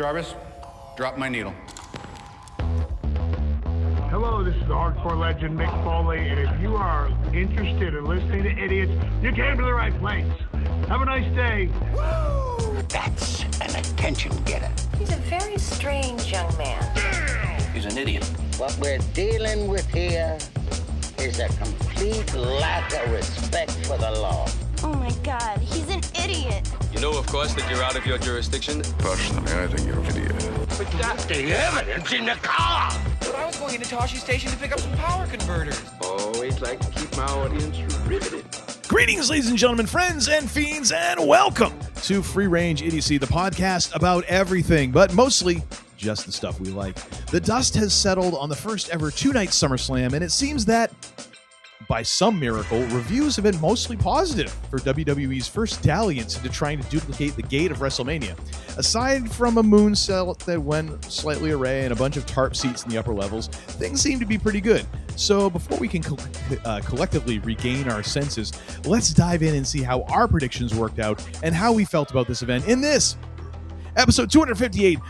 Jarvis, drop my needle. Hello, this is the hardcore legend Mick Foley, and if you are interested in listening to idiots, you came to the right place. Have a nice day. Woo! That's an attention getter. He's a very strange young man. He's an idiot. What we're dealing with here is a complete lack of respect for the law. Oh my God, he's an idiot. You know, of course, that you're out of your jurisdiction. Personally, I think you're an idiot. But that's the evidence in the car. But I was going into Toshi Station to pick up some power converters. Always like to keep my audience riveted. Greetings, ladies and gentlemen, friends and fiends, and welcome to Free Range Idiocy, the podcast about everything, but mostly just the stuff we like. The dust has settled on the first ever two-night SummerSlam, and it seems that, by some miracle, reviews have been mostly positive for WWE's first dalliance into trying to duplicate the gate of WrestleMania. Aside from a moonsault that went slightly awry and a bunch of tarp seats in the upper levels, things seem to be pretty good. So before we can collectively regain our senses, let's dive in and see how our predictions worked out and how we felt about this event in this episode 258,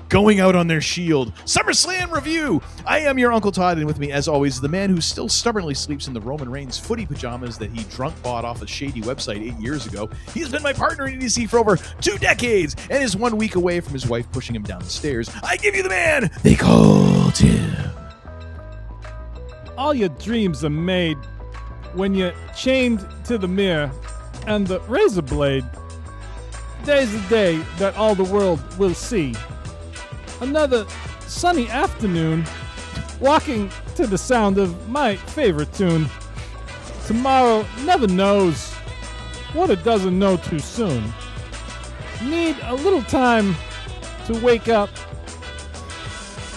Going Out on Their Shield, SummerSlam review. I am your Uncle Todd, and with me, as always, the man who still stubbornly sleeps in the Roman Reigns footy pajamas that he drunk bought off a shady website 8 years ago. He's been my partner in Idiocy for over 2 decades, and is 1 week away from his wife pushing him down the stairs. I give you the man they call Tim. All your dreams are made when you're chained to the mirror and the razor blade. Today's the day that all the world will see. Another sunny afternoon, walking to the sound of my favorite tune. Tomorrow never knows what it doesn't know too soon. Need a little time to wake up.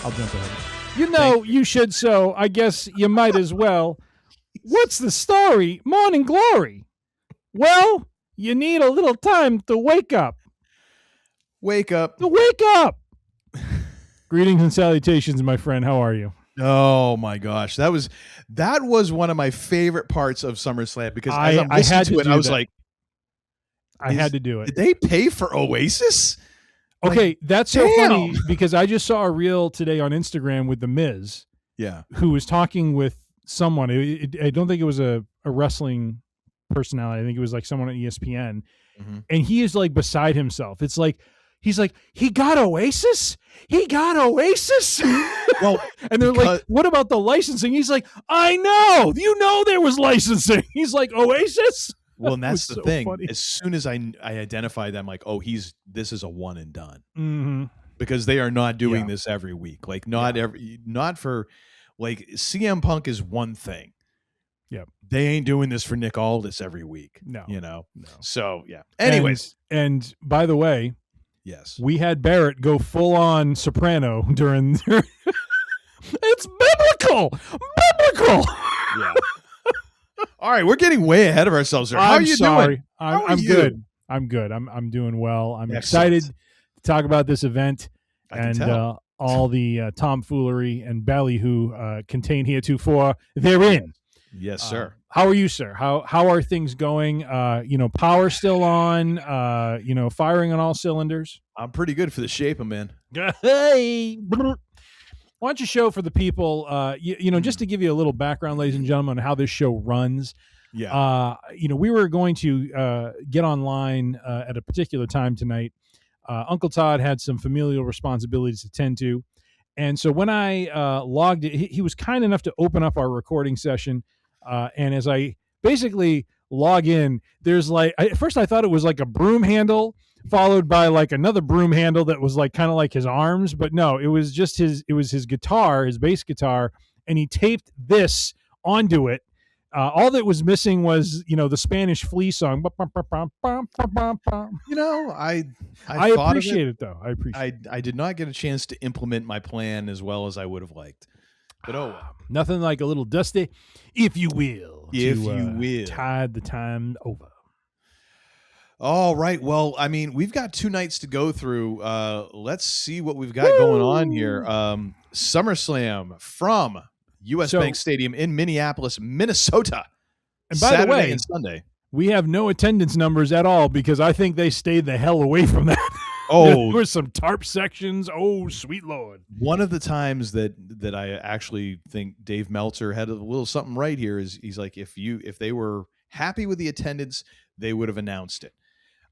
I'll jump ahead. You know you should, so I guess you might as well. What's the story? Morning glory. Well, you need a little time to wake up. Wake up. To wake up. Greetings and salutations, my friend. How are you? Oh my gosh, that was one of my favorite parts of SummerSlam because as I'm listening to it, I was like, I had to do it. Did they pay for Oasis? Okay, like, that's so funny because I just saw a reel today on Instagram with The Miz. Yeah, who was talking with someone. I don't think it was a wrestling personality. I think it was like someone at ESPN, and he is like beside himself. It's like he's like, he got Oasis. Well, and they're like, what about the licensing? He's like, I know, there was licensing. He's like, Oasis. Well, and that's the so thing. Funny. As soon as I identified them, like, oh, this is a one and done, because they are not doing this every week. Like, not for, like, CM Punk is one thing. Yeah, they ain't doing this for Nick Aldis every week. No. So yeah. Anyways, and by the way, yes, we had Barrett go full on soprano during. It's biblical. Yeah. All right, we're getting way ahead of ourselves here. How are you doing? I'm good. I'm good. I'm doing well. I'm excited to talk about this event and all the tomfoolery and ballyhoo contained heretofore therein. Yes, sir. How are you, sir? How are things going? Power still on? Firing on all cylinders? I'm pretty good for the shape, man. Hey. Why don't you show for the people, just to give you a little background, ladies and gentlemen, on how this show runs. Yeah. We were going to get online at a particular time tonight. Uncle Todd had some familial responsibilities to tend to. And so when I logged it, he was kind enough to open up our recording session. And as I basically log in, there's at first I thought it was like a broom handle followed by like another broom handle that was like kind of like his arms, but no, it was just his guitar, his bass guitar, and he taped this onto it. All that was missing was, the Spanish Flea song. I appreciate it though. I did not get a chance to implement my plan as well as I would have liked. But nothing like a little dusty, if you will. Tide the time over. All right. Well, I mean, we've got 2 nights to go through. Let's see what we've got going on here. SummerSlam from U.S. Bank Stadium in Minneapolis, Minnesota. And by Saturday the way, and Sunday. We have no attendance numbers at all because I think they stayed the hell away from that. Oh, there were some tarp sections. Oh, sweet Lord. one of the times that I actually think Dave Meltzer had a little something right here is he's like, if they were happy with the attendance, they would have announced it.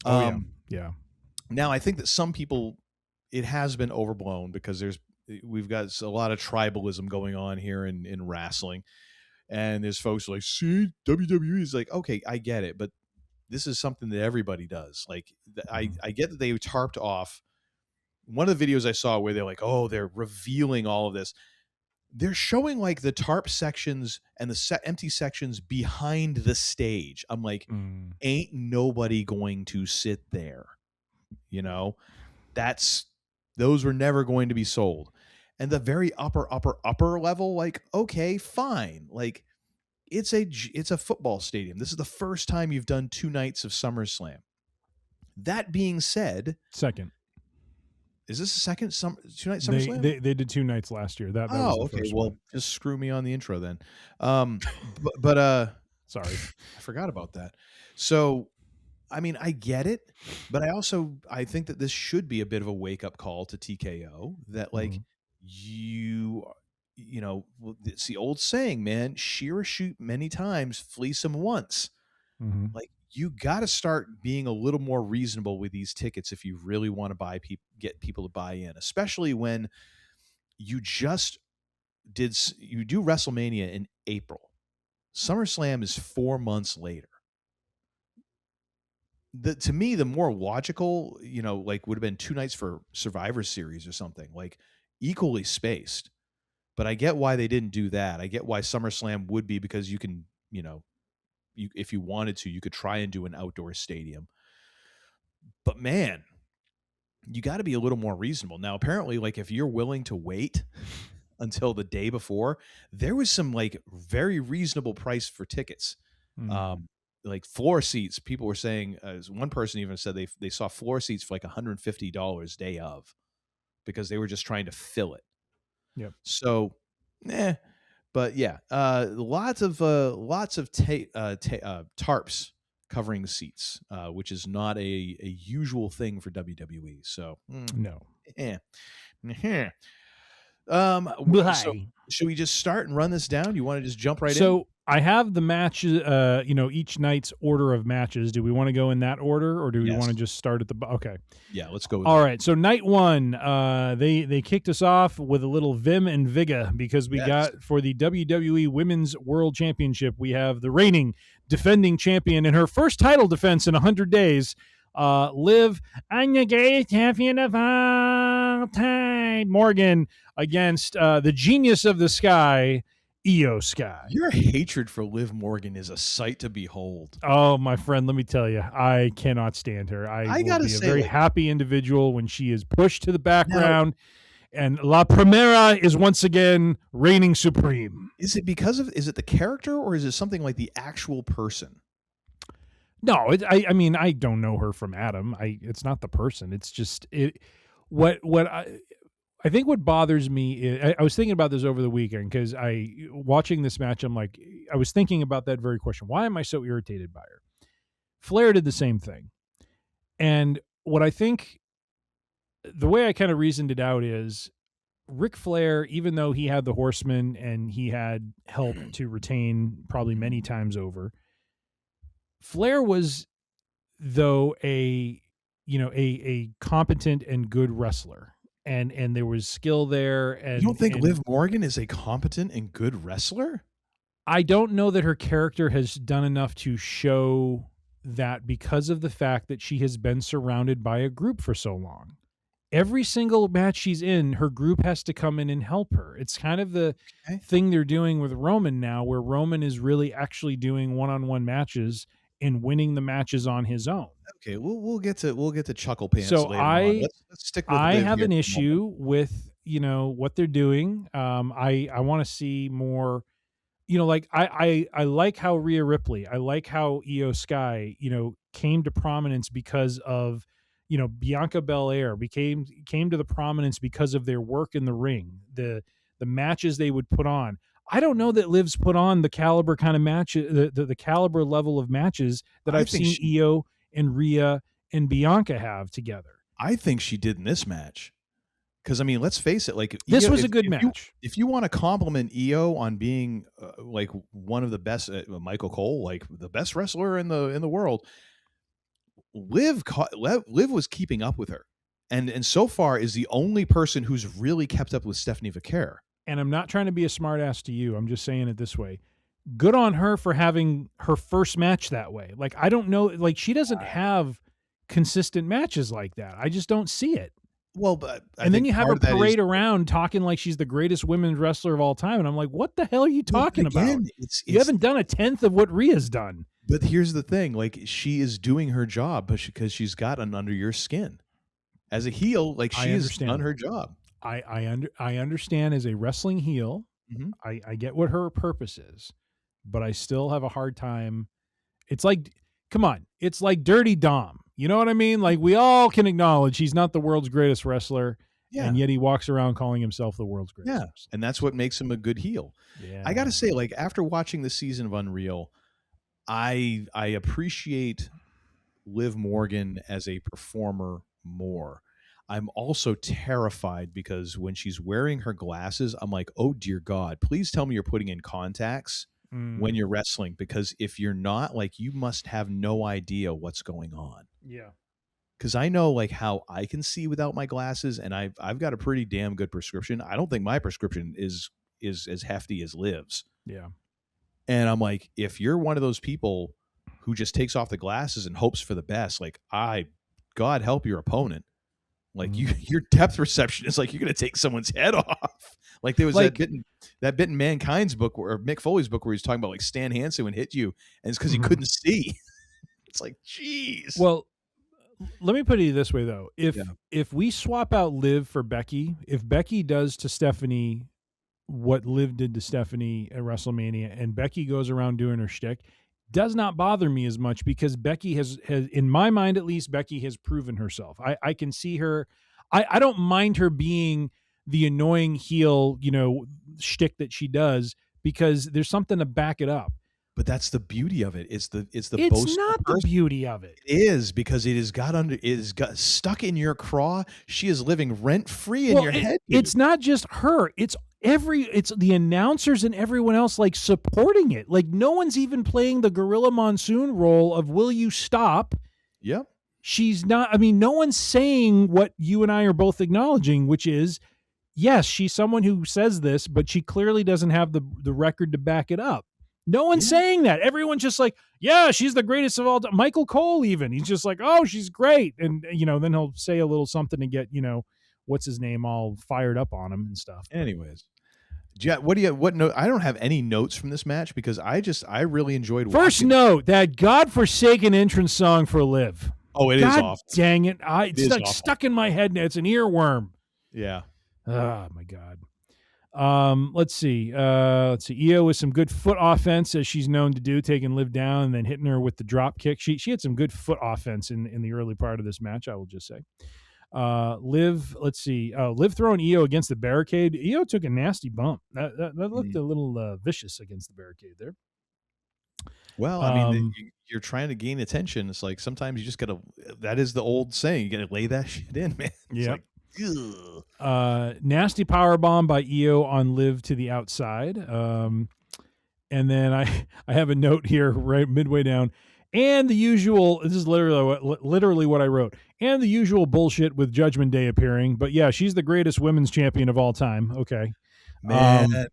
Oh, yeah. Now, I think that some people, it has been overblown because we've got a lot of tribalism going on here in wrestling. And there's folks like, see, WWE is like, okay, I get it, but this is something that everybody does. Like, I get that they tarped off. One of the videos I saw where they're like, oh, they're revealing all of this. They're showing like the tarp sections and the empty sections behind the stage. I'm like, ain't nobody going to sit there. You know, those were never going to be sold. And the very upper level, like, okay, fine. Like, it's a football stadium. This is the first time you've done 2 nights of SummerSlam. That being said, second. Is this the second 2 night SummerSlam? They did 2 nights last year. That was the okay. first Well, one. just screw me on the intro then. Sorry, I forgot about that. So, I mean, I get it, but I think that this should be a bit of a wake up call to TKO that like you know, it's the old saying, man, shear a shoot many times, fleece them once. Like, you got to start being a little more reasonable with these tickets if you really want to get people to buy in, especially when you do WrestleMania in April. SummerSlam is 4 months later. To me, the more logical, you know, like would have been 2 nights for Survivor Series or something, like equally spaced. But I get why they didn't do that. I get why SummerSlam would be, because you can, you know, if you wanted to, you could try and do an outdoor stadium. But man, you got to be a little more reasonable. Now, apparently, like if you're willing to wait until the day before, there was some like very reasonable price for tickets. Like floor seats, people were saying, one person even said they saw floor seats for like $150 day of, because they were just trying to fill it. Yep. So, but yeah, lots of tarps covering the seats, which is not a usual thing for WWE. So no. So should we just start and run this down? You want to just jump right in? So I have the matches, you know, each night's order of matches. Do we want to go in that order, or do we want to just start at the okay? Yeah, let's go with All that. right. So night 1, they kicked us off with a little vim and vigor, because we got, for the WWE Women's World Championship, we have the reigning defending champion in her first title defense in 100 days, Liv, I'm the greatest champion of all time, Morgan, against the genius of the sky, Io Sky. Your hatred for Liv Morgan is a sight to behold. Oh, my friend, let me tell you, I cannot stand her. I will be a very happy individual when she is pushed to the background, and La Primera is once again reigning supreme. Is it the character, or is it something like the actual person? No, I mean, I don't know her from Adam. It's not the person. It's just I think what bothers me is, I was thinking about this over the weekend, because watching this match, I'm like, I was thinking about that very question. Why am I so irritated by her? Flair did the same thing. And what I think, the way I kind of reasoned it out is, Ric Flair, even though he had the Horsemen and he had help to retain probably many times over, Flair was, though, a competent and good wrestler. And there was skill there. And you don't think Liv Morgan is a competent and good wrestler? I don't know that her character has done enough to show that, because of the fact that she has been surrounded by a group for so long. Every single match she's in, her group has to come in and help her. It's kind of the thing they're doing with Roman now, where Roman is really actually doing one-on-one matches and winning the matches on his own. Okay, we'll get to Chuckle Pants so later on. Let's stick with I Liv have here an for a issue moment. with, you know, what they're doing. I want to see more, you know, like I like how Rhea Ripley, I like how Io Sky, you know, came to prominence because of, you know, Bianca Belair came to the prominence because of their work in the ring, the matches they would put on. I don't know that Liv's put on the caliber kind of match, the caliber level of matches that I've seen Io and Rhea and Bianca have together. I think she did in this match. Because, I mean, let's face it. Like, this was a good match. If you want to compliment Io on being like one of the best, Michael Cole, like the best wrestler in the world, Liv was keeping up with her, and so far is the only person who's really kept up with Stephanie Vaquer. And I'm not trying to be a smartass to you. I'm just saying it this way. Good on her for having her first match that way. Like, I don't know. Like, she doesn't have consistent matches like that. I just don't see it. Well, but and then you have her parade around talking like she's the greatest women's wrestler of all time, and I'm like, what the hell are you talking about? You haven't done a tenth of what Rhea's done. But here's the thing: like, she is doing her job, but because she's gotten under your skin as a heel, like she has done her job. I understand as a wrestling heel. Mm-hmm. I get what her purpose is, but I still have a hard time. It's like, come on, it's like Dirty Dom. You know what I mean? Like, we all can acknowledge he's not the world's greatest wrestler, and yet he walks around calling himself the world's greatest wrestler. And that's what makes him a good heel. Yeah. I got to say, like, after watching this season of Unreal, I appreciate Liv Morgan as a performer more. I'm also terrified because when she's wearing her glasses, I'm like, oh, dear God, please tell me you're putting in contacts when you're wrestling, because if you're not, like, you must have no idea what's going on. Yeah. Because I know, like, how I can see without my glasses, and I've got a pretty damn good prescription. I don't think my prescription is as hefty as Liv's. Yeah. And I'm like, if you're one of those people who just takes off the glasses and hopes for the best, like, God help your opponent. Like, your depth perception is like you're going to take someone's head off. Like, there was that bit in Mankind's book, or Mick Foley's book, where he's talking about, like, Stan Hansen would hit you, and it's because he couldn't see. It's like, geez. Well, let me put it this way, though. If we swap out Liv for Becky, if Becky does to Stephanie what Liv did to Stephanie at WrestleMania, and Becky goes around doing her shtick, does not bother me as much, because Becky has, in my mind at least, Becky has proven herself. I can see her. I don't mind her being the annoying heel, shtick that she does, because there's something to back it up. But that's the beauty of it. It's not the beauty of it. It is, because it is got stuck in your craw. She is living rent free in your head. It's not just her. It's the announcers and everyone else, like, supporting it. Like, no one's even playing the Gorilla Monsoon role of, will you stop? Yep. She's not. I mean, no one's saying what you and I are both acknowledging, which is, yes, she's someone who says this, but she clearly doesn't have the record to back it up. No one's saying that. Everyone's just like, yeah, she's the greatest of all time. Michael Cole, even, he's just like, oh, she's great. And, then he'll say a little something to get, what's his name, all fired up on him and stuff. Anyways, Jet, what note? I don't have any notes from this match, because I really enjoyed First watching. note, that godforsaken entrance song for Liv. Oh, it is awful. Dang it. It's stuck in my head now. It's an earworm. Yeah. Oh my God. Let's see. Io with some good foot offense, as she's known to do, taking Liv down and then hitting her with the drop kick. She had some good foot offense in the early part of this match, I will just say. Liv throwing Io against the barricade. Io took a nasty bump. That looked a little vicious against the barricade there. Well, I mean, you're trying to gain attention. It's like, sometimes you just gotta. That is the old saying. You gotta lay that shit in, man. Yeah. Nasty power bomb by Io on Liv to the outside. And then I have a note here right midway down. And the usual, this is literally what I wrote. And the usual bullshit with Judgment Day appearing. But yeah, she's the greatest women's champion of all time. Okay. Man,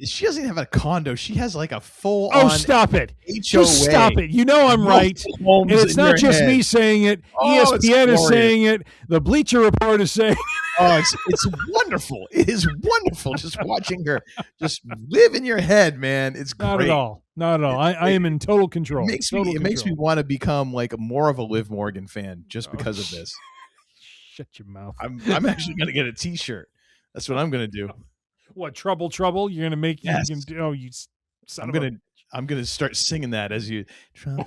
she doesn't even have a condo. She has like a full on. Oh, stop it. HOA. Just stop it. You know I'm right. And it's not just me saying it. ESPN is saying it. The Bleacher Report is saying it. Oh, it's wonderful. It is wonderful just watching her just live in your head, man. It's great. Not at all. Not at all. I am in total control. It makes me want to become like more of a Liv Morgan fan just because of this. Shut your mouth. I'm actually going to get a T-shirt. That's what I'm going to do. What, trouble? You're going to make yes. you son of I'm going to start singing that as you trouble.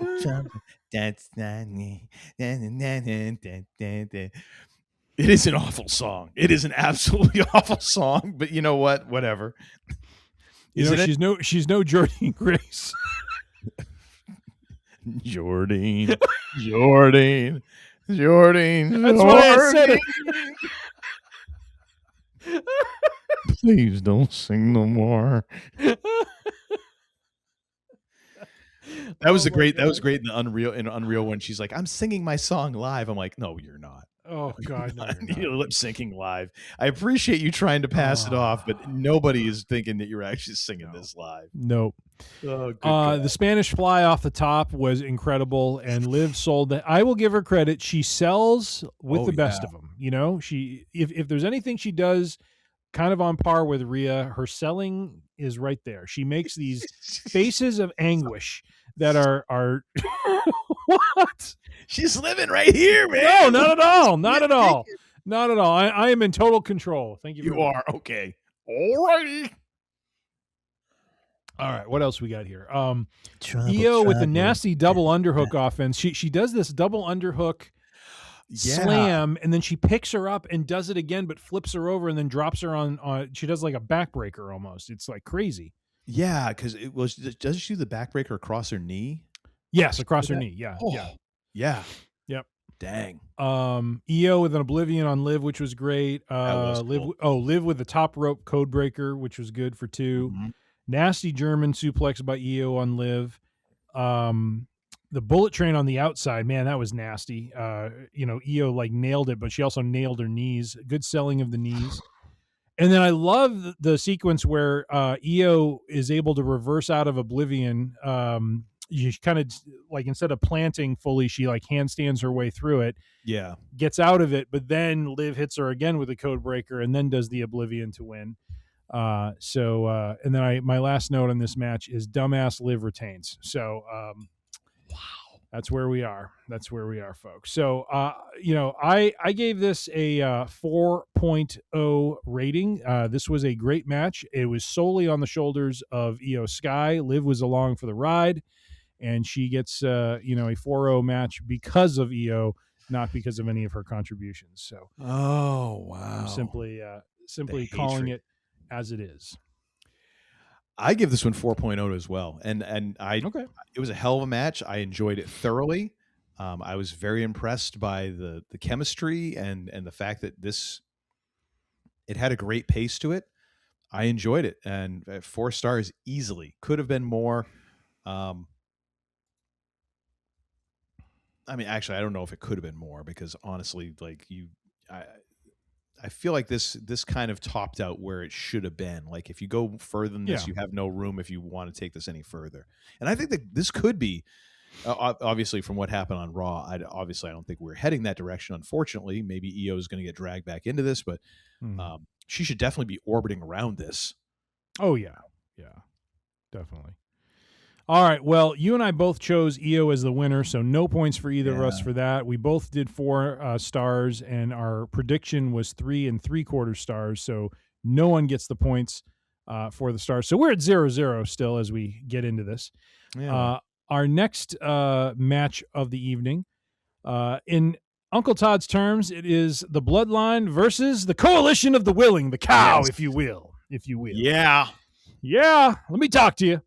That's not me. It is an awful song. It is an absolutely awful song, but you know what? Whatever. She's no Jordynne Grace. Jordynne. Jordan. That's what I said. Please don't sing no more. That was great in the Unreal when she's like, I'm singing my song live. I'm like, no, you're not. Oh God, no, you're lip syncing live. I appreciate you trying to pass it off, but nobody is thinking that you're actually singing this live. Nope. Oh, the Spanish Fly off the top was incredible, and Liv sold that. I will give her credit. She sells with the best of them. You know, if there's anything she does kind of on par with Rhea, her selling is right there. She makes these faces of anguish that are what? She's living right here, man. No, not at all. Not at all. Not at all. I am in total control. Thank you. You are. Okay. All righty. All right. What else we got here? Io with a nasty double underhook offense. She does this double underhook slam, and then she picks her up and does it again, but flips her over and then drops her on. She does like a backbreaker almost. It's like crazy. Yeah, because doesn't she do the backbreaker across her knee? Yes, across her knee. Yeah. Oh. Yeah. Yeah. Yep. Dang. Io with an Oblivion on Liv, which was great. Liv with the top rope code breaker, which was good for 2. Mm-hmm. Nasty German suplex by Io on Liv. The bullet train on the outside, man, that was nasty. Io like nailed it, but she also nailed her knees. Good selling of the knees. And then I love the sequence where Io is able to reverse out of Oblivion. You kind of like, instead of planting fully, she like handstands her way through it. Yeah. Gets out of it, but then Liv hits her again with a code breaker and then does the Oblivion to win. And then my last note on this match is dumbass Liv retains. So, wow. That's where we are. That's where we are, folks. So, I gave this a 4.0 rating. This was a great match. It was solely on the shoulders of Io Sky. Liv was along for the ride, and she gets, a 4.0 match because of Io, not because of any of her contributions. So, oh wow, I'm simply calling it as it is. I give this one 4.0 as well. And it was a hell of a match. I enjoyed it thoroughly. I was very impressed by the chemistry and the fact that it had a great pace to it. I enjoyed it, and 4 stars easily. Could have been more. Actually, I don't know if it could have been more, because honestly, I feel like this kind of topped out where it should have been. Like, if you go further than this, you have no room if you want to take this any further. And I think that this could be, obviously, from what happened on Raw, I don't think we're heading that direction, unfortunately. Maybe Io is going to get dragged back into this, but she should definitely be orbiting around this. Oh, yeah. Yeah, definitely. All right, well, you and I both chose Io as the winner, so no points for either of us for that. We both did 4 stars, and our prediction was 3 3/4 stars, so no one gets the points for the stars. So we're at 0-0 still as we get into this. Yeah. Our next match of the evening, in Uncle Todd's terms, it is the Bloodline versus the Coalition of the Willing, the Cow, if you will. Yeah. Yeah, let me talk to you.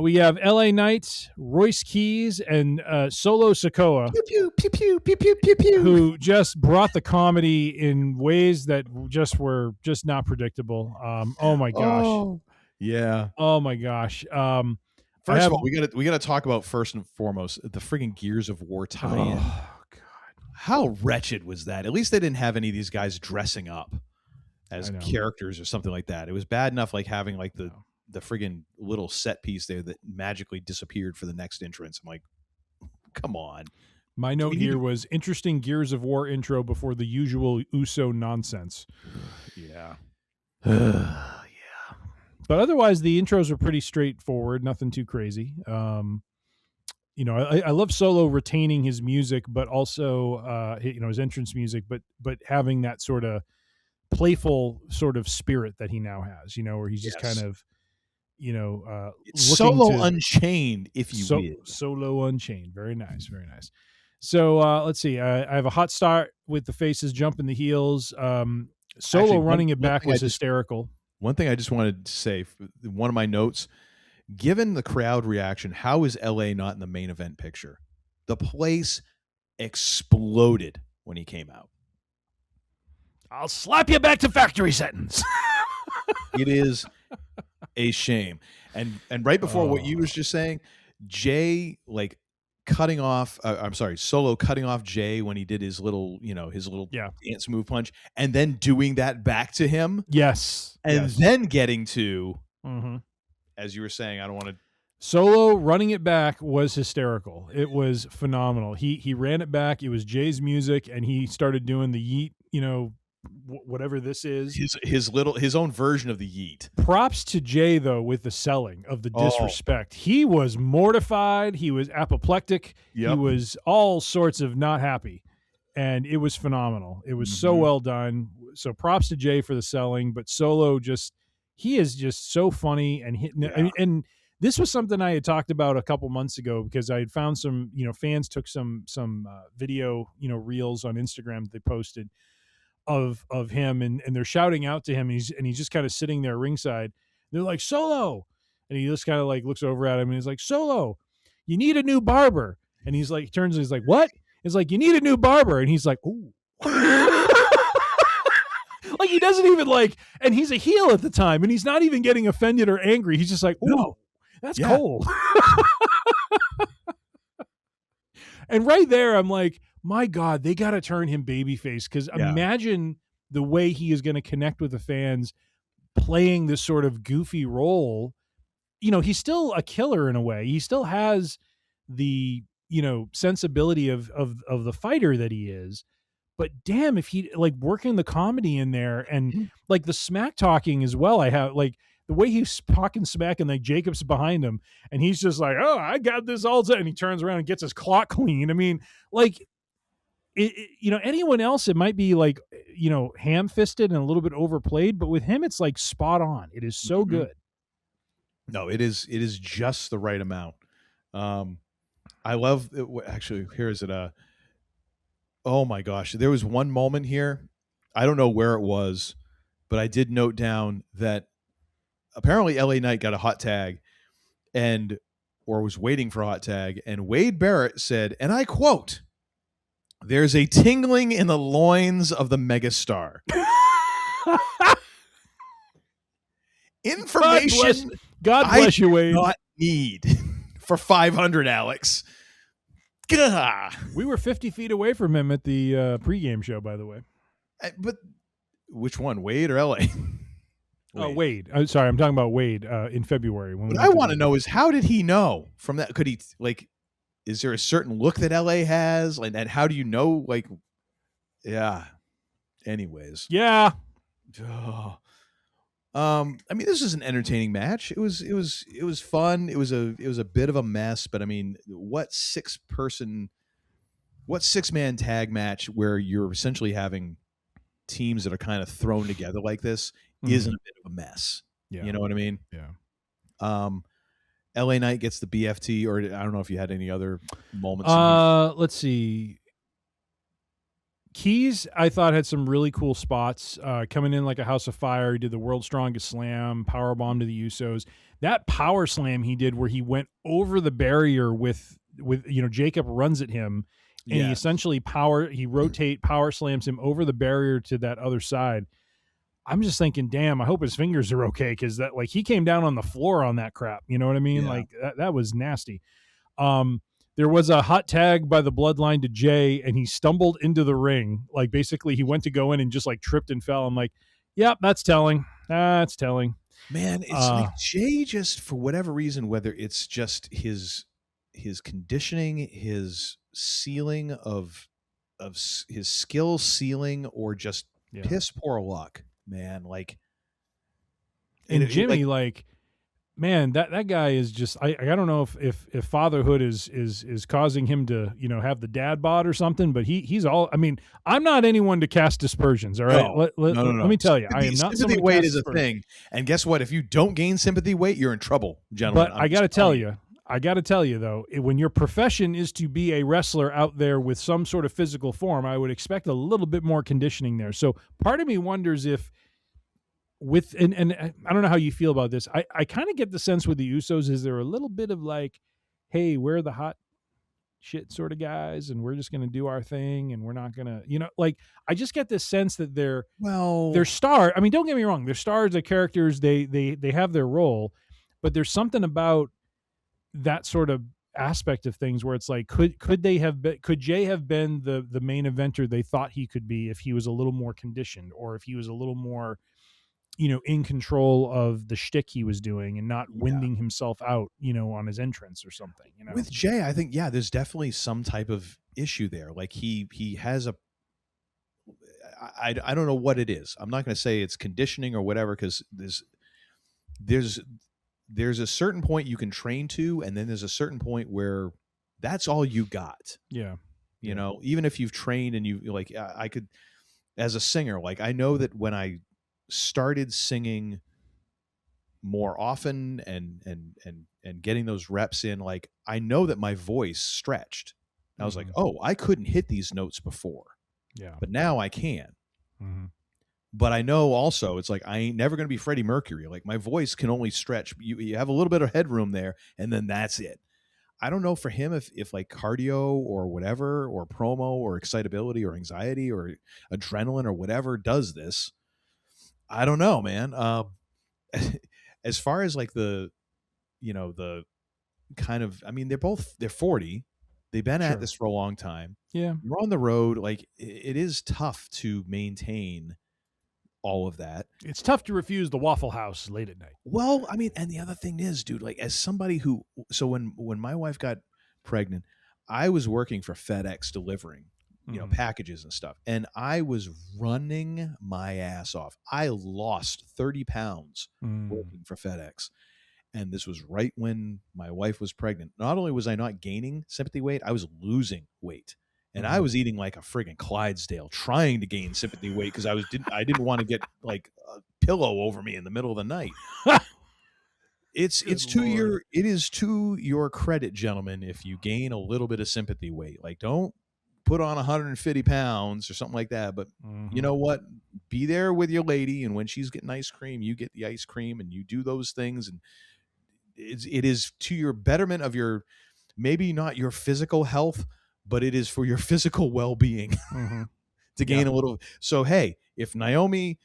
We have LA Knight, Royce Keys, and Solo Sikoa, pew, pew, pew, pew, pew, pew, pew, who just brought the comedy in ways that were just not predictable. Oh my gosh. Oh, yeah. Oh my gosh. First of all, we got to talk about, first and foremost, the friggin' Gears of War tie-in. Oh God. How wretched was that? At least they didn't have any of these guys dressing up as characters or something like that. It was bad enough like having like the friggin' little set piece there that magically disappeared for the next entrance. I'm like, come on. My note here was interesting Gears of War intro before the usual Uso nonsense. Yeah. Yeah. But otherwise, the intros were pretty straightforward, nothing too crazy. I love Solo retaining his music, but also, his entrance music, but having that sort of playful sort of spirit that he now has, where he's just kind of, Solo Unchained, if you will. Solo Unchained. Very nice. Very nice. So let's see. I have a hot start with the faces jumping the heels. Solo running it back was hysterical. One thing I just wanted to say, one of my notes, given the crowd reaction, how is LA not in the main event picture? The place exploded when he came out. I'll slap you back to factory sentence. It is a shame. And right before what you was just saying, Jay cutting off Solo cutting off Jay when he did his little dance move punch, and then doing that back to him. Yes. And then getting to as you were saying, I don't want to. Solo running it back was hysterical. It was phenomenal. He ran it back. It was Jay's music, and he started doing the yeet, whatever this is. His own version of the yeet. Props to Jay, though, with the selling of the disrespect. He was mortified. He was apoplectic. Yep. He was all sorts of not happy, and it was phenomenal. It was so well done. So props to Jay for the selling, but Solo he is just so funny and hitting. Yeah. And this was something I had talked about a couple months ago because I had found some, fans took some video, reels on Instagram that they posted of him, and they're shouting out to him, and he's just kind of sitting there ringside. They're like, Solo, and he just kind of looks over at him, and he's like, Solo, you need a new barber. And he's like, turns and he's like, what? He's like, you need a new barber. And he's like, ooh. He doesn't even and he's a heel at the time, and he's not even getting offended or angry. He's just like, ooh. No. That's cold. And right there, I'm like, my God, they got to turn him babyface, because imagine the way he is going to connect with the fans playing this sort of goofy role. He's still a killer in a way. He still has the, sensibility of the fighter that he is. But damn, if he working the comedy in there and the smack talking as well. I have the way he's talking smack, and Jacob's behind him, and he's just like, oh, I got this all set. And he turns around and gets his clock clean. I mean, anyone else, it might be ham-fisted and a little bit overplayed, but with him, it's spot on. It is so good. No, it is just the right amount. I love it. Actually, here is it. Oh my gosh, there was one moment here. I don't know where it was, but I did note down that apparently LA Knight got a hot tag or was waiting for a hot tag, and Wade Barrett said, and I quote, "There's a tingling in the loins of the megastar." Information God bless you, Wade. Not need for 500, Alex. Gah. We were 50 feet away from him at the pregame show, by the way. But which one, Wade or LA? Oh, Wade. I'm sorry, I'm talking about Wade in February. What I want to know is, how did he know from that? Could he is there a certain look that LA has? And how do you know? Yeah. Anyways. Yeah. Oh. I mean, this is an entertaining match. It was fun. It was a bit of a mess, but I mean, what six-man tag match where you're essentially having teams that are kind of thrown together like this isn't a bit of a mess. Yeah. You know what I mean? Yeah. LA Knight gets the BFT, or I don't know if you had any other moments. Let's see. Keys, I thought, had some really cool spots coming in like a house of fire. He did the world's strongest slam, power bomb to the Usos. That power slam he did where he went over the barrier with Jacob runs at him, and he essentially power slams him over the barrier to that other side. I'm just thinking, damn, I hope his fingers are okay, because that he came down on the floor on that crap. You know what I mean? Yeah. That was nasty. There was a hot tag by the Bloodline to Jay, and he stumbled into the ring. Basically, he went to go in and just tripped and fell. I'm like, yep, that's telling. That's telling. Man, it's Jay, just for whatever reason, whether it's just his conditioning, his ceiling of his skill ceiling, or just piss poor luck, man. And Jimmy, man, that guy is just I don't know if fatherhood is causing him to have the dad bod or something, but he's all. I mean, I'm not anyone to cast dispersions. All right, no. Let me tell you, I am not. Sympathy weight is a thing, and guess what? If you don't gain sympathy weight, you're in trouble, gentlemen. But I got to tell you though, when your profession is to be a wrestler out there with some sort of physical form, I would expect a little bit more conditioning there. So part of me wonders if. And I don't know how you feel about this. I kind of get the sense with the Usos is there a little bit of hey, we're the hot shit sort of guys, and we're just going to do our thing, and we're not going to, like, I just get this sense that they're stars. I mean, don't get me wrong, they're stars, they're characters, they have their role, but there's something about that sort of aspect of things where it's like, could Jay have been the main eventer they thought he could be if he was a little more conditioned, or if he was a little more, in control of the shtick he was doing and not winding himself out, on his entrance or something. With Jay, I think there's definitely some type of issue there. Like he has I don't know what it is. I'm not going to say it's conditioning or whatever, because there's a certain point you can train to, and then there's a certain point where that's all you got. Yeah. You know, even if you've trained and you like, I could, as a singer, like I know that when I started singing more often and getting those reps in, like I know that my voice stretched. I was like, oh, I couldn't hit these notes before. Yeah. But now I can. But I know also it's like I ain't never going to be Freddie Mercury. Like my voice can only stretch. You have a little bit of headroom there, and then that's it. I don't know for him if like cardio or whatever, or promo or excitability or anxiety or adrenaline or whatever does this. I don't know, man. As far as like the kind of, I mean, they're 40. They've been at this for a long time. Yeah. You're on the road. Like it is tough to maintain all of that. It's tough to refuse the Waffle House late at night. Well, I mean, and the other thing is, dude, like as somebody who, so when my wife got pregnant, I was working for FedEx delivering, packages and stuff. And I was running my ass off. I lost 30 pounds working for FedEx. And this was right when my wife was pregnant. Not only was I not gaining sympathy weight, I was losing weight. And I was eating like a friggin' Clydesdale, trying to gain sympathy weight because I didn't want to get like a pillow over me in the middle of the night. It is to your credit, gentlemen, if you gain a little bit of sympathy weight. Like don't put on 150 pounds or something like that. But you know what? Be there with your lady, and when she's getting ice cream, you get the ice cream, and you do those things, and it is to your betterment of your, maybe not your physical health, but it is for your physical well-being to gain a little. So, hey, if Naomi,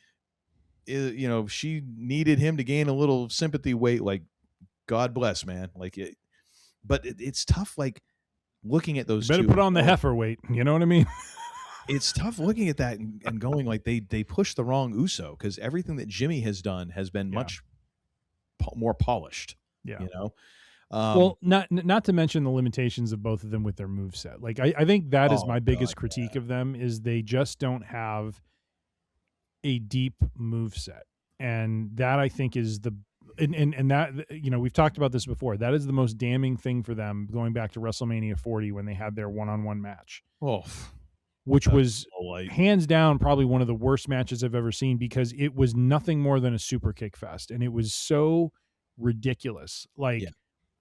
she needed him to gain a little sympathy weight, like God bless, man. Like it, but it's tough. Like looking at those, better put on the heifer weight. You know what I mean? It's tough looking at that and going like they pushed the wrong Uso, because everything that Jimmy has done has been much more polished. Yeah. Well, not to mention the limitations of both of them with their moveset. Like I think that is my biggest critique of them, is they just don't have a deep moveset. And that I think is and that, we've talked about this before. That is the most damning thing for them, going back to WrestleMania 40 when they had their one-on-one match. Which was hands down probably one of the worst matches I've ever seen, because it was nothing more than a super kick fest, and it was so ridiculous. Like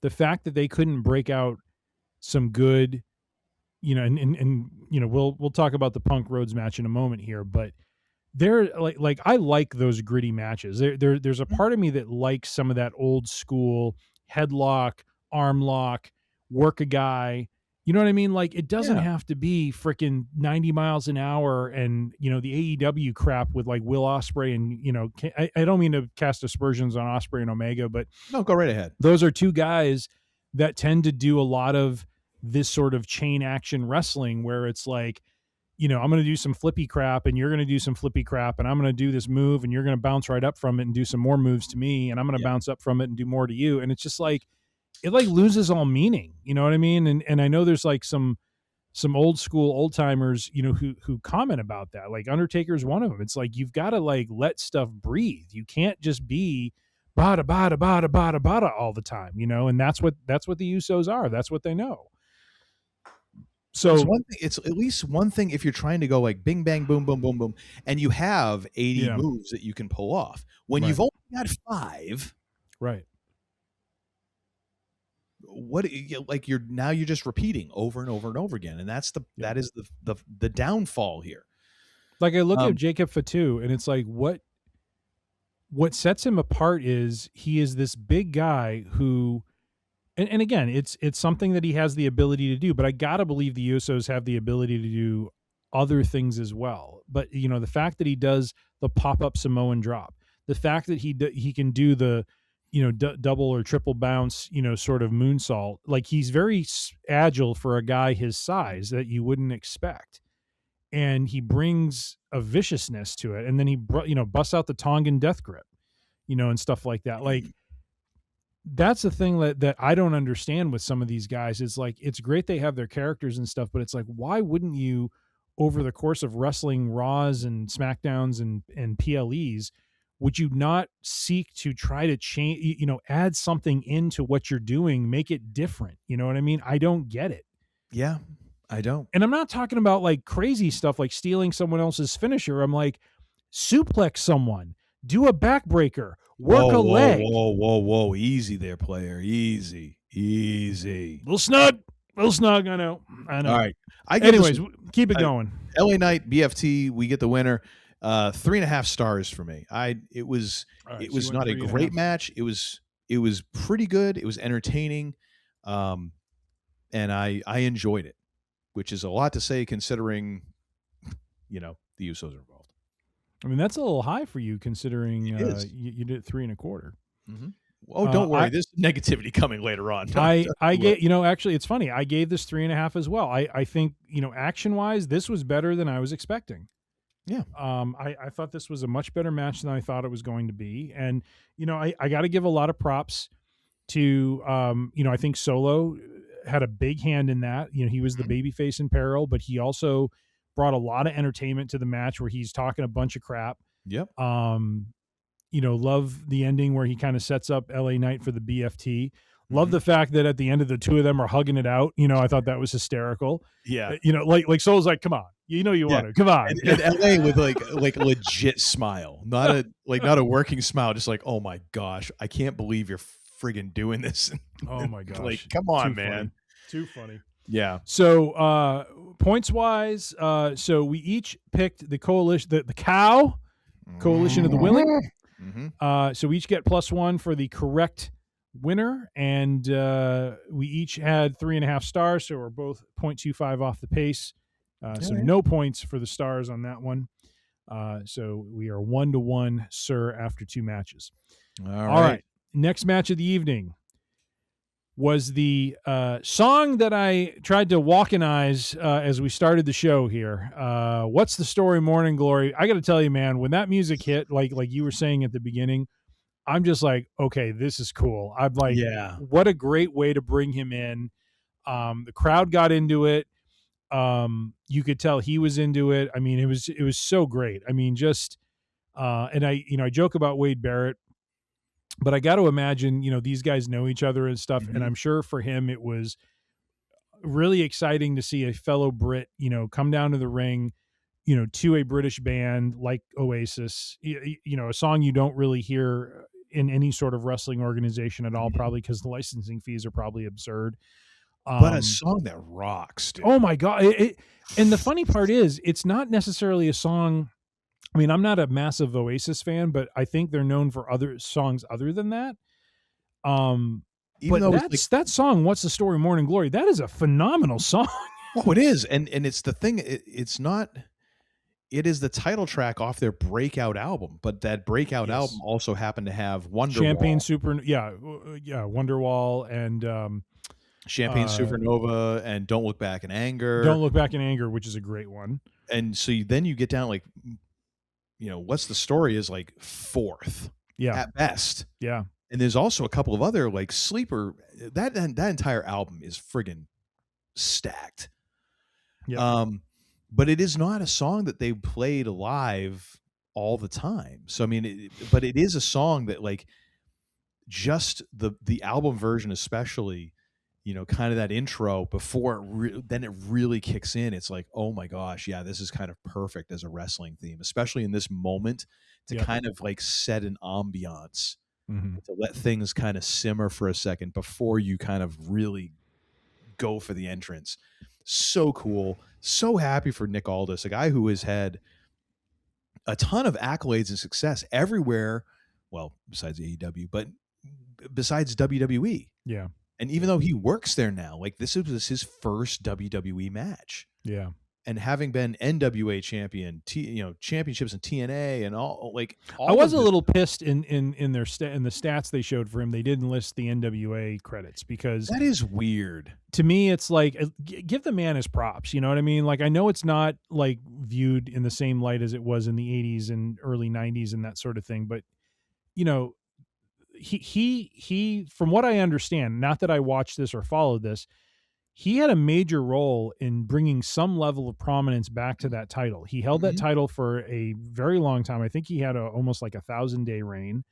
the fact that they couldn't break out some good, and we'll talk about the Punk Rhodes match in a moment here, but they're like I like those gritty matches. There's a part of me that likes some of that old school headlock, arm lock, work a guy. You know what I mean? Like it doesn't have to be freaking 90 miles an hour and, the AEW crap with like Will Ospreay and, I don't mean to cast aspersions on Ospreay and Omega, but no, go right ahead. Those are two guys that tend to do a lot of this sort of chain action wrestling where it's like, I'm going to do some flippy crap and you're going to do some flippy crap, and I'm going to do this move and you're going to bounce right up from it and do some more moves to me, and I'm going to bounce up from it and do more to you. And it's just like, it like loses all meaning, you know what I mean? And I know there's like some old school old timers, who comment about that. Like Undertaker's one of them. It's like, you've got to like let stuff breathe. You can't just be bada bada bada bada bada all the time, and that's what the Usos are. That's what they know. So it's at least one thing if you're trying to go like bing bang boom boom boom boom, and you have 80 moves that you can pull off when you've only got 5. Right. What like you're just repeating over and over and over again, and that is the downfall here. Like I look at Jacob Fatu, and it's like what sets him apart is he is this big guy who And again, it's something that he has the ability to do, but I gotta believe the Usos have the ability to do other things as well. But the fact that he does the pop-up Samoan drop, the fact that he can do the double or triple bounce, sort of moonsault, like he's very agile for a guy his size that you wouldn't expect. And he brings a viciousness to it, and then he busts out the Tongan death grip, and stuff like that. Like, that's the thing that I don't understand with some of these guys. Is like, it's great they have their characters and stuff, but it's like, why wouldn't you, over the course of wrestling Raws and SmackDowns and PLEs, would you not seek to try to change, add something into what you're doing, make it different? You know what I mean? I don't get it. Yeah, I don't. And I'm not talking about like crazy stuff like stealing someone else's finisher. I'm like, suplex someone, do a backbreaker, work a leg. Whoa. Easy there, player. Easy. Little snug. I know. All right. Anyways, keep it going. LA Knight, BFT, we get the winner. 3.5 stars for me. It was not a great match. It was pretty good. It was entertaining. And I enjoyed it, which is a lot to say considering, the Usos are involved. I mean, that's a little high for you considering you did 3.25. Mm-hmm. Oh, don't worry. There's negativity coming later on. I gave, actually, it's funny. I gave this 3.5 as well. I think, action wise, this was better than I was expecting. Yeah. I thought this was a much better match than I thought it was going to be. And, I got to give a lot of props to, I think Solo had a big hand in that. He was the babyface in peril, but he also brought a lot of entertainment to the match where he's talking a bunch of crap. Yep. Love the ending where he kind of sets up LA Knight for the BFT. Love the fact that at the end of the two of them are hugging it out. I thought that was hysterical. Yeah. Like Solo's like, come on, you want to, come on. And LA with like a legit smile, not a working smile. Just like, oh my gosh, I can't believe you're friggin' doing this. Oh my gosh. Like, come on, man. Too funny. Yeah. So points wise, so we each picked the coalition, the cow coalition of the willing. Mm-hmm. So we each get +1 for the correct winner, and we each had 3.5 stars, so we're both 0.25 off the pace. So no points for the stars on that one. So we are 1-1, sir, after 2 matches. All right. Next match of the evening was the song that I tried to walk-inize as we started the show here. What's the Story, Morning Glory? I got to tell you, man, when that music hit, like you were saying at the beginning, I'm just like, okay, this is cool. I'm like, what a great way to bring him in. The crowd got into it. You could tell he was into it. I mean, it was so great. I mean, just and I joke about Wade Barrett, but I got to imagine, these guys know each other and stuff. Mm-hmm. And I'm sure for him, it was really exciting to see a fellow Brit, come down to the ring, to a British band like Oasis, a song you don't really hear in any sort of wrestling organization at all, probably because the licensing fees are probably absurd. But a song that rocks, dude. Oh my God. And the funny part is, it's not necessarily a song. I mean, I'm not a massive Oasis fan, but I think they're known for other songs other than that. But that song, What's the Story, Morning Glory, that is a phenomenal song. Oh, it is. And it's the thing, it's not, it is the title track off their breakout album, but that breakout album also happened to have Wonderwall. Champagne Wonderwall and Champagne Supernova and Don't Look Back in Anger. Don't Look Back in Anger, which is a great one. And so then you get down like, What's the Story is like 4th at best. Yeah. And there's also a couple of other like sleeper, that entire album is friggin' stacked. Yeah. But it is not a song that they played live all the time. So, I mean, but it is a song that like just the album version, especially, kind of that intro before then it really kicks in. It's like, oh my gosh, yeah, this is kind of perfect as a wrestling theme, especially in this moment to kind of like set an ambiance, to let things kind of simmer for a second before you kind of really go for the entrance. So cool. So happy for Nick Aldis, a guy who has had a ton of accolades and success everywhere. Well, besides AEW, but besides WWE. Yeah. And even though he works there now, like this was his first WWE match. Yeah. And having been NWA champion, championships in TNA and all I was a little pissed in their in the stats they showed for him. They didn't list the NWA credits because that is weird. To me, it's like give the man his props. You know what I mean? Like I know it's not like viewed in the same light as it was in the 80s and early 90s and that sort of thing, but you know, he from what I understand, not that I watched this or followed this, he had a major role in bringing some level of prominence back to that title. He held that title for a very long time. I think he had almost like 1,000-day reign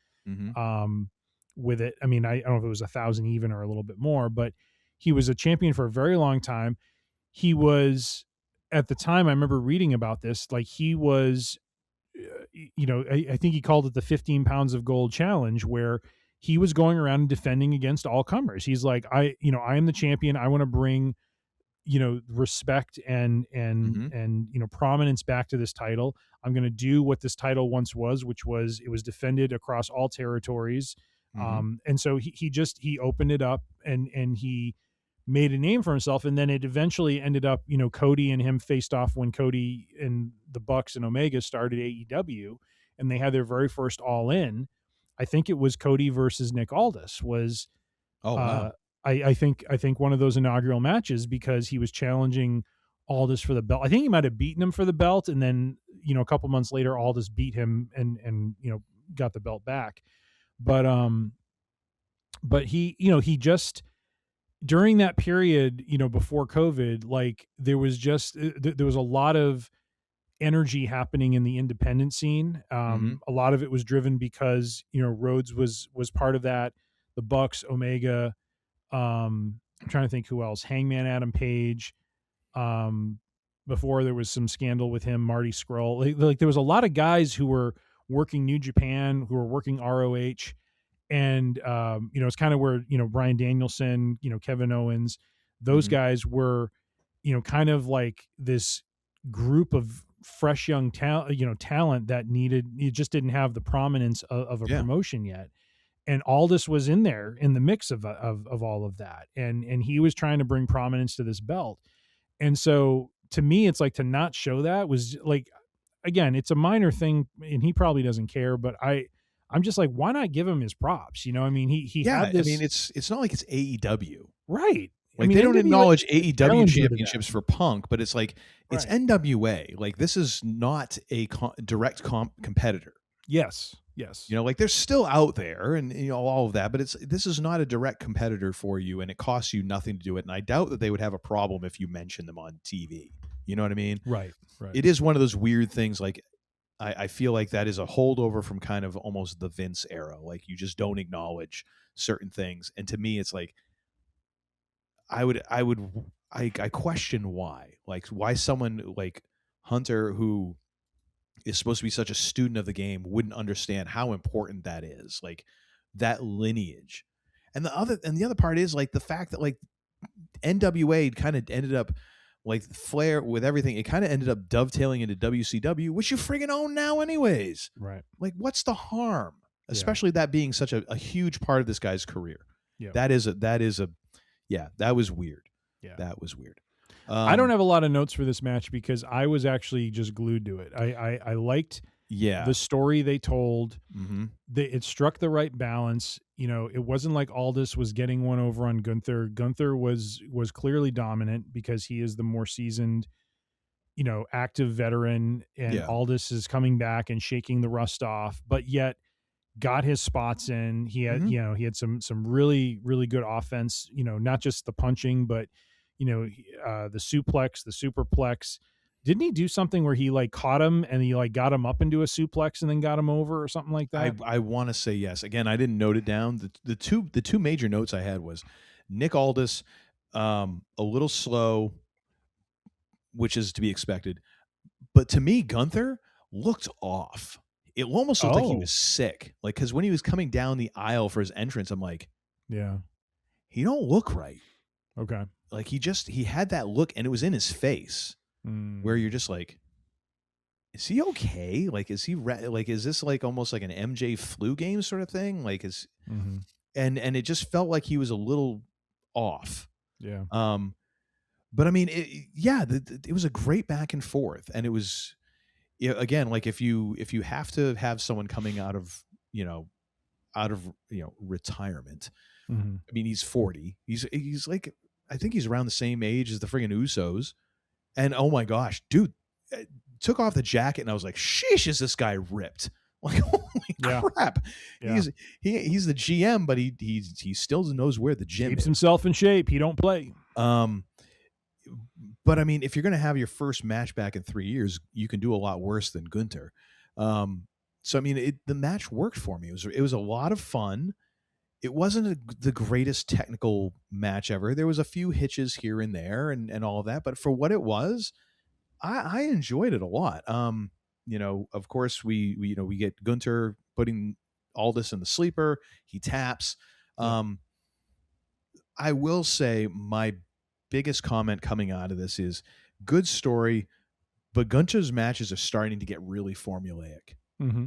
with it. I mean, I don't know if it was 1,000 even or a little bit more, but he was a champion for a very long time. He was, at the time, I remember reading about this, like he was, I think he called it the 15 pounds of gold challenge, where he was going around and defending against all comers. He's like, I am the champion. I want to bring, respect and prominence back to this title. I'm going to do what this title once was, which was it was defended across all territories. And so he opened it up and he made a name for himself. And then it eventually ended up, Cody and him faced off when Cody and the Bucks and Omega started AEW, and they had their very first All In. I think it was Cody versus Nick Aldis was, wow. I think one of those inaugural matches, because he was challenging Aldis for the belt. I think he might have beaten him for the belt, and then a couple months later Aldis beat him and got the belt back. But he just, during that period, before COVID, like there was a lot of energy happening in the independent scene. A lot of it was driven because, Rhodes was part of that, the Bucks, Omega, I'm trying to think who else, Hangman Adam Page. Before there was some scandal with him, Marty Scurll. Like there was a lot of guys who were working New Japan, who were working ROH. And, it's kind of where, Bryan Danielson, Kevin Owens, those guys were, kind of like this group of fresh young talent that you just didn't have the prominence of a promotion yet. And Aldis was in there in the mix of all of that. And he was trying to bring prominence to this belt. And so to me, it's like, to not show that was like, again, it's a minor thing and he probably doesn't care, but I'm just like, why not give him his props? I mean, he had this. I mean, it's not like it's AEW, right? Like they don't acknowledge AEW championships for Punk, but it's like it's NWA. Like this is not a direct competitor. Yes. Like they're still out there and all of that, but this is not a direct competitor for you, and it costs you nothing to do it. And I doubt that they would have a problem if you mention them on TV. You know what I mean? Right. It is one of those weird things. Like I feel like that is a holdover from kind of almost the Vince era. Like you just don't acknowledge certain things. And to me, it's like, I question why, like why someone like Hunter, who is supposed to be such a student of the game, wouldn't understand how important that is, like that lineage. And the other part is like the fact that like NWA kind of ended up, like Flair with everything, it kind of ended up dovetailing into WCW, which you friggin' own now anyways. Right. Like what's the harm? Especially that being such a huge part of this guy's career. Yeah. That was weird. Yeah. That was weird. I don't have a lot of notes for this match because I was actually just glued to it. I liked the story they told. It struck the right balance. It wasn't like Aldis was getting one over on Gunther. Gunther was clearly dominant because he is the more seasoned, active veteran, and Aldis is coming back and shaking the rust off, but yet got his spots in. He had, he had some really, really good offense, not just the punching, but the suplex, the superplex. Didn't he do something where he like caught him and he like got him up into a suplex and then got him over or something like that? I want to say yes. Again, I didn't note it down. The two major notes I had was Nick Aldis, a little slow, which is to be expected. But to me, Gunther looked off. It almost looked like he was sick. Like, because when he was coming down the aisle for his entrance, I'm like, he don't look right. Okay. Like he had that look, and it was in his face, where you're just like, is he okay? Like, is he like, is this like almost like an MJ flu game sort of thing? Like, and it just felt like he was a little off. Yeah. But I mean, it was a great back and forth, and it was, again, like if you have to have someone coming out of retirement. Mm-hmm. I mean, he's 40. He's like, I think he's around the same age as the friggin' Usos, and oh my gosh, dude, took off the jacket, and I was like, sheesh, is this guy ripped? Like, holy crap! Yeah. He's the GM, but he still knows where the gym keeps is. himself in shape. He don't play. But I mean, if you're going to have your first match back in 3 years, you can do a lot worse than Gunther. So I mean, the match worked for me. It was a lot of fun. It wasn't the greatest technical match ever. There was a few hitches here and there, and all of that. But for what it was, I enjoyed it a lot. Of course, we get Gunther putting Aldis in the sleeper. He taps. I will say my biggest comment coming out of this is good story, but Gunther's matches are starting to get really formulaic. Mm-hmm.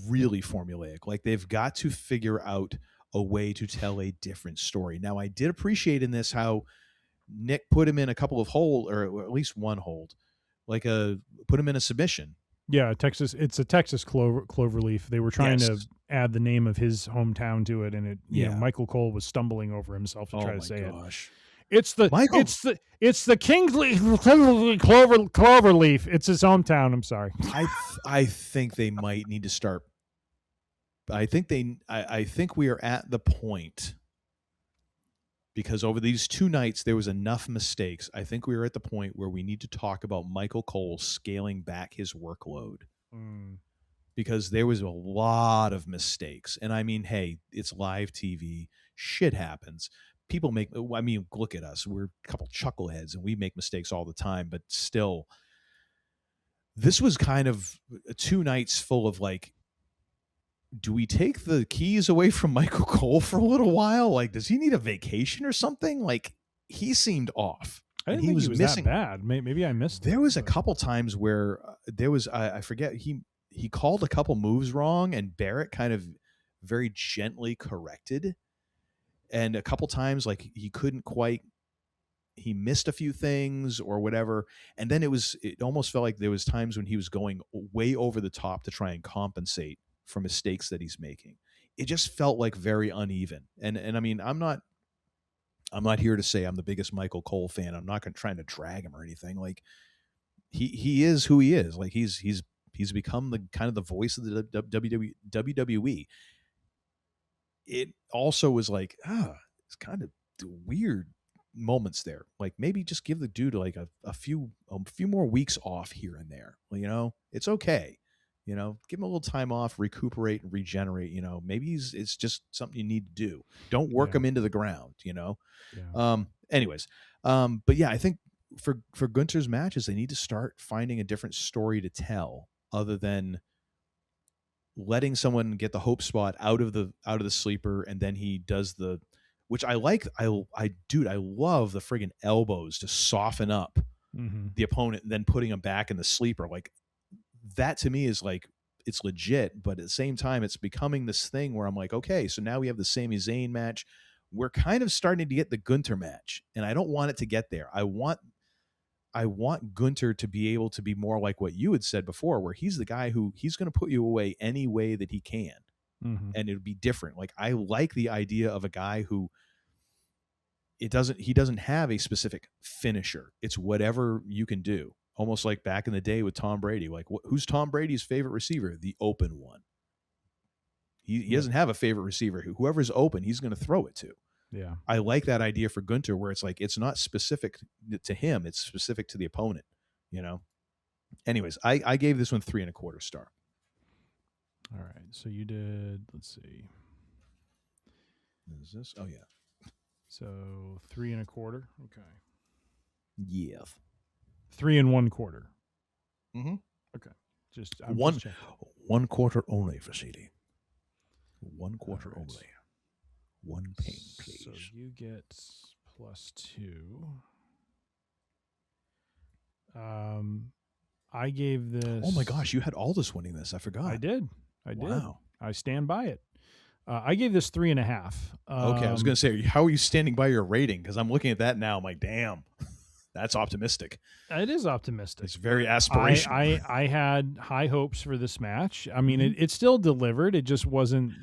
Really formulaic. Like they've got to figure out a way to tell a different story. Now, I did appreciate in this how Nick put him in a couple of hold, or at least one hold, put him in a submission. Yeah, it's a Texas cloverleaf. They were trying to add the name of his hometown to it, and it Michael Cole was stumbling over himself to try to say it. It's the Kingsley cloverleaf. It's his hometown. I'm sorry. I think they might need to start. I think we are at the point, because over these 2 nights there was enough mistakes. I think we are at the point where we need to talk about Michael Cole scaling back his workload, because there was a lot of mistakes. And I mean, hey, it's live TV. Shit happens. People make, I mean, look at us. We're a couple chuckleheads and we make mistakes all the time, but still, this was kind of 2 nights full of like, do we take the keys away from Michael Cole for a little while? Like, does he need a vacation or something? Like, he seemed off. I didn't think he was missing. That bad. Maybe I missed it. There was a couple times where there was, I forget, he called a couple moves wrong, and Barrett kind of very gently corrected. And a couple times, like, he missed a few things or whatever. And then it almost felt like there was times when he was going way over the top to try and compensate for mistakes that he's making. It just felt like very uneven. And I mean, I'm not here to say I'm the biggest Michael Cole fan. I'm not trying to drag him or anything. Like, he is who he is. Like, he's become the kind of the voice of the WWE. It also was like, it's kind of weird moments there. Like, maybe just give the dude like a few more weeks off here and there. Well, it's okay. Give him a little time off, recuperate and regenerate. Maybe it's just something you need to do. Don't work him into the ground. Anyways, but yeah, I think for Gunther's matches, they need to start finding a different story to tell other than letting someone get the hope spot out of the sleeper, and then he does which I like. I love the friggin' elbows to soften up the opponent and then putting him back in the sleeper. Like, that to me is like, it's legit, but at the same time, it's becoming this thing where I'm like, okay, so now we have the Sami Zayn match. We're kind of starting to get the Gunther match, and I don't want it to get there. I want Gunther to be able to be more like what you had said before, where he's the guy who he's going to put you away any way that he can. And it would be different. Like, I like the idea of a guy who he doesn't have a specific finisher. It's whatever you can do. Almost like back in the day with Tom Brady. Like, who's Tom Brady's favorite receiver? The open one. He doesn't have a favorite receiver. Whoever's open, he's going to throw it to. Yeah. I like that idea for Gunther, where it's like, it's not specific to him. It's specific to the opponent, Anyways, I gave this one 3 1/4 star. All right. So you did, let's see. Is this? Oh, yeah. So 3 1/4. Okay. Yeah. 3 1/4. Mm-hmm. Okay. Just 1 quarter only for CD. 1 quarter only. 1 pain, please. So you get +2. I gave this. Oh my gosh, you had Aldis winning this. I forgot. I did. Wow. I stand by it. I gave this 3.5. Okay, I was going to say, how are you standing by your rating? Because I'm looking at that now. I'm like, damn, that's optimistic. It is optimistic. It's very aspirational. I had high hopes for this match. I mean, it still delivered. It just wasn't,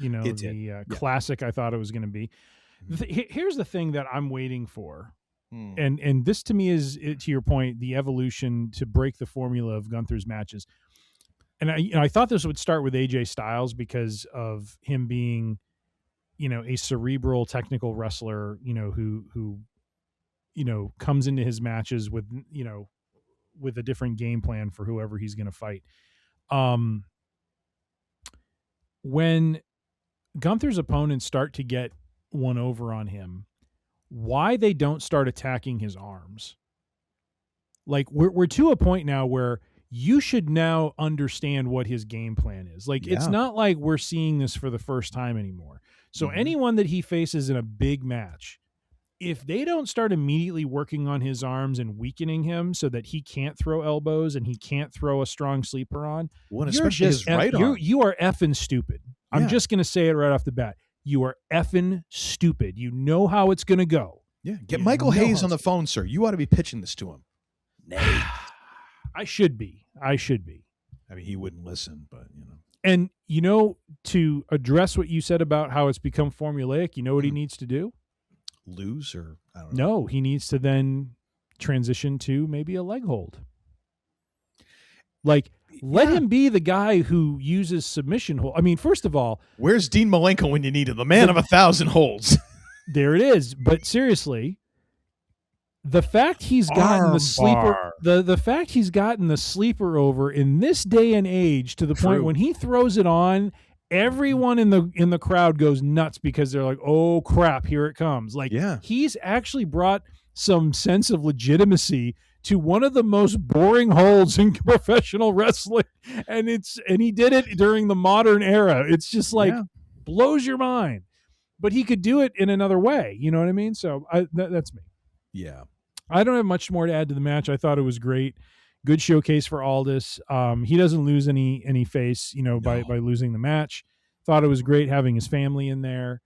classic I thought it was going to be. Here's the thing that I'm waiting for. And this to me is, to your point, the evolution to break the formula of Gunther's matches. And I thought this would start with AJ Styles because of him being, a cerebral technical wrestler, who comes into his matches with a different game plan for whoever he's going to fight. When Gunther's opponents start to get one over on him, why they don't start attacking his arms? Like we're to a point now where you should now understand what his game plan is. Like, it's not like we're seeing this for the first time anymore. So anyone that he faces in a big match, if they don't start immediately working on his arms and weakening him so that he can't throw elbows and he can't throw a strong sleeper on, especially his right arm. You are effing stupid. I'm just going to say it right off the bat. You are effing stupid. You know how it's going to go. Yeah, get Michael Hayes on the phone, sir. You ought to be pitching this to him. Nay. I should be. I mean, he wouldn't listen, but And to address what you said about how it's become formulaic, you know what he needs to do? Lose, or I don't know. No, he needs to then transition to maybe a leg hold. Like, let him be the guy who uses submission hold. I mean, first of all, where's Dean Malenko when you need him? The man of 1,000 holds. There it is. But seriously, the fact he's gotten the sleeper, the fact he's gotten the sleeper over in this day and age to the point when he throws it on, everyone in the crowd goes nuts because they're like, "Oh crap, here it comes!" Like, he's actually brought some sense of legitimacy to one of the most boring holds in professional wrestling, and he did it during the modern era. It's just like blows your mind, but he could do it in another way. You know what I mean? So that's me. Yeah. I don't have much more to add to the match. I thought it was great. Good showcase for Aldis. He doesn't lose any face, by losing the match. Thought it was great having his family in there.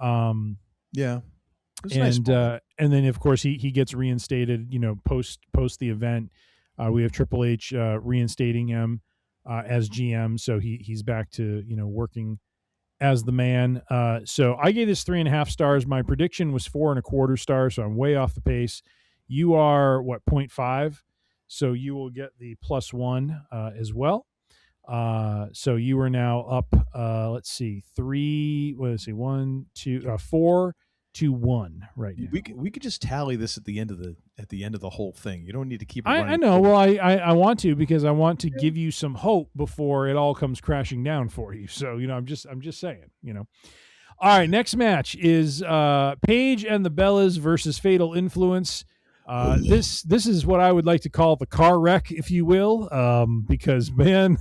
Yeah. And then of course he gets reinstated, post the event. We have Triple H reinstating him as GM, so he's back to working as the man. So I gave this 3.5 stars. My prediction was 4.25 stars, so I'm way off the pace. You are 0.5, so you will get the +1 as well. So you are now up. Let's see, 4-1 right now. We could just tally this at the end of the whole thing. You don't need to keep it I know. Well, I want to, because I want to give you some hope before it all comes crashing down for you. So I'm just saying. All right, next match is Paige and the Bellas versus Fatal Influence. This is what I would like to call the car wreck, if you will, because, man,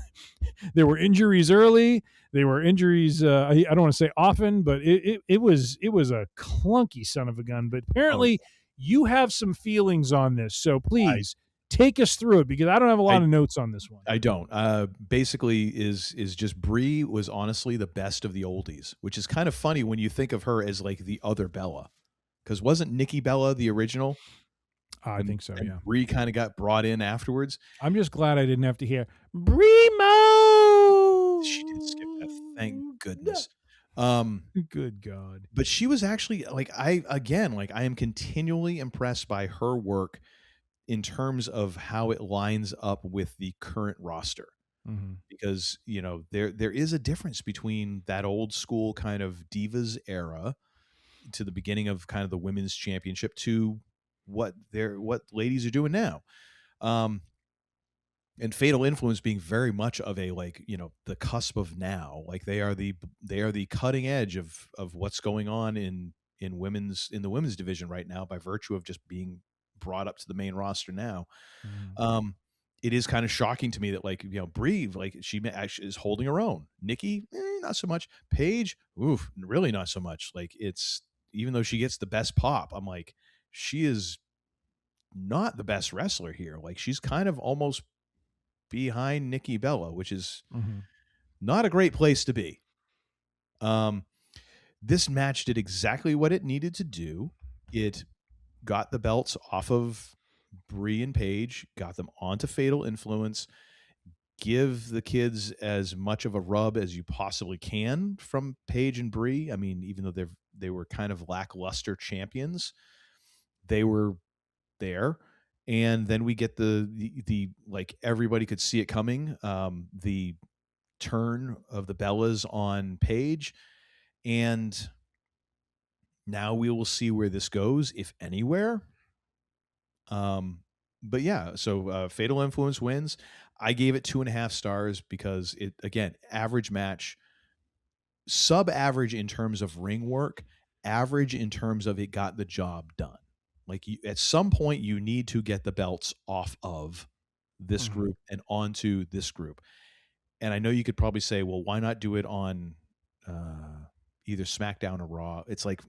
there were injuries early. There were injuries, I don't want to say often, but it was a clunky son of a gun. But apparently you have some feelings on this, so please take us through it, because I don't have a lot of notes on this one. I don't. Basically, is just Brie was honestly the best of the oldies, which is kind of funny when you think of her as like the other Bella, because wasn't Nikki Bella the original? I think so, yeah. Brie kind of got brought in afterwards. I'm just glad I didn't have to hear Bremo. She did skip that, thank goodness. Good God. But she was actually I am continually impressed by her work in terms of how it lines up with the current roster. Mm-hmm. Because, there is a difference between that old school kind of Divas era to the beginning of kind of the women's championship to what ladies are doing now. And Fatal Influence being very much of a the cusp of now. Like they are the cutting edge of what's going on in the women's division right now, by virtue of just being brought up to the main roster now. Mm. It is kind of shocking to me that Brie, she actually is holding her own. Nikki, not so much. Paige, really not so much. It's, even though she gets the best pop, I'm like, she is not the best wrestler here. She's kind of almost behind Nikki Bella, which is not a great place to be. This match did exactly what it needed to do. It got the belts off of Brie and Paige, got them onto Fatal Influence. Give the kids as much of a rub as you possibly can from Paige and Brie. I mean, even though they were kind of lackluster champions, they were there. And then we get the like everybody could see it coming. The turn of the Bellas on Paige, and now we will see where this goes, if anywhere. But yeah, so Fatal Influence wins. I gave it 2.5 stars because it, again, average match, sub-average in terms of ring work, average in terms of it got the job done. Like at some point you need to get the belts off of this group and onto this group. And I know you could probably say, well, why not do it on either SmackDown or Raw? It's like,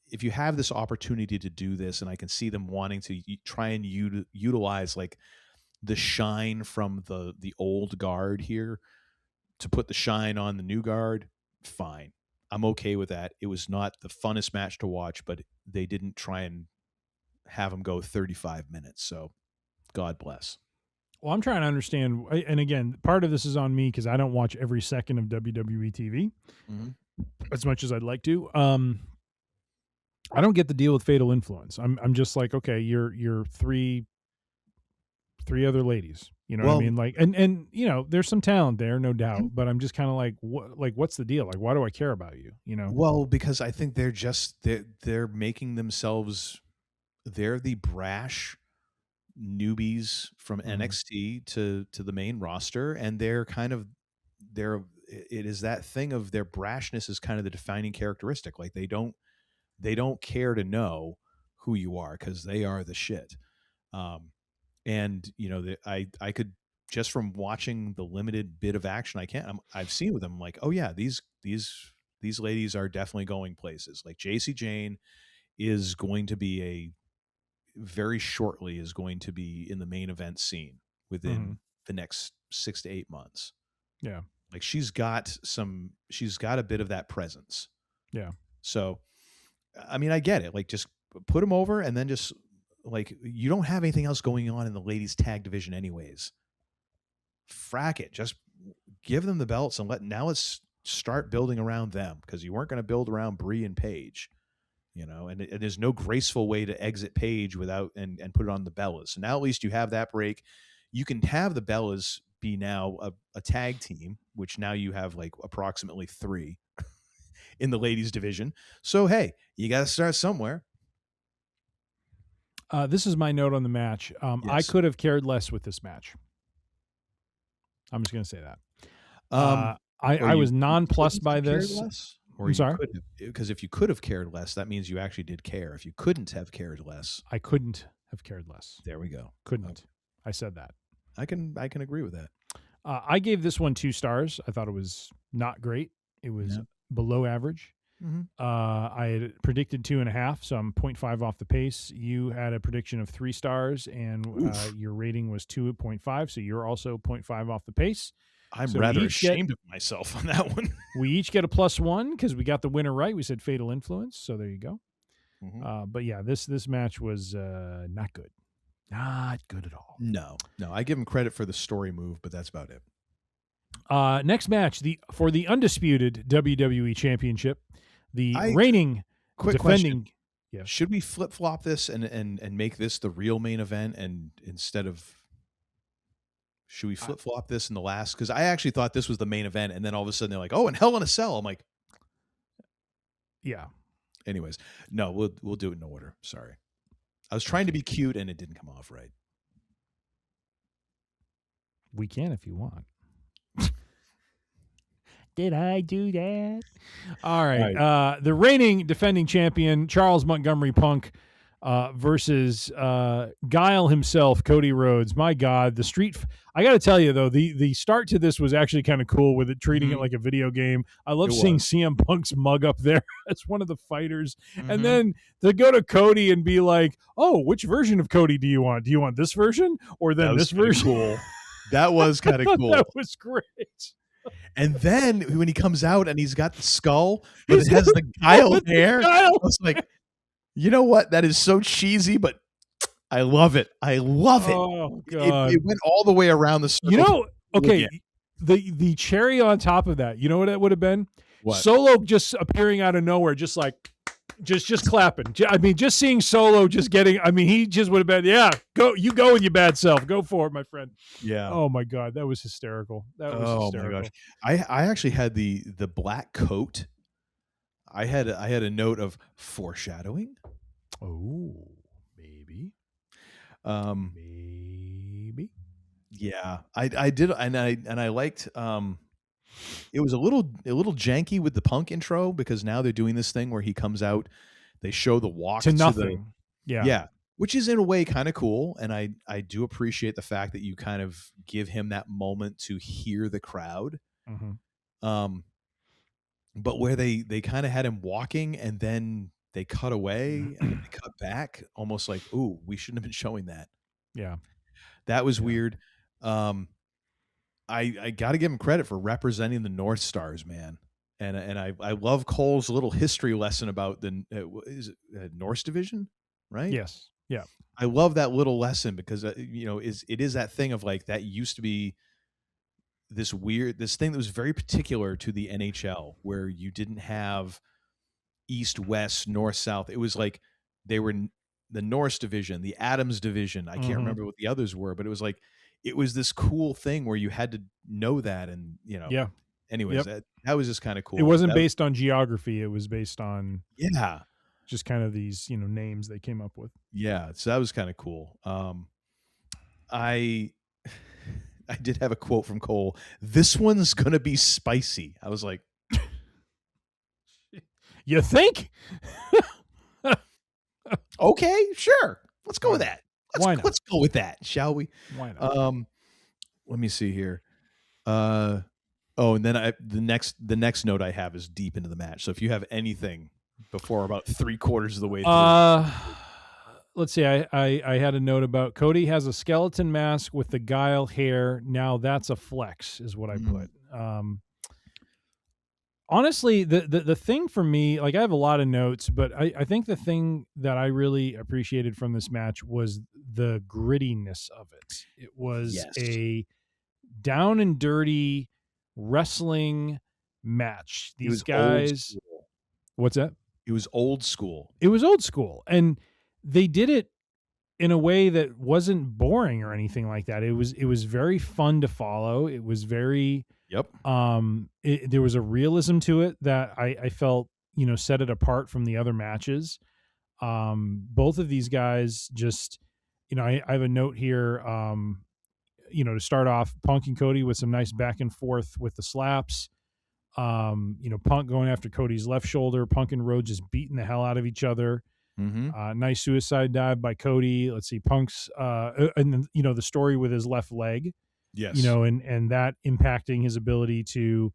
if you have this opportunity to do this, and I can see them wanting to try and utilize like the shine from the old guard here to put the shine on the new guard, fine. I'm okay with that. It was not the funnest match to watch, but they didn't try and have them go 35 minutes. So God bless. Well, I'm trying to understand, and again, part of this is on me because I don't watch every second of WWE TV as much as I'd like to. I don't get the deal with Fatal Influence. I'm just like, okay, you're three other ladies. You know what I mean? Like, and you know, there's some talent there, no doubt. But I'm just kind of like, what's the deal? Like, why do I care about you? You know? Well, because I think they're making themselves. They're the brash newbies from NXT to the main roster, and they're kind of it is that thing of their brashness is kind of the defining characteristic. Like they don't care to know who you are because they are the shit. And you know, I could, just from watching the limited bit of action I've seen with them, like, oh yeah, these ladies are definitely going places. Like JC Jane is going to be very shortly is going to be in the main event scene within the next 6 to 8 months. Yeah. Like she's got a bit of that presence. Yeah. So, I mean, I get it. Like, just put them over, and then just like, you don't have anything else going on in the ladies tag division anyways. Frack it. Just give them the belts and let's start building around them, because you weren't going to build around Brie and Paige, you know, and there's no graceful way to exit Paige without and put it on the Bellas. So now at least you have that break. You can have the Bellas be now a tag team, which now you have like approximately 3 in the ladies division. So, hey, you got to start somewhere. This is my note on the match. Yes. I could have cared less with this match. I'm just going to say that. I was nonplussed by this. Or I'm sorry? Because if you could have cared less, that means you actually did care. If you couldn't have cared less. I couldn't have cared less. There we go. Couldn't. Okay. I said that. I can agree with that. I gave this one 2 stars. I thought it was not great. It was below average. I had predicted 2.5, so I'm 0.5 off the pace. You had a prediction of 3 stars, and your rating was 2.5, so you're also 0.5 off the pace. I'm rather ashamed of myself on that one. We each get a +1 because we got the winner right. We said Fatal Influence, so there you go. But yeah, this match was not good. Not good at all. No. I give him credit for the story move, but that's about it. Next match, for the undisputed WWE Championship, the reigning defending. Question. Yeah. Should we flip flop this and make this the real main event, and instead of? Should we flip flop this in the last? Because I actually thought this was the main event, and then all of a sudden they're like, "Oh, and Hell in a Cell." I'm like, yeah. Anyways, no, we'll do it in order. Sorry, I was trying to be cute, and it didn't come off right. We can if you want. Did I do that? All right. The reigning defending champion, Charles Montgomery Punk, versus Guile himself, Cody Rhodes. My God, the street. I got to tell you, though, the start to this was actually kind of cool with it treating it like a video game. I love seeing CM Punk's mug up there as one of the fighters. And then to go to Cody and be like, oh, which version of Cody do you want? Do you want this version or then this version? Cool. That was kind of cool. That was great. And then when he comes out and he's got the skull, but it has the guile hair, I was like, you know what? That is so cheesy, but I love it. I love it. Oh God! It went all the way around the circle. You know, okay, the cherry on top of that. You know what it would have been? What? Solo just appearing out of nowhere, just like. Just clapping. I mean, just seeing Solo just getting, I mean, he just would have been, yeah, go with your bad self. Go for it, my friend. Yeah. Oh my God. That was hysterical. That was hysterical. My gosh. I actually had the black coat. I had a note of foreshadowing. Oh, maybe. Maybe. Yeah. I did, and I liked it was a little janky with the Punk intro, because now they're doing this thing where he comes out, they show the walk to nothing. Yeah, which is in a way kind of cool, and I do appreciate the fact that you kind of give him that moment to hear the crowd. Mm-hmm. But where they kind of had him walking and then they cut away and they cut back, almost like, ooh, we shouldn't have been showing that. Yeah, that was weird. I got to give him credit for representing the North Stars, man. And I love Cole's little history lesson about the Norse division, right? Yes. Yeah. I love that little lesson because it is that thing of like, that used to be this thing that was very particular to the NHL, where you didn't have East, West, North, South. It was like they were the Norse division, the Adams division. I can't remember what the others were, but it was like, it was this cool thing where you had to know that. And, yeah. Anyways, that was just kind of cool. It wasn't based on geography. It was based on, yeah, just kind of these, names they came up with. Yeah. So that was kind of cool. I did have a quote from Cole. This one's going to be spicy. I was like, you think? Okay, sure. Let's go with that. Why not? Let's go with that, shall we? Why not? Let me see here. And then the next note I have is deep into the match. So if you have anything before about 3/4 of the way through. Let's see. I had a note about Cody has a skeleton mask with the guile hair. Now that's a flex, is what I put. Honestly, the thing for me, like, I have a lot of notes, but I think the thing that I really appreciated from this match was the grittiness of it. It was a down and dirty wrestling match. These guys, what's that? It was old school. It was old school, and they did it in a way that wasn't boring or anything like that. It was very fun to follow. It was very there was a realism to it that I felt set it apart from the other matches. Both of these guys just I have a note here. To start off, Punk and Cody with some nice back and forth with the slaps. Punk going after Cody's left shoulder. Punk and Rhodes just beating the hell out of each other. Nice suicide dive by Cody. Let's see, Punk's and the story with his left leg. Yes. And that impacting his ability to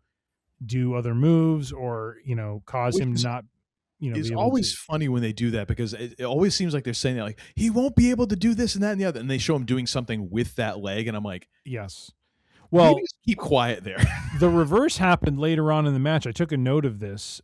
do other moves or cause him to not. It's always funny when they do that, because it always seems like they're saying that, like, he won't be able to do this and that and the other, and they show him doing something with that leg, and I'm like, yes. Well, maybe just keep quiet there. The reverse happened later on in the match. I took a note of this.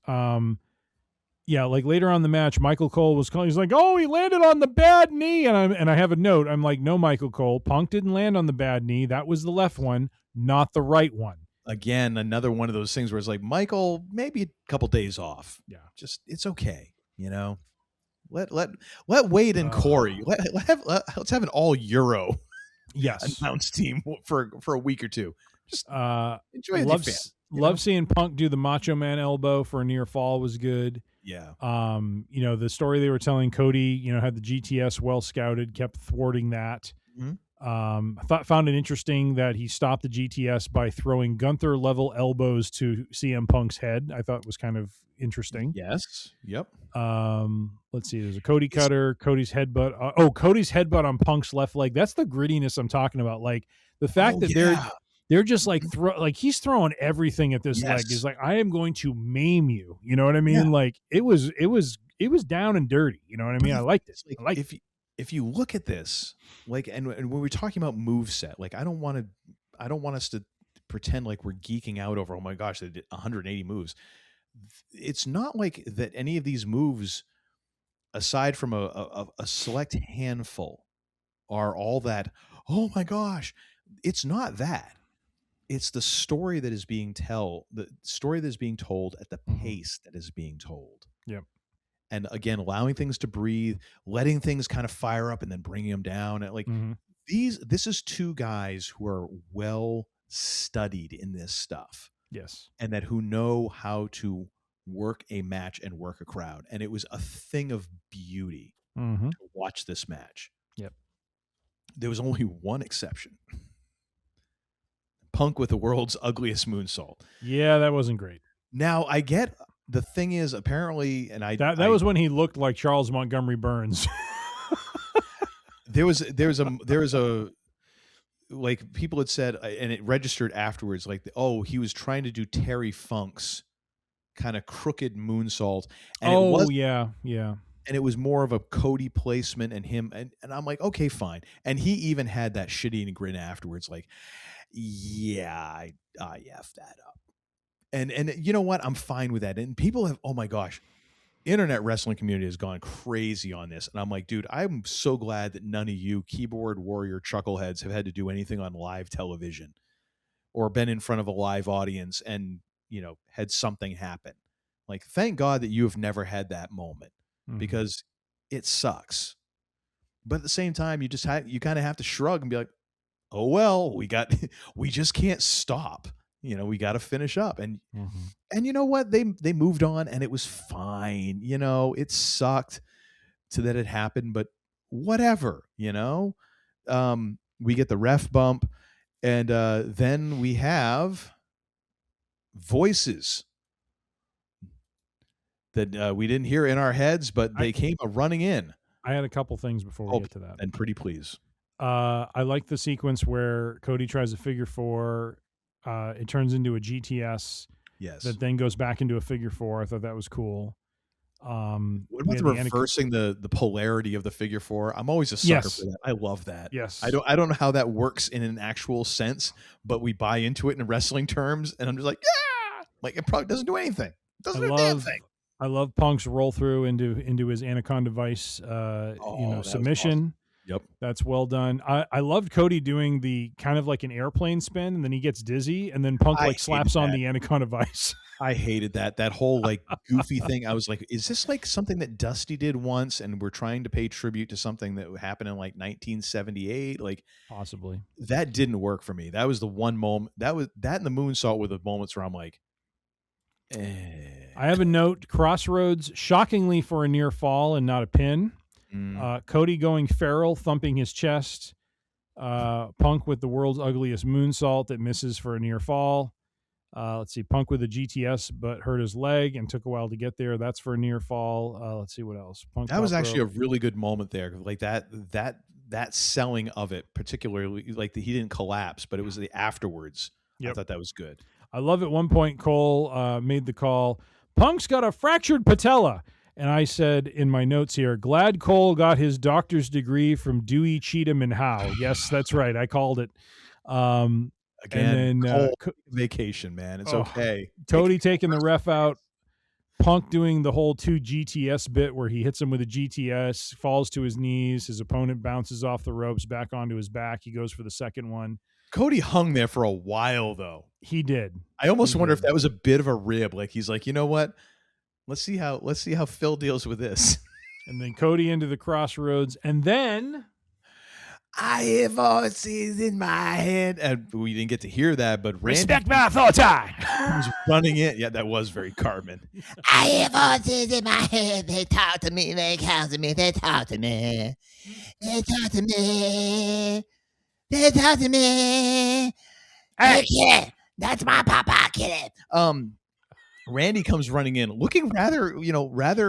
Like later on in the match, Michael Cole was calling. He's like, "Oh, he landed on the bad knee," and I have a note. I'm like, "No, Michael Cole, Punk didn't land on the bad knee. That was the left one, not the right one." Again, another one of those things where it's like, Michael, maybe a couple days off. Yeah, just it's okay. Let Wade and Corey let's have an all Euro announce team for a week or two. Just enjoy Love seeing Punk do the Macho Man elbow for a near fall was good. Yeah. The story they were telling, Cody, had the GTS well scouted, kept thwarting that. Found it interesting that he stopped the GTS by throwing Gunther level elbows to CM Punk's head. I thought it was kind of interesting. Yes. Yep. Let's see. There's a Cody cutter, Cody's headbutt. Cody's headbutt on Punk's left leg. That's the grittiness I'm talking about. Like the fact that they're just like he's throwing everything at this leg. He's like, I am going to maim you. You know what I mean? Yeah. Like it was down and dirty. You know what I mean? I liked it. Like, if you look at this, like, and when we're talking about moveset, like, I don't want us to pretend like we're geeking out over, oh my gosh, they did 180 moves. It's not like that any of these moves, aside from a select handful, are all that, oh my gosh. It's not that. It's the story that is being told at the pace that is being told. Yep. And again, allowing things to breathe, letting things kind of fire up and then bringing them down. And like this is two guys who are well studied in this stuff. Yes. And that who know how to work a match and work a crowd. And it was a thing of beauty to watch this match. Yep. There was only one exception. Punk with the world's ugliest moonsault. Yeah, that wasn't great. Now I get the thing is apparently, and that was when he looked like Charles Montgomery Burns. there was a like people had said, and it registered afterwards, like he was trying to do Terry Funk's kind of crooked moonsault. And yeah. And it was more of a Cody placement and him, and I'm like, okay, fine. And he even had that shitty grin afterwards, like, yeah, I effed that up. And you know what? I'm fine with that. And people have, oh my gosh, internet wrestling community has gone crazy on this. And I'm like, dude, I'm so glad that none of you keyboard warrior chuckleheads have had to do anything on live television or been in front of a live audience and, had something happen. Like, thank God that you have never had that moment because it sucks. But at the same time, you kind of have to shrug and be like, oh, well, we just can't stop. We got to finish up. And you know what? They moved on and it was fine. It sucked that it happened, but whatever, we get the ref bump and then we have voices that we didn't hear in our heads, but they came running in. I had a couple things before we get to that. And pretty please. I like the sequence where Cody tries a figure four. It turns into a GTS. Yes. That then goes back into a figure four. I thought that was cool. What about the reversing the polarity of the figure four? I'm always a sucker for that. I love that. Yes. I don't know how that works in an actual sense, but we buy into it in wrestling terms, and I'm just like, yeah, like it probably doesn't do anything. It doesn't do a damn thing. I love Punk's roll through into his Anaconda Vice, submission. Yep. That's well done. I loved Cody doing the kind of like an airplane spin, and then he gets dizzy, and then Punk slaps on the Anaconda Vice. I hated that whole like goofy thing. I was like, is this like something that Dusty did once and we're trying to pay tribute to something that happened in like 1978? Like possibly. That didn't work for me. That was the one moment that and the moonsault were the moments where I'm like, I have a note, Crossroads, shockingly for a near fall and not a pin. Cody going feral, thumping his chest. Punk with the world's ugliest moonsault that misses for a near fall. Let's see, Punk with a GTS but hurt his leg and took a while to get there. That's for a near fall. Let's see what else. Punk that was actually a really good moment there. Like that selling of it, particularly like he didn't collapse, but it was the afterwards. Yep. I thought that was good. I love at one point Cole made the call, Punk's got a fractured patella. And I said in my notes here, glad Cole got his doctor's degree from Dewey, Cheatham, and Howe. Yes, that's right. I called it. Again, and then, vacation, man. It's okay. Cody taking the ref out. Punk doing the whole 2 GTS bit where he hits him with a GTS, falls to his knees. His opponent bounces off the ropes back onto his back. He goes for the second one. Cody hung there for a while, though. He did. I almost wonder if that was a bit of a rib. Like he's like, you know what? Let's see how Phil deals with this. And then Cody into the Crossroads, and then I hear voices in my head, and we didn't get to hear that. But Randy respect my authority was running in. Yeah, that was very Carmen. I hear voices in my head. They talk to me. They counsel me. They talk to me. They talk to me. They talk to me. Hey, yeah, that's my papa, kid. Randy comes running in, looking rather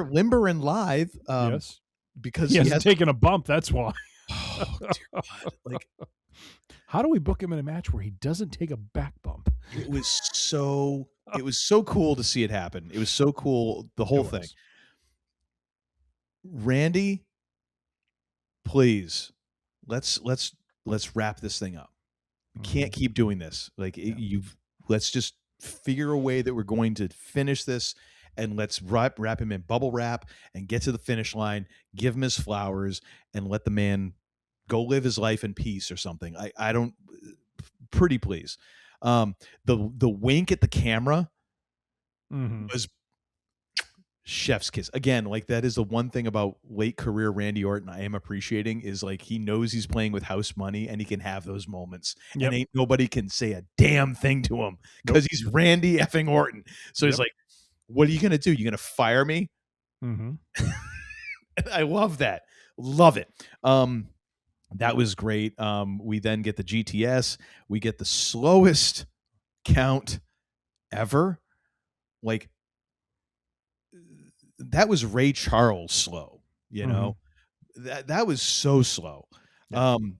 limber and lithe. Yes, because he hasn't taken a bump. That's why. Oh, dear God. Like, how do we book him in a match where he doesn't take a back bump? It was so cool to see it happen. It was so cool, the whole thing. Randy, please, let's wrap this thing up. can't keep doing this. Like let's just figure a way that we're going to finish this, and let's wrap him in bubble wrap and get to the finish line, give him his flowers, and let the man go live his life in peace or something. I don't, pretty please. The wink at the camera was chef's kiss. Again, like that is the one thing about late career Randy Orton I am appreciating, is like he knows he's playing with house money and he can have those moments. And ain't nobody can say a damn thing to him because he's Randy effing Orton. So he's like, what are you going to do? You going to fire me? I love that. Love it. That was great. We then get the GTS. We get the slowest count ever. Like, that was Ray Charles slow, you know? That was so slow.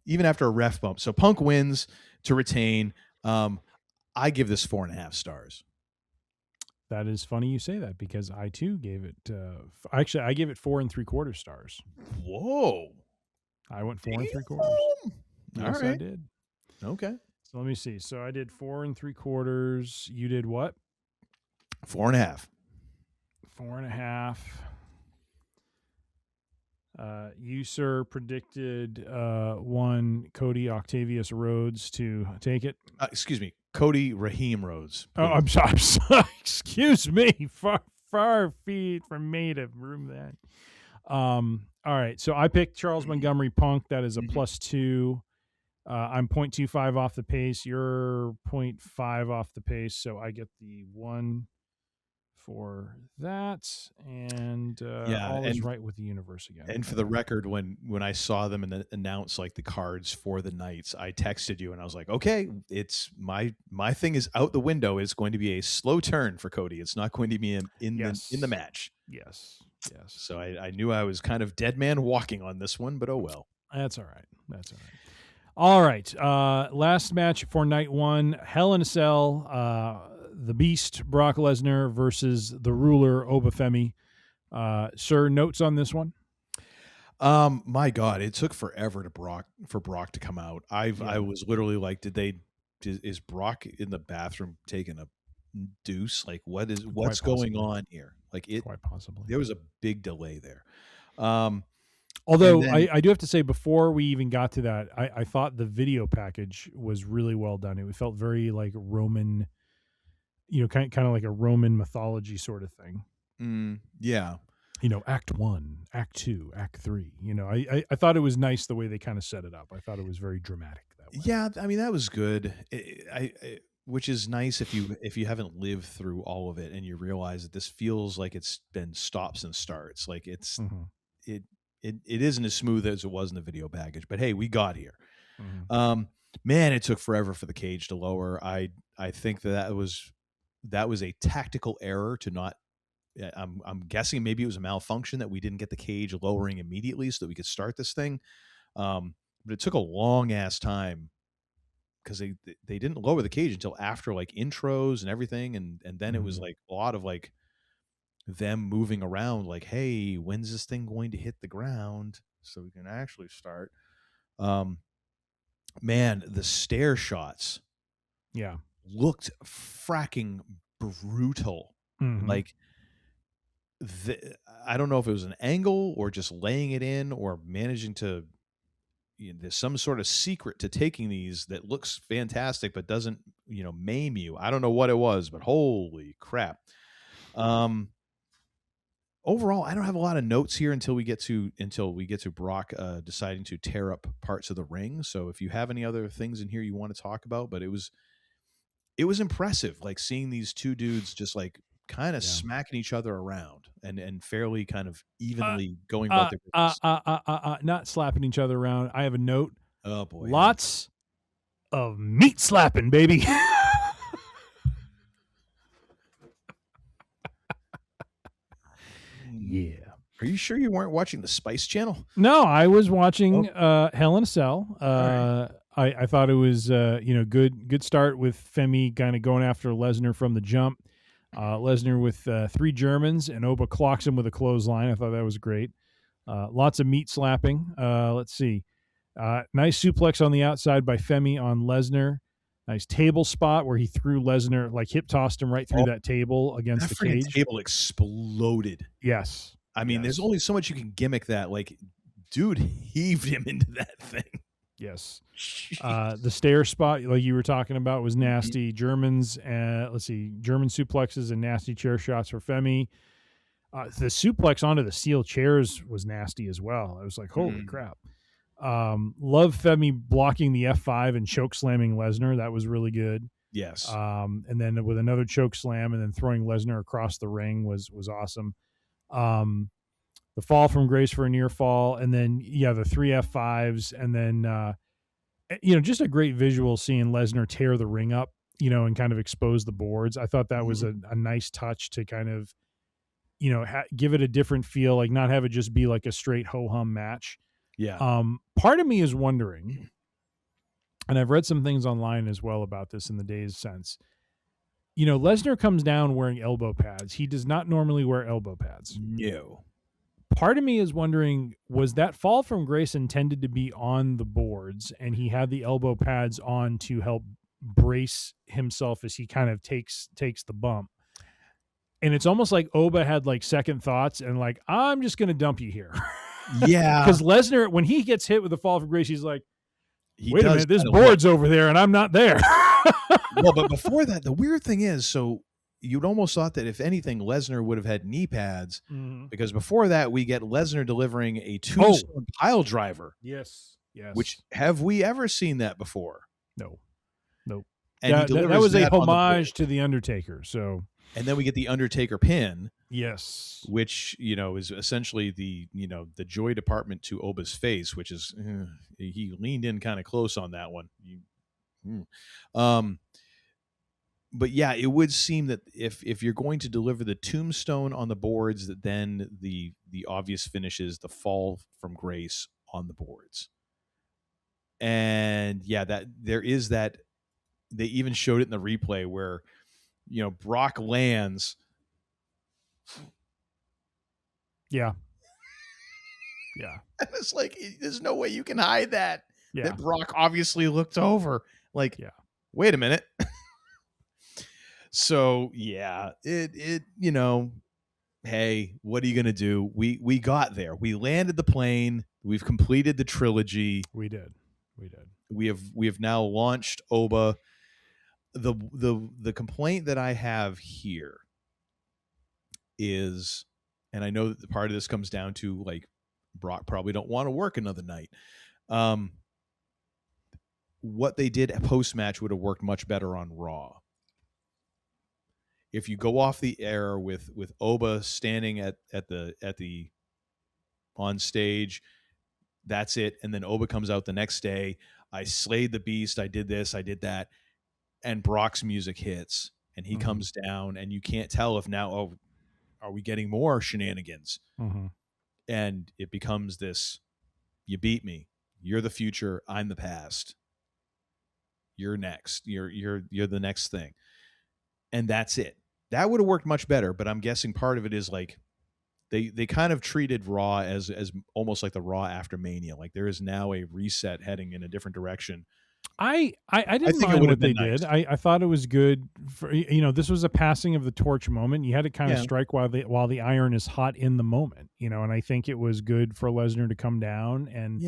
Even after a ref bump. So Punk wins to retain. I give this 4.5 stars. That is funny you say that, because I too gave it. Actually, I gave it 4 3/4 stars. Whoa! I went 4 3/4. Yes, I did. Okay. So let me see. So I did 4 3/4. You did what? 4.5. 4.5. You, sir, predicted one Cody Octavius Rhodes to take it. Excuse me, Cody Raheem Rhodes. Oh, I'm sorry. Excuse me. Far feet from me to room that. All right. So I picked Charles Montgomery Punk. That is a +2. I'm 0.25 off the pace. You're 0.5 off the pace. So I get the 1 for that, and all is right with the universe again. And for the record, when I saw them and announce like the cards for the nights, I texted you and I was like, okay, it's my thing is out the window. It's going to be a slow turn for Cody. It's not going to be in the match. Yes. So I knew I was kind of dead man walking on this one, but oh well. That's all right. All right. Last match for night 1, Hell in a Cell. The Beast, Brock Lesnar, versus the Ruler, Obafemi. Sir, notes on this one? My God, it took forever for Brock to come out. I was literally like, is Brock in the bathroom taking a deuce? Like, what's going on here? Like, quite possibly. There was a big delay there. Although I do have to say, before we even got to that, I thought the video package was really well done. It felt very like Roman, kind of like a Roman mythology sort of thing. Yeah. Act 1, Act 2, Act 3. I thought it was nice the way they kind of set it up. I thought it was very dramatic that way. Yeah, I mean, that was good. Which is nice if you haven't lived through all of it and you realize that this feels like it's been stops and starts. Like it's it isn't as smooth as it was in the video package. But hey, we got here. Man, it took forever for the cage to lower. I think that was a tactical error to not. I'm guessing maybe it was a malfunction that we didn't get the cage lowering immediately so that we could start this thing. But it took a long ass time because they didn't lower the cage until after like intros and everything, and then it was like a lot of like them moving around, like, hey, when's this thing going to hit the ground so we can actually start? Man, the stair shots, looked fracking brutal. Like, I don't know if it was an angle or just laying it in or managing to. There's some sort of secret to taking these that looks fantastic but doesn't, maim you. I don't know what it was, but holy crap. Overall, I don't have a lot of notes here until we get to Brock deciding to tear up parts of the ring. So if you have any other things in here you want to talk about, but it was impressive, like seeing these two dudes just like kind of smacking each other around and fairly kind of evenly going about their business. Not slapping each other around. I have a note. Oh boy. Lots of meat slapping, baby. Yeah. Are you sure you weren't watching the Spice Channel? No, I was watching Hell in a Cell. I thought it was good start with Femi kind of going after Lesnar from the jump. Lesnar with 3 Germans, and Oba clocks him with a clothesline. I thought that was great. Lots of meat slapping. Let's see. Nice suplex on the outside by Femi on Lesnar. Nice table spot where he threw Lesnar, like hip tossed him right through that table against the cage. That table exploded. Yes. I mean, there's only so much you can gimmick that. Like, dude heaved him into that thing. Yes. The stair spot, like you were talking about, was nasty. Germans, German suplexes and nasty chair shots for Femi. The suplex onto the steel chairs was nasty as well. I was like, holy crap. Love Femi blocking the F5 and choke slamming Lesnar. That was really good. Yes. And then with another choke slam and then throwing Lesnar across the ring was awesome. The fall from Grace for a near fall, and then the 3 F5s, and then just a great visual seeing Lesnar tear the ring up, and kind of expose the boards. I thought that was a nice touch to kind of give it a different feel, like not have it just be like a straight ho-hum match. Yeah. Part of me is wondering, and I've read some things online as well about this in the days since, Lesnar comes down wearing elbow pads. He does not normally wear elbow pads. No. Part of me is wondering, was that fall from Grace intended to be on the boards and he had the elbow pads on to help brace himself as he kind of takes the bump? And it's almost like Oba had like second thoughts and like, I'm just going to dump you here. Yeah. Because Lesnar, when he gets hit with the fall from Grace, he's like, wait a minute, this kinda board's over there and I'm not there. Well, but before that, the weird thing is, so you'd almost thought that if anything, Lesnar would have had knee pads, because before that, we get Lesnar delivering a tombstone pile driver. Yes. Which, have we ever seen that before? No. And that was a homage to The Undertaker. So, and then we get the Undertaker pin. Yes. Which, is essentially the joy department to Oba's face, which is, he leaned in kind of close on that one. But yeah, it would seem that if you're going to deliver the tombstone on the boards, that then the obvious finish is the fall from Grace on the boards. And yeah, that there is that. They even showed it in the replay where, Brock lands. Yeah. Yeah. And it's like, there's no way you can hide that. Yeah. That Brock obviously looked over. Like, wait a minute. So yeah, it hey, what are you gonna do? We got there. We landed the plane. We've completed the trilogy. We did. We have now launched Oba. The complaint that I have here is, and I know that the part of this comes down to like Brock probably don't want to work another night. What they did post match would have worked much better on Raw. If you go off the air with Oba standing at the on stage, that's it. And then Oba comes out the next day. I slayed the beast. I did this. I did that. And Brock's music hits and he comes down and you can't tell if now, are we getting more shenanigans? And it becomes this, you beat me. You're the future. I'm the past. You're next. You're the next thing. And that's it. That would have worked much better, but I'm guessing part of it is like they kind of treated Raw as almost like the Raw after Mania. Like there is now a reset heading in a different direction. I didn't mind what they did. I thought it was good. For, this was a passing of the torch moment. You had to kind of strike while the iron is hot in the moment. And I think it was good for Lesnar to come down. And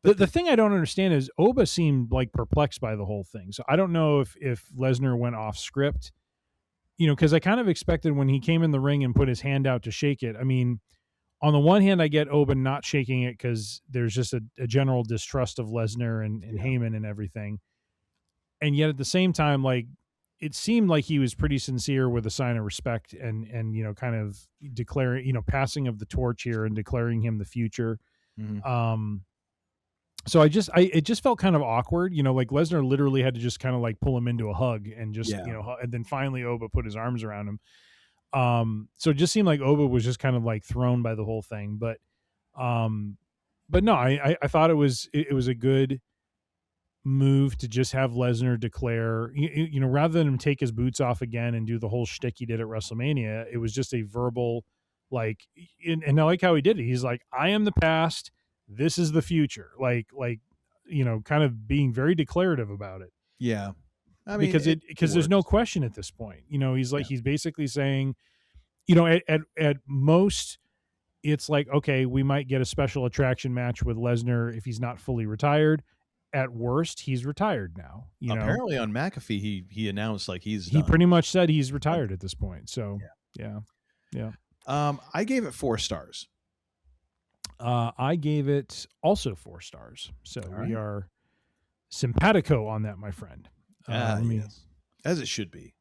the thing I don't understand is Oba seemed like perplexed by the whole thing. So I don't know if Lesnar went off script. Because I kind of expected when he came in the ring and put his hand out to shake it. I mean, on the one hand, I get Oba not shaking it because there's just a general distrust of Lesnar and Heyman and everything. And yet at the same time, like it seemed like he was pretty sincere with a sign of respect and kind of declaring, passing of the torch here and declaring him the future. So it just felt kind of awkward, like Lesnar literally had to just kind of like pull him into a hug and just, and then finally Oba put his arms around him. So it just seemed like Oba was just kind of like thrown by the whole thing, but no, I thought it was a good move to just have Lesnar declare, rather than him take his boots off again and do the whole shtick he did at WrestleMania. It was just a verbal, and I like how he did it. He's like, I am the past. This is the future. Like kind of being very declarative about it. Yeah. I mean, because there's no question at this point. He's basically saying, at most it's like, okay, we might get a special attraction match with Lesnar if he's not fully retired. At worst, he's retired now. Apparently on McAfee, he announced like he pretty much said he's retired at this point. So yeah. I gave it 4 stars. I gave it also 4 stars. So we are simpatico on that, my friend. Yes. As it should be.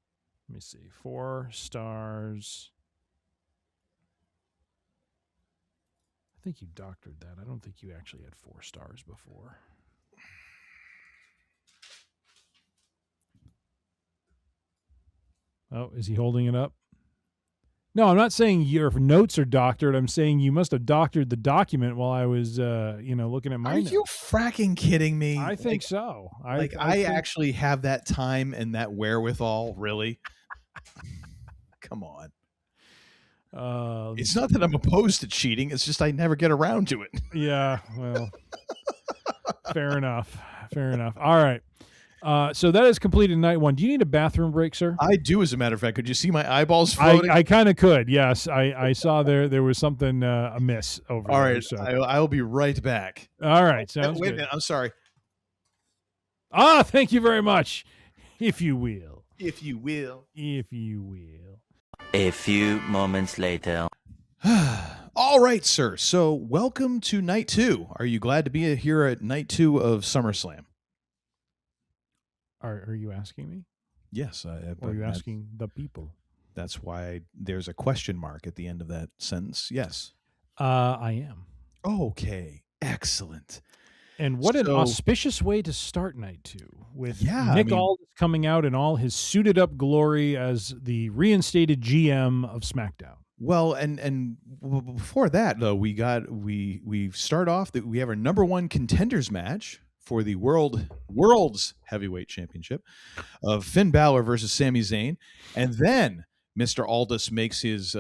Let me see. 4 stars. I think you doctored that. I don't think you actually had 4 stars before. Oh, is he holding it up? No, I'm not saying your notes are doctored. I'm saying you must have doctored the document while I was, looking at my notes. Are you fracking kidding me? I think so. I actually have that time and that wherewithal, really? Come on. It's not that I'm opposed to cheating. It's just I never get around to it. Yeah, well, fair enough. All right. So that is completed night 1. Do you need a bathroom break, sir? I do, as a matter of fact. Could you see my eyeballs floating? I kind of could, yes. I saw there was something amiss over All there. right, so. I'll be right back. All right, sounds Wait good. a minute, I'm sorry. Thank you very much. If you will. If you will. A few moments later. All right, sir. So welcome to night 2. Are you glad to be here at night 2 of SummerSlam? Are you asking me? Yes. Or are you asking the people? That's why there's a question mark at the end of that sentence. Yes. I am. Okay. Excellent. And what an auspicious way to start night 2 with Nick Aldis coming out in all his suited up glory as the reinstated GM of SmackDown. Well, and before that though, we start off that we have our number 1 contenders match for the world's heavyweight championship of Finn Balor versus Sami Zayn, and then Mr. Aldis makes his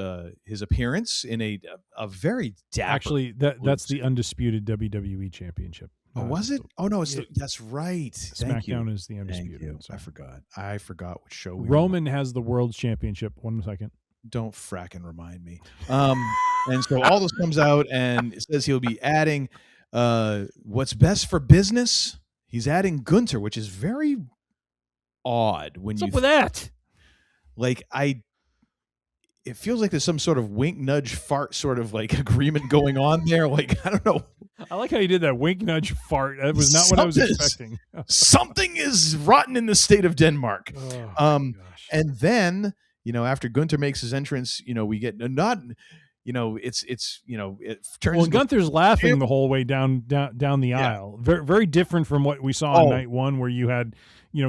appearance in a very dapper. Actually, that's the undisputed WWE championship. Oh, was it? Oh no, that's right. SmackDown is the undisputed. I forgot which show Roman has the world championship. 1 second. Don't fracking remind me. And so Aldis comes out and it says he'll be adding what's best for business. He's adding Gunther, which is very odd. What's up with that? It feels like there's some sort of wink, nudge, fart sort of like agreement going on there. Like, I don't know. I like how you did that wink, nudge, fart. That was not what I was expecting. Something is rotten in the state of Denmark. Gosh. And then, after Gunther makes his entrance, we get it turns. Well, Gunther's laughing the whole way down the aisle. Very, very different from what we saw on night 1, where you had,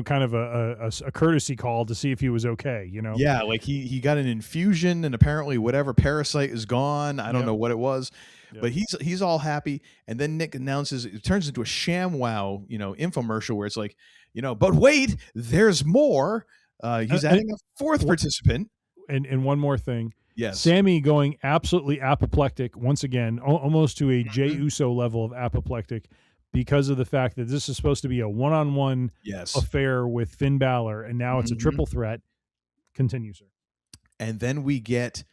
kind of a courtesy call to see if he was okay. Yeah, like he got an infusion, and apparently whatever parasite is gone. I don't know what it was, but he's all happy. And then Nick announces it turns into a ShamWow, infomercial where it's like, but wait, there's more. He's adding a 4th participant. And one more thing. Yes. Sammy going absolutely apoplectic once again, almost to a Jey Uso level of apoplectic, because of the fact that this is supposed to be a one-on-one affair with Finn Balor, and now it's a triple threat. Continue, sir. And then we get,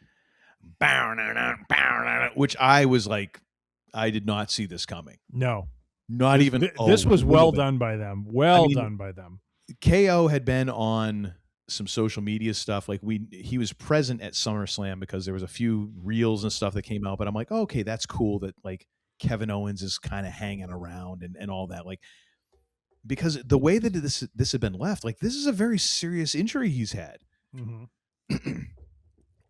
which I was like, I did not see this coming. No. Not even. This was well done by them. Done by them. KO had been on some social media stuff. Like he was present at SummerSlam because there was a few reels and stuff that came out, but I'm like, okay, that's cool that like Kevin Owens is kind of hanging around and all that. Like, because the way that this had been left, like this is a very serious injury he's had. Mm-hmm.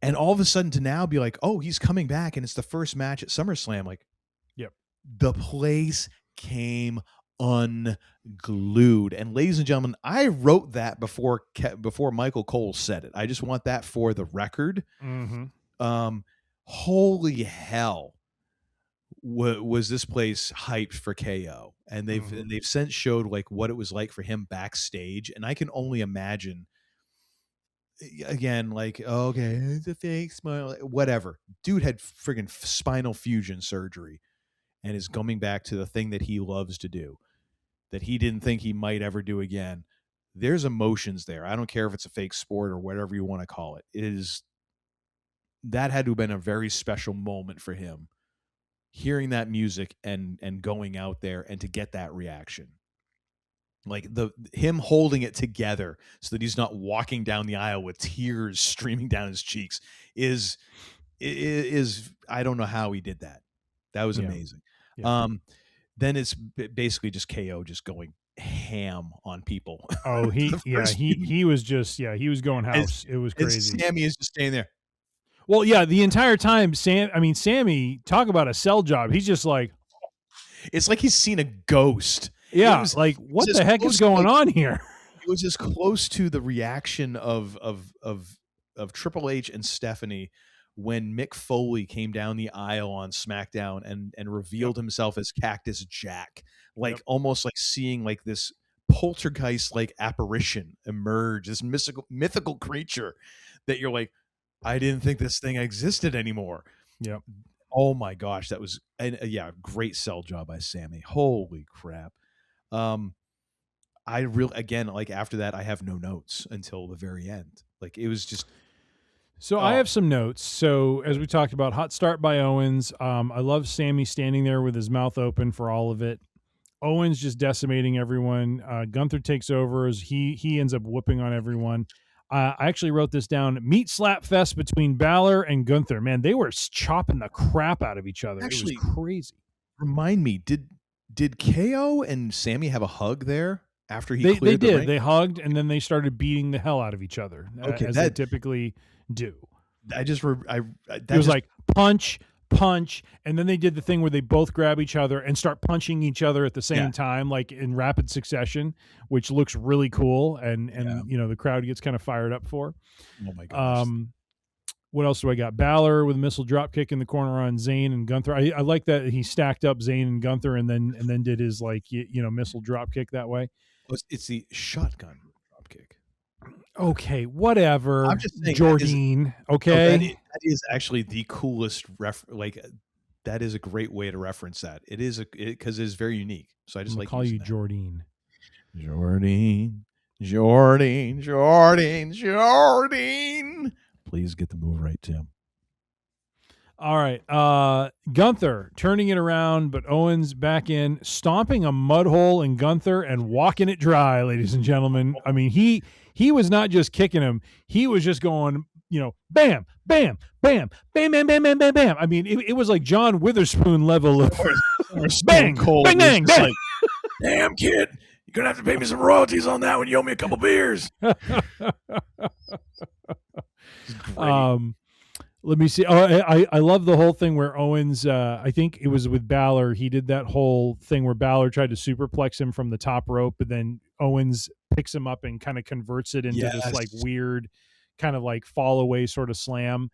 And all of a sudden to now be like, oh, he's coming back and it's the first match at SummerSlam. Like, yep. The place came unglued. And ladies and gentlemen, I wrote that before Michael Cole said it. I just want that for the record. Mm-hmm. Holy hell, was this place hyped for KO? And they've since showed like what it was like for him backstage, and I can only imagine. Again, like, okay, it's a fake smile, whatever. Dude had friggin' spinal fusion surgery and is coming back to the thing that he loves to do. that he didn't think he might ever do again. There's emotions there. I don't care if it's a fake sport or whatever you want to call it. That had to have been a very special moment for him, hearing that music and going out there and to get that reaction. Like him holding it together so that he's not walking down the aisle with tears streaming down his cheeks is I don't know how he did that. That was amazing. Yeah. Then it's basically just KO just going ham on people. Oh, he was just he was going house. It was crazy. Sammy is just staying there. Well, yeah, the entire time Sammy, talk about a sell job. He's just like, it's like he's seen a ghost. Yeah, like what the heck is going on here? It was as close to the reaction of Triple H and Stephanie when Mick Foley came down the aisle on SmackDown and revealed himself as Cactus Jack, like almost like seeing like this poltergeist like apparition emerge, this mythical creature that you're like, I didn't think this thing existed anymore. Yep. Oh my gosh, that was great sell job by Sammy. Holy crap. I really, again, like after that, I have no notes until the very end. Like it was just. So I have some notes. So as we talked about, hot start by Owens. I love Sammy standing there with his mouth open for all of it. Owens just decimating everyone. Gunther takes over as he ends up whooping on everyone. I actually wrote this down. Meat slap fest between Balor and Gunther. Man, they were chopping the crap out of each other. Actually, it was crazy. Remind me, did KO and Sammy have a hug there after he cleared the ring? They hugged, and then they started beating the hell out of each other, as they typically do. It was like punch, and then they did the thing where they both grab each other and start punching each other at the same time, like in rapid succession, which looks really cool, and the crowd gets kind of fired up for. Oh my gosh. What else do I got? Balor with a missile drop kick in the corner on Zayn and Gunther. I like that he stacked up Zayn and Gunther and then did his missile drop kick that way. It's the shotgun drop kick. Okay, whatever. I'm just saying, Jordine. Okay, that is actually the coolest that is a great way to reference that. It is because it's very unique. So I just like call you Jordine. Jordine. Please get the move right, Tim. All right. Gunther turning it around, but Owens back in, stomping a mud hole in Gunther and walking it dry, ladies and gentlemen. I mean, he was not just kicking him. He was just going, bam, bam, bam, bam, bam, bam, bam, bam, bam. I mean, it was like John Witherspoon level of bang, cold. Bang, bang, bang. Like, damn, kid. You're going to have to pay me some royalties on that when you owe me a couple beers. Let me see. Oh, I love the whole thing where Owens, I think it was with Balor, he did that whole thing where Balor tried to superplex him from the top rope, but then Owens picks him up and kind of converts it into this like weird kind of like fall away sort of slam.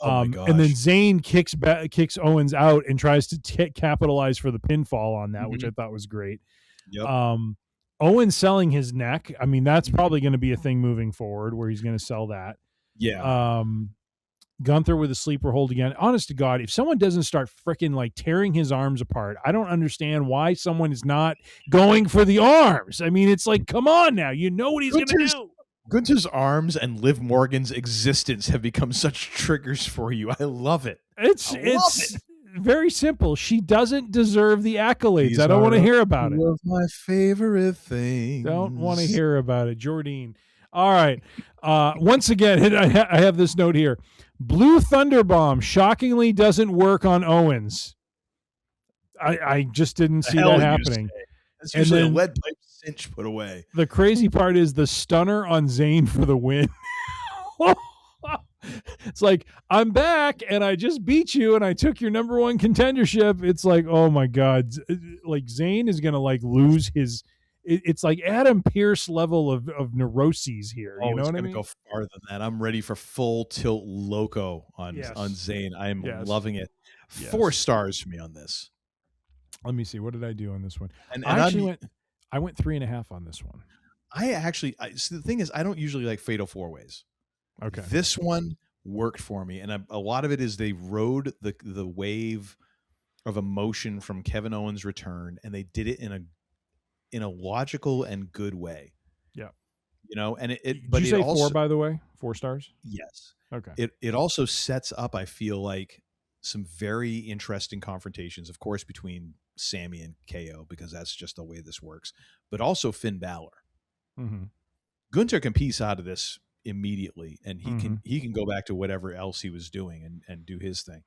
Oh my gosh. And then Zayn kicks Owens out and tries to capitalize for the pinfall on that, which I thought was great. Yep. Owens selling his neck. I mean, that's probably going to be a thing moving forward where he's going to sell that. Yeah. Gunther with a sleeper hold again. Honest to God, if someone doesn't start freaking like tearing his arms apart, I don't understand why someone is not going for the arms. I mean, it's like, come on now. You know what he's going to do. Gunther's arms and Liv Morgan's existence have become such triggers for you. I love it. It's very simple. She doesn't deserve the accolades. I don't want to hear about it. One of my favorite things. Don't want to hear about it. Jordine. All right. Once again, I have this note here. Blue Thunder Bomb shockingly doesn't work on Owens. I just didn't see that happening. That's usually a lead pipe cinch put away. The crazy part is the stunner on Zayn for the win. It's like, I'm back and I just beat you and I took your number one contendership. It's like, oh my God. Like Zayn is going to like lose his... It's like Adam Pearce level of neuroses here. You know what I mean? Go farther than that. I'm ready for full tilt loco on Zayn. I am loving it. 4 stars for me on this. Let me see. What did I do on this one? I went 3.5 on this one. So the thing is, I don't usually like fatal 4-ways. Okay. This one worked for me, and a lot of it is they rode the wave of emotion from Kevin Owens' return, and they did it in in a logical and good way. Yeah. You know, and Did but you it say also, 4, by the way? 4 stars? yes. Okay. It also sets up, I feel like, some very interesting confrontations, of course, between Sammy and KO, because that's just the way this works, but also Finn Balor. Mm-hmm. Gunther can piece out of this immediately, and he can go back to whatever else he was doing and do his thing.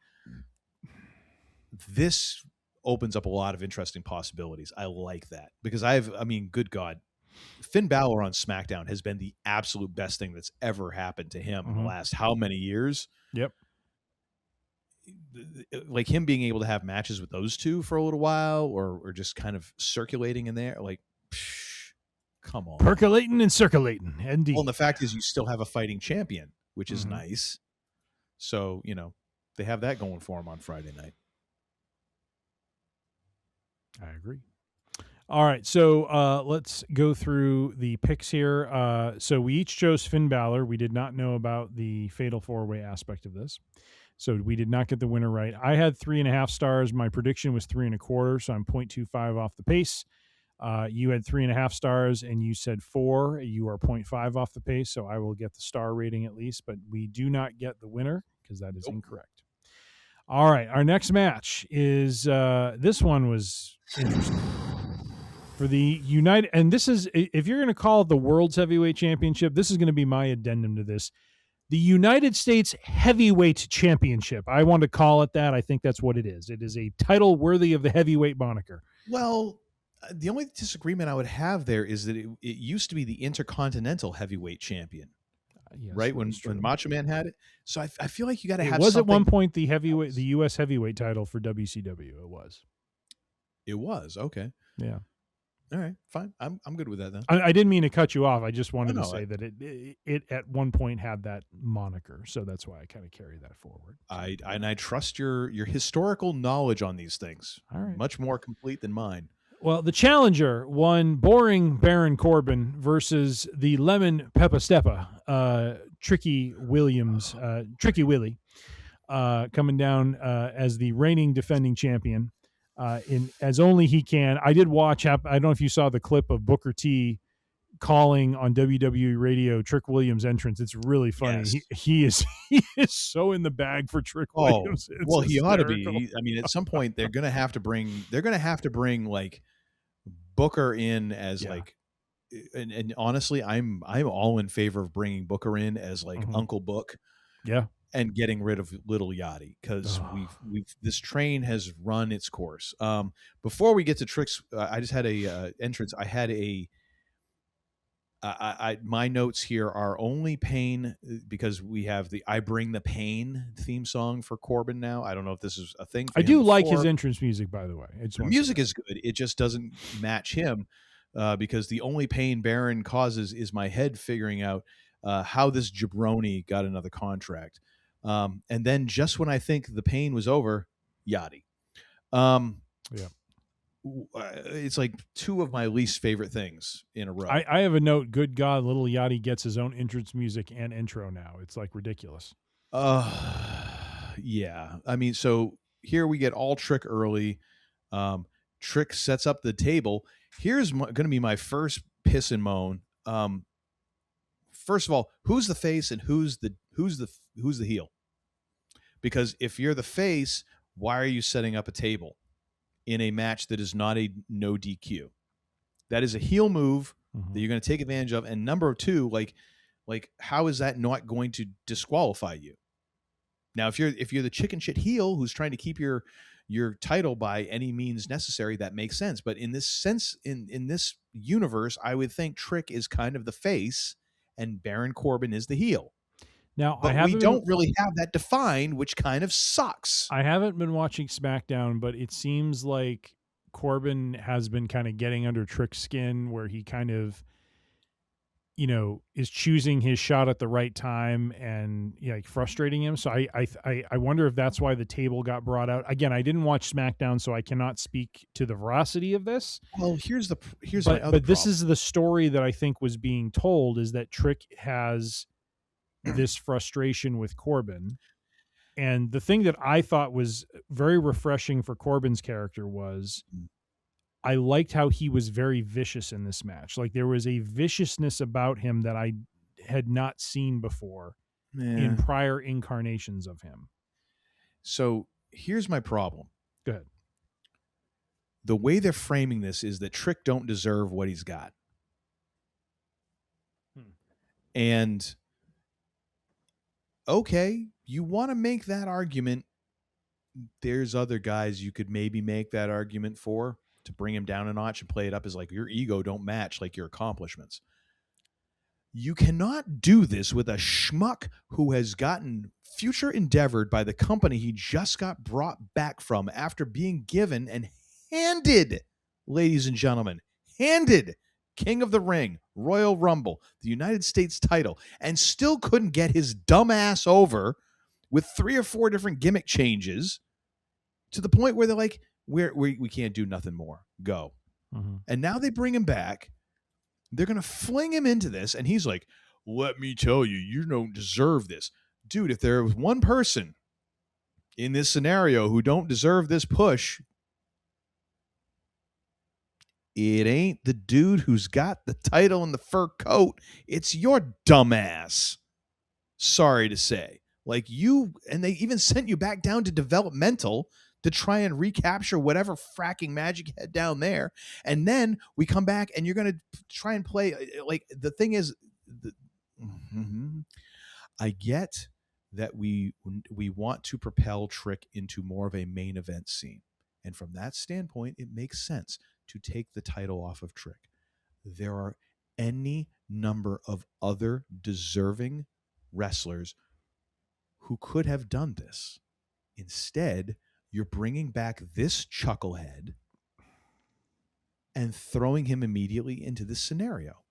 This opens up a lot of interesting possibilities. I like that because good God, Finn Balor on SmackDown has been the absolute best thing that's ever happened to him in the last how many years? Yep. Like him being able to have matches with those two for a little while, or just kind of circulating in there, like, come on, percolating and circulating. Indeed. Well, and the fact is, you still have a fighting champion, which is nice. So they have that going for him on Friday night. I agree. All right, so let's go through the picks here. So we each chose Finn Balor. We did not know about the Fatal 4-Way aspect of this, so we did not get the winner right. I had 3.5 stars. My prediction was 3.25, so I'm 0.25 off the pace. You had 3.5 stars, and you said 4. You are 0.5 off the pace, so I will get the star rating at least, but we do not get the winner because that is incorrect. All right, our next match is this one was interesting. For the United, and this is, if you're going to call it the World's Heavyweight Championship, this is going to be my addendum to this. The United States Heavyweight Championship. I want to call it that. I think that's what it is. It is a title worthy of the heavyweight moniker. Well, the only disagreement I would have there is that it used to be the Intercontinental Heavyweight Champion, yes, right? When Macho Man had it. So I feel like you got to have. It was something at one point the heavyweight, the U.S. heavyweight title for WCW. It was. It was okay. Yeah. All right, fine. I'm good with that then. I didn't mean to cut you off. I just wanted to say that it at one point had that moniker, so that's why I kind of carry that forward. I trust your historical knowledge on these things. All right. Much more complete than mine. Well, the challenger won boring Baron Corbin versus the lemon Peppa Steppa, Tricky Williams, Tricky Willie, coming down as the reigning defending champion. In as only he can. I did watch. I don't know if you saw the clip of Booker T calling on WWE radio Trick Williams' entrance. It's really funny. Yes. He is so in the bag for Trick Williams. It's well, he ought to hysterical. be. I mean, at some point they're going to have to bring like Booker in as like, and honestly, I'm all in favor of bringing Booker in as like Uncle Book. Yeah. And getting rid of Little Yachty, because we've this train has run its course. Before we get to Trick's, I just had a entrance. I had my notes here are only pain, because we have the "I Bring the Pain" theme song for Corbin now. I don't know if this is a thing for I him do like before. his entrance music, by the way. The music is good. It just doesn't match him, because the only pain Baron causes is my head figuring out how this jabroni got another contract. And then just when I think the pain was over, Yachty. It's like two of my least favorite things in a row. I have a note. Good God, Little Yachty gets his own entrance music and intro now. It's like ridiculous. Yeah. I mean, so here we get all Trick early. Trick sets up the table. Here's going to be my first piss and moan. First of all, who's the face and who's the heel? Because if you're the face, why are you setting up a table in a match that is not a no DQ? That is a heel move that you're going to take advantage of. And number two, like how is that not going to disqualify you? Now, if you're the chicken shit heel who's trying to keep your title by any means necessary, that makes sense. But in this sense, in this universe, I would think Trick is kind of the face and Baron Corbin is the heel. Now, but we don't really have that defined, which kind of sucks. I haven't been watching SmackDown, but it seems like Corbin has been kind of getting under Trick's skin, where he kind of, is choosing his shot at the right time and like frustrating him. So I wonder if that's why the table got brought out. Again, I didn't watch SmackDown, so I cannot speak to the veracity of this. Well, here's my other but this problem. is the story that I think was being told, is that Trick has this frustration with Corbin. And the thing that I thought was very refreshing for Corbin's character was I liked how he was very vicious in this match. Like there was a viciousness about him that I had not seen before in prior incarnations of him. So here's my problem. Go ahead. The way they're framing this is that Trick don't deserve what he's got. And okay, you want to make that argument. There's other guys you could maybe make that argument for to bring him down a notch and play it up as like your ego don't match like your accomplishments. You cannot do this with a schmuck who has gotten future endeavored by the company he just got brought back from after being given and handed, ladies and gentlemen, handed King of the Ring, Royal Rumble, the United States title, and still couldn't get his dumb ass over with 3 or 4 different gimmick changes to the point where they're like, we can't do nothing more. Go. Mm-hmm. And now they bring him back. They're going to fling him into this. And he's like, let me tell you, you don't deserve this. Dude, if there was one person in this scenario who don't deserve this push, it ain't the dude who's got the title and the fur coat. It's your dumbass. Sorry to say. Like you, and they even sent you back down to developmental to try and recapture whatever fracking magic you had down there. And then we come back and you're going to try and play. Like the thing is, I get that we want to propel Trick into more of a main event scene. And from that standpoint, it makes sense to take the title off of Trick. There are any number of other deserving wrestlers who could have done this. Instead, you're bringing back this chucklehead and throwing him immediately into this scenario.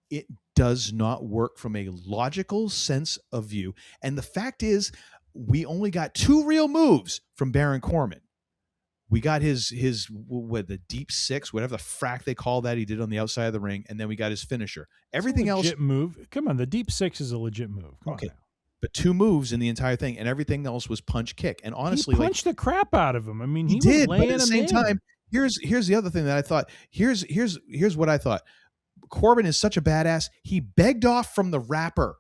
It does not work from a logical sense of view. And the fact is, we only got 2 real moves from Baron Corbin. We got his the deep six, whatever the frack they call that he did on the outside of the ring, and then we got his finisher. Everything else, legit move. Come on, the deep six is a legit move. Come on now. But 2 moves in the entire thing, and everything else was punch kick. And honestly, he punched the crap out of him. I mean, he did. was But at the same time, here's the other thing that I thought. Here's what I thought. Corbin is such a badass. He begged off from the rapper.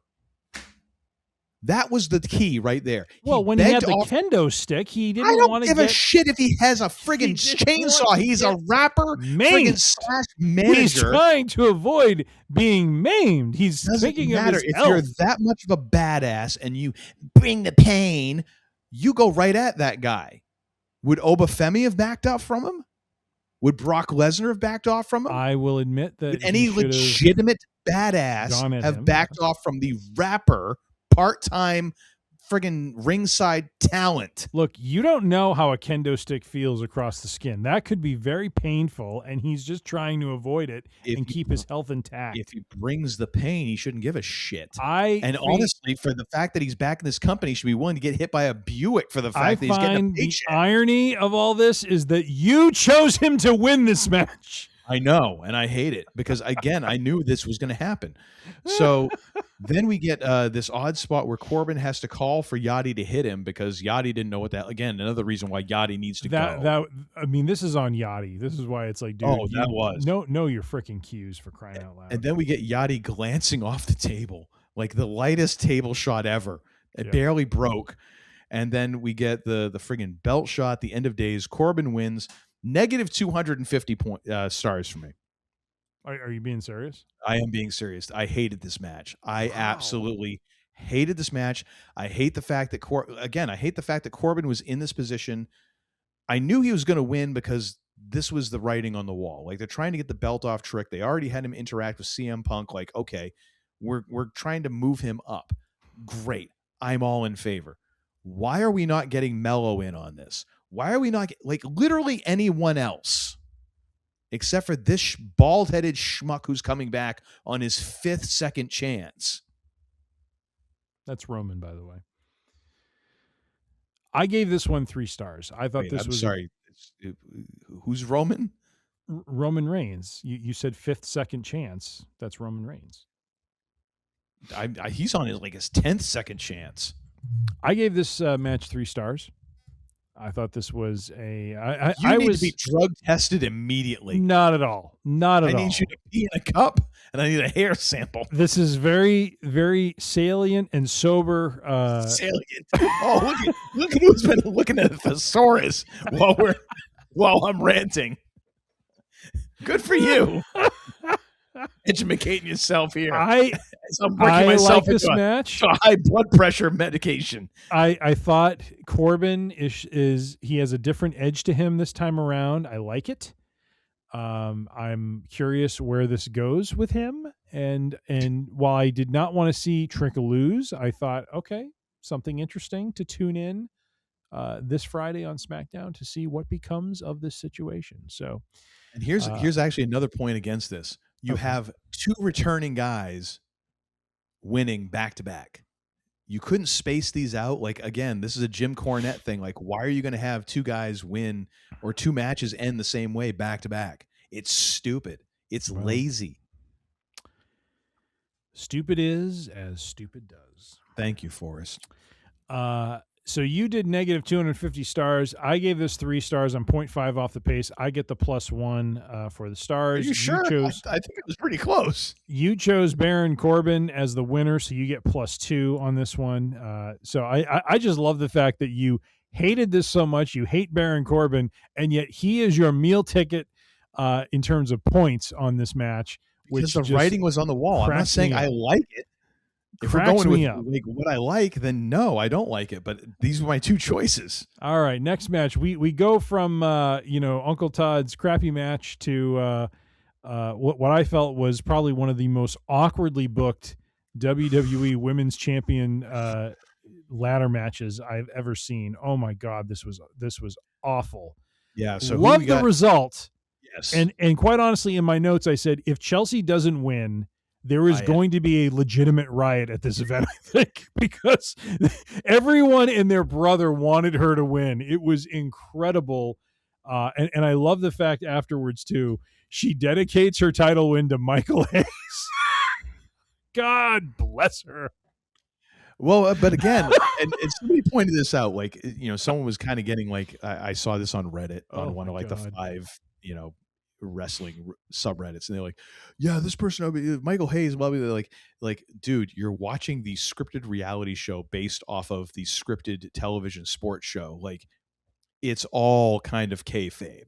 That was the key right there. Well, when he had the kendo stick, he didn't want to give a shit if he has a friggin' chainsaw. He's a rapper, friggin' slash manager. He's trying to avoid being maimed. He's thinking of his if health. You're that much of a badass and you bring the pain, you go right at that guy. Would Obafemi have backed off from him? Would Brock Lesnar have backed off from him? I will admit that. Would any legitimate badass have backed off from the rapper, part-time friggin' ringside talent? Look, you don't know how a kendo stick feels across the skin. That could be very painful, and he's just trying to avoid it and keep his health intact. If he brings the pain, he shouldn't give a shit. Honestly, for the fact that he's back in this company, he should be willing to get hit by a Buick for the fact that he's getting a paycheck. The irony of all this is that you chose him to win this match. I know, and I hate it because, again, I knew this was going to happen. So then we get this odd spot where Corbin has to call for Yachty to hit him because Yachty didn't know what that. Again, another reason why Yachty needs to go. I mean, this is on Yachty. This is why it's like, dude, know your freaking cues, for crying out loud. And then we get Yachty glancing off the table, like the lightest table shot ever. It barely broke. And then we get the friggin' belt shot. The end of days. Corbin wins. Negative 250 stars for me. Are you being serious? I am being serious. I hated this match. I absolutely hated this match. I hate the fact that I hate the fact that Corbin was in this position. I knew he was going to win because this was the writing on the wall. Like, they're trying to get the belt off Trick. They already had him interact with CM Punk. Like, okay, we're trying to move him up. Great. I'm all in favor. Why are we not getting Mello in on this? Why are we not like literally anyone else except for this bald-headed schmuck who's coming back on his 5th second chance? That's Roman, by the way. I gave this one 3 stars. I thought this was sorry. Who's Roman? Roman Reigns. You said 5th second chance. That's Roman Reigns. He's on his 10th second chance. I gave this match 3 stars. I thought this was a. You need to be drug tested immediately. Not at all. Not at all. I need you to pee in a cup, and I need a hair sample. This is very, very salient and sober. Salient. Oh, look at who's been looking at a thesaurus while I'm ranting. Good for you. Educating yourself here. I'm working myself like this into match. a high blood pressure medication. I thought Corbin is he has a different edge to him this time around. I like it. I'm curious where this goes with him. And while I did not want to see Trickle lose, I thought, okay, something interesting to tune in this Friday on SmackDown to see what becomes of this situation. So, and here's actually another point against this. You have two returning guys winning back to back. You couldn't space these out. Like, again, this is a Jim Cornette thing. Like, why are you going to have two guys win or two matches end the same way back to back? It's stupid. It's lazy. Stupid is as stupid does. Thank you, Forrest. So you did negative 250 stars. I gave this 3 stars. I'm 0.5 off the pace. I get the +1 for the stars. Are you sure? I think it was pretty close. You chose Baron Corbin as the winner, so you get +2 on this one. So I just love the fact that you hated this so much. You hate Baron Corbin, and yet he is your meal ticket in terms of points on this match. Because the writing was on the wall. I'm not saying I like it. If we're going with like what I like, then no, I don't like it. But these were my two choices. All right, next match. We go from Uncle Todd's crappy match to what I felt was probably one of the most awkwardly booked WWE Women's Champion ladder matches I've ever seen. Oh my God, this was awful. Yeah, so love the result. Yes, and quite honestly, in my notes, I said if Chelsea doesn't win, there is going to be a legitimate riot at this event, I think, because everyone and their brother wanted her to win. It was incredible. And I love the fact afterwards, too, she dedicates her title win to Michael Hayes. God bless her. Well, but again, and somebody pointed this out, like, someone was kind of getting like, I saw this on Reddit on one of like the 5, wrestling subreddits, and they're like, yeah, this person Michael Hayes, blah, blah, blah. Like dude, you're watching the scripted reality show based off of the scripted television sports show. Like, it's all kind of kayfabe,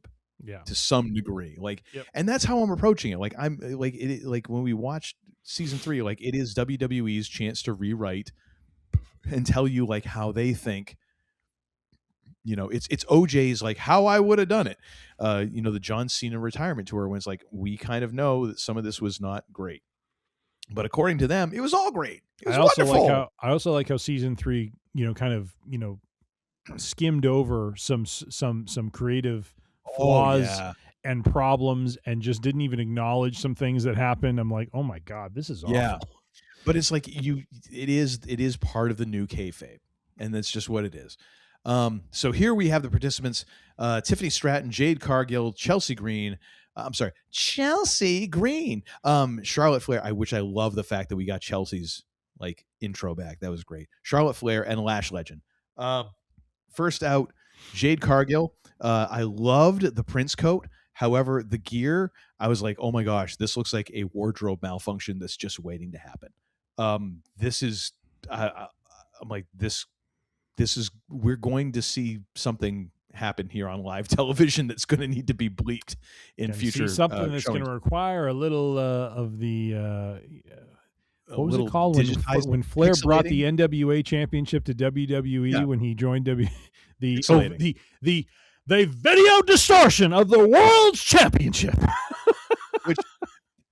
to some degree. Like, and that's how I'm approaching it. Like, I'm like it, like when we watched season 3, like, it is WWE's chance to rewrite and tell you like how they think. It's OJ's like how I would have done it. The John Cena retirement tour, when it's like, we kind of know that some of this was not great, but according to them, it was all great. It was wonderful. I also like how season 3, kind of, skimmed over some creative flaws and problems, and just didn't even acknowledge some things that happened. I'm like, oh my God, this is awful. Yeah, but it's like it is part of the new kayfabe, and that's just what it is. So here we have the participants, Tiffany Stratton, Jade Cargill, Chelsea Green, Charlotte Flair, which I love the fact that we got Chelsea's like intro back. That was great. Charlotte Flair and Lash Legend. First out, Jade Cargill. I loved the Prince coat. However, the gear, I was like, oh my gosh, this looks like a wardrobe malfunction that's just waiting to happen. This is, I'm like, this is, we're going to see something happen here on live television that's going to need to be bleeped in future. Something that's going to require a little of the what was it called when Flair brought the NWA championship to WWE when he joined the video distortion of the World's Championship.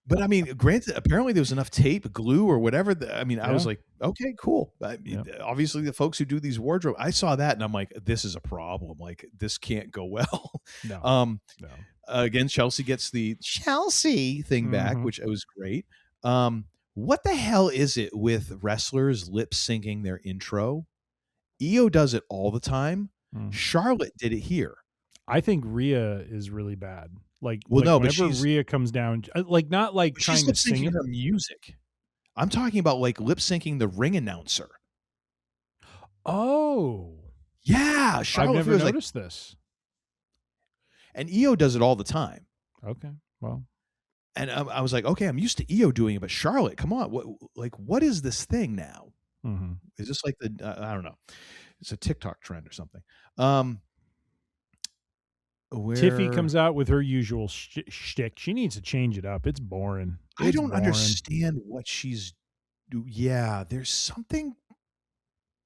But I mean, granted, apparently there was enough tape, glue, or whatever. I was like, okay, cool. Obviously, the folks who do these wardrobe, I saw that, and I'm like, this is a problem. Like, this can't go well. No. Again, Chelsea gets the Chelsea thing back, which was great. What the hell is it with wrestlers lip syncing their intro? Io does it all the time. Charlotte did it here. I think Rhea is really bad. Like, but whenever Rhea comes down, like, not like trying to sing her music. I'm talking about like lip syncing the ring announcer. Oh, Yeah, Charlotte I've never Flair's noticed this. And Io does it all the time. Okay, well. And I was like, okay, I'm used to Io doing it, but Charlotte, come on, what is this thing now? Mm-hmm. Is this like I don't know, it's a TikTok trend or something. Tiffy comes out with her usual shtick. She needs to change it up. It's boring. I don't understand what she's. Yeah, there's something.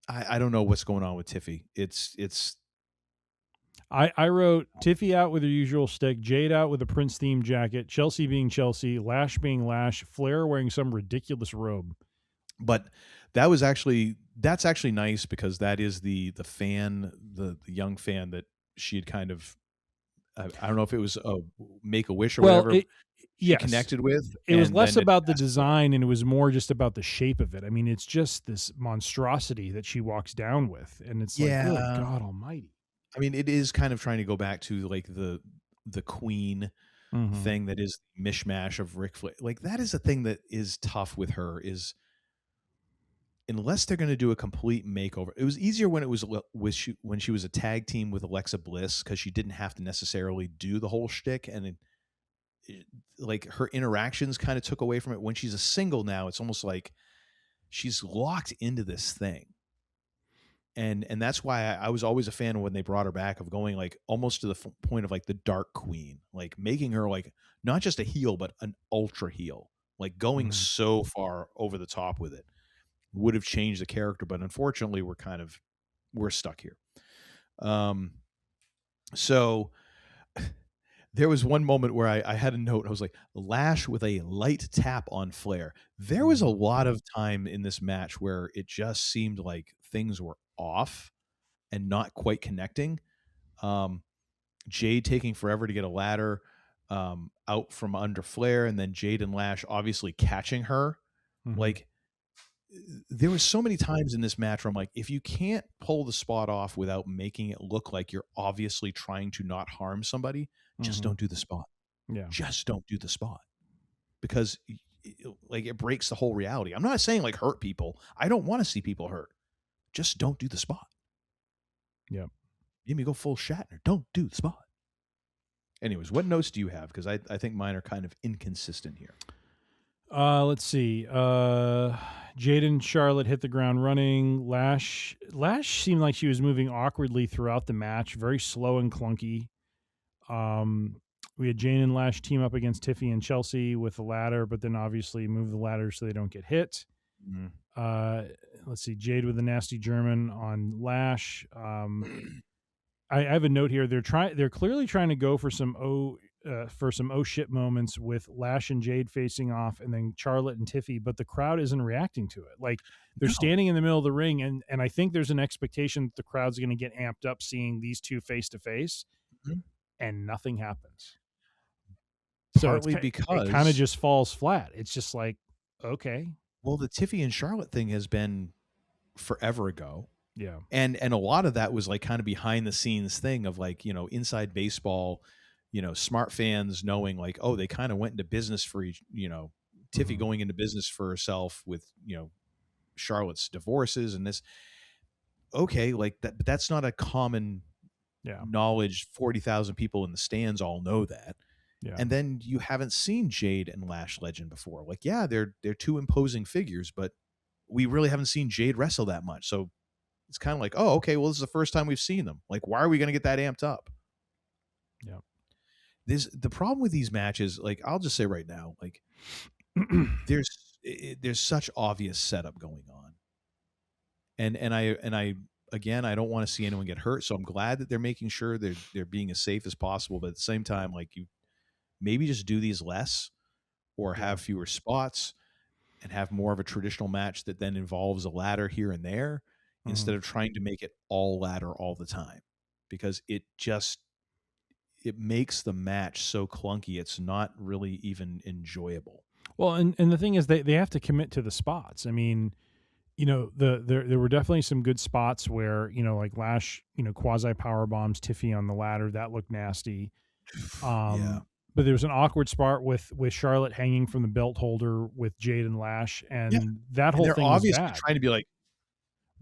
I don't know what's going on with Tiffy. It's. I wrote Tiffy out with her usual shtick, Jade out with a Prince themed jacket, Chelsea being Chelsea, Lash being Lash, Flair wearing some ridiculous robe. But that's actually nice because that is the fan, the young fan that she had kind of. I don't know if it was a Make-A-Wish or whatever. Yes. Connected with. It was less about the design and it was more just about the shape of it. I mean, it's just this monstrosity that she walks down with, and it's like, good God Almighty. I mean, it is kind of trying to go back to like the Queen thing that is mishmash of Ric Flair. Like that is a thing that is tough with her. Is unless they're going to do a complete makeover. It was easier when it was when she was a tag team with Alexa Bliss because she didn't have to necessarily do the whole shtick, and like her interactions kind of took away from it. When she's a single now, it's almost like she's locked into this thing, and that's why I was always a fan when they brought her back of going like almost to the point of like the Dark Queen, like making her like not just a heel but an ultra heel, like going so far over the top with it. Would have changed the character, but unfortunately we're stuck here. So there was one moment where I had a note. I was like, Lash with a light tap on Flair. There was a lot of time in this match where it just seemed like things were off and not quite connecting. Jade taking forever to get a ladder out from under Flair, and then Jade and Lash obviously catching her. Like, there were so many times in this match where I'm like, if you can't pull the spot off without making it look like you're obviously trying to not harm somebody, just don't do the spot. Yeah. Just don't do the spot. Because like it breaks the whole reality. I'm not saying like hurt people. I don't want to see people hurt. Just don't do the spot. Yeah. Maybe go full Shatner. Don't do the spot. Anyways, what notes do you have? Because I think mine are kind of inconsistent here. Let's see. Jade and Charlotte hit the ground running. Lash seemed like she was moving awkwardly throughout the match, very slow and clunky. We had Jane and Lash team up against Tiffy and Chelsea with the ladder, but then obviously move the ladder so they don't get hit. Let's see. Jade with a nasty German on Lash. I have a note here. They're clearly trying to go for some oh shit moments with Lash and Jade facing off, and then Charlotte and Tiffy, but the crowd isn't reacting to it. Like they're standing in the middle of the ring, and I think there's an expectation that the crowd's going to get amped up seeing these two face to face, and nothing happens. Partly because it kind of just falls flat. It's just like, okay. Well, the Tiffy and Charlotte thing has been forever ago. Yeah. And a lot of that was like kind of behind the scenes thing of like, you know, inside baseball, you know, smart fans knowing like, oh, they kind of went into business for each, you know, Tiffy going into business for herself with, you know, Charlotte's divorces and this. Okay, like that, but that's not a common knowledge. 40,000 people in the stands all know that. Yeah. And then you haven't seen Jade and Lash Legend before. Like, yeah, they're two imposing figures, but we really haven't seen Jade wrestle that much. So it's kind of like, oh, okay, well, this is the first time we've seen them. Like, why are we going to get that amped up? Yeah. The problem with these matches, like, I'll just say right now, like, there's such obvious setup going on. And I again, I don't want to see anyone get hurt. So I'm glad that they're making sure they're being as safe as possible. But at the same time, like, you maybe just do these less or have fewer spots and have more of a traditional match that then involves a ladder here and there instead of trying to make it all ladder all the time, because it makes the match so clunky. It's not really even enjoyable. Well, and the thing is they have to commit to the spots. I mean, you know, there were definitely some good spots where, you know, like Lash, you know, quasi power bombs Tiffy on the ladder. That looked nasty. But there was an awkward spot with Charlotte hanging from the belt holder with Jade and Lash, and that whole thing was bad. Trying to be like,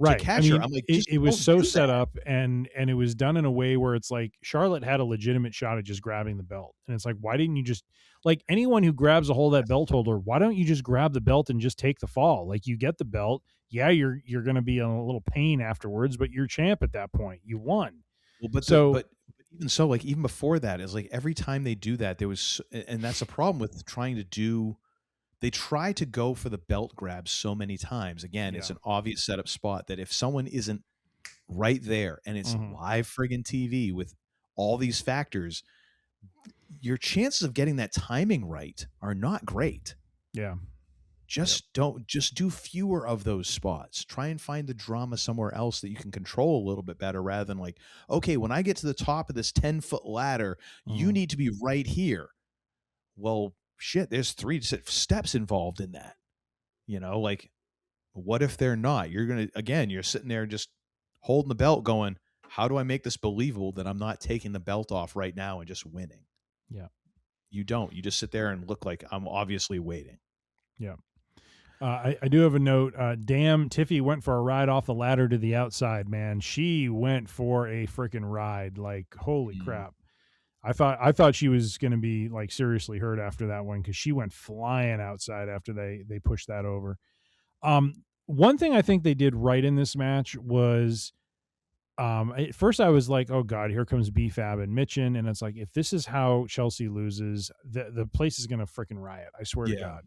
right. to catch her. I'm like, it was so set up, and it was done in a way where it's like Charlotte had a legitimate shot at just grabbing the belt, and it's like, why didn't you just, like, anyone who grabs a hold of that belt holder, why don't you just grab the belt and just take the fall? Like, you get the belt, yeah, you're going to be in a little pain afterwards, but you're champ at that point. You won. Well, but even so, like, even before that, is like every time they do that, there was, and that's a problem with trying to do. They try to go for the belt grab so many times. Again, it's an obvious setup spot that if someone isn't right there and it's live friggin' TV with all these factors, your chances of getting that timing right are not great. Yeah. Just do fewer of those spots. Try and find the drama somewhere else that you can control a little bit better, rather than like, okay, when I get to the top of this 10-foot ladder, you need to be right here. Well, shit, there's 3 steps involved in that. Like, what if they're not? You're sitting there just holding the belt going, how do I make this believable that I'm not taking the belt off right now and just winning? Yeah. You don't. You just sit there and look like I'm obviously waiting. Yeah. I do have a note. Damn, Tiffy went for a ride off the ladder to the outside, man. She went for a freaking ride. Like, holy crap. I thought she was going to be like seriously hurt after that one, because she went flying outside after they pushed that over. One thing I think they did right in this match was, at first I was like, oh God, here comes B-Fab and Mitchin. And it's like, if this is how Chelsea loses, the place is going to freaking riot. I swear to God.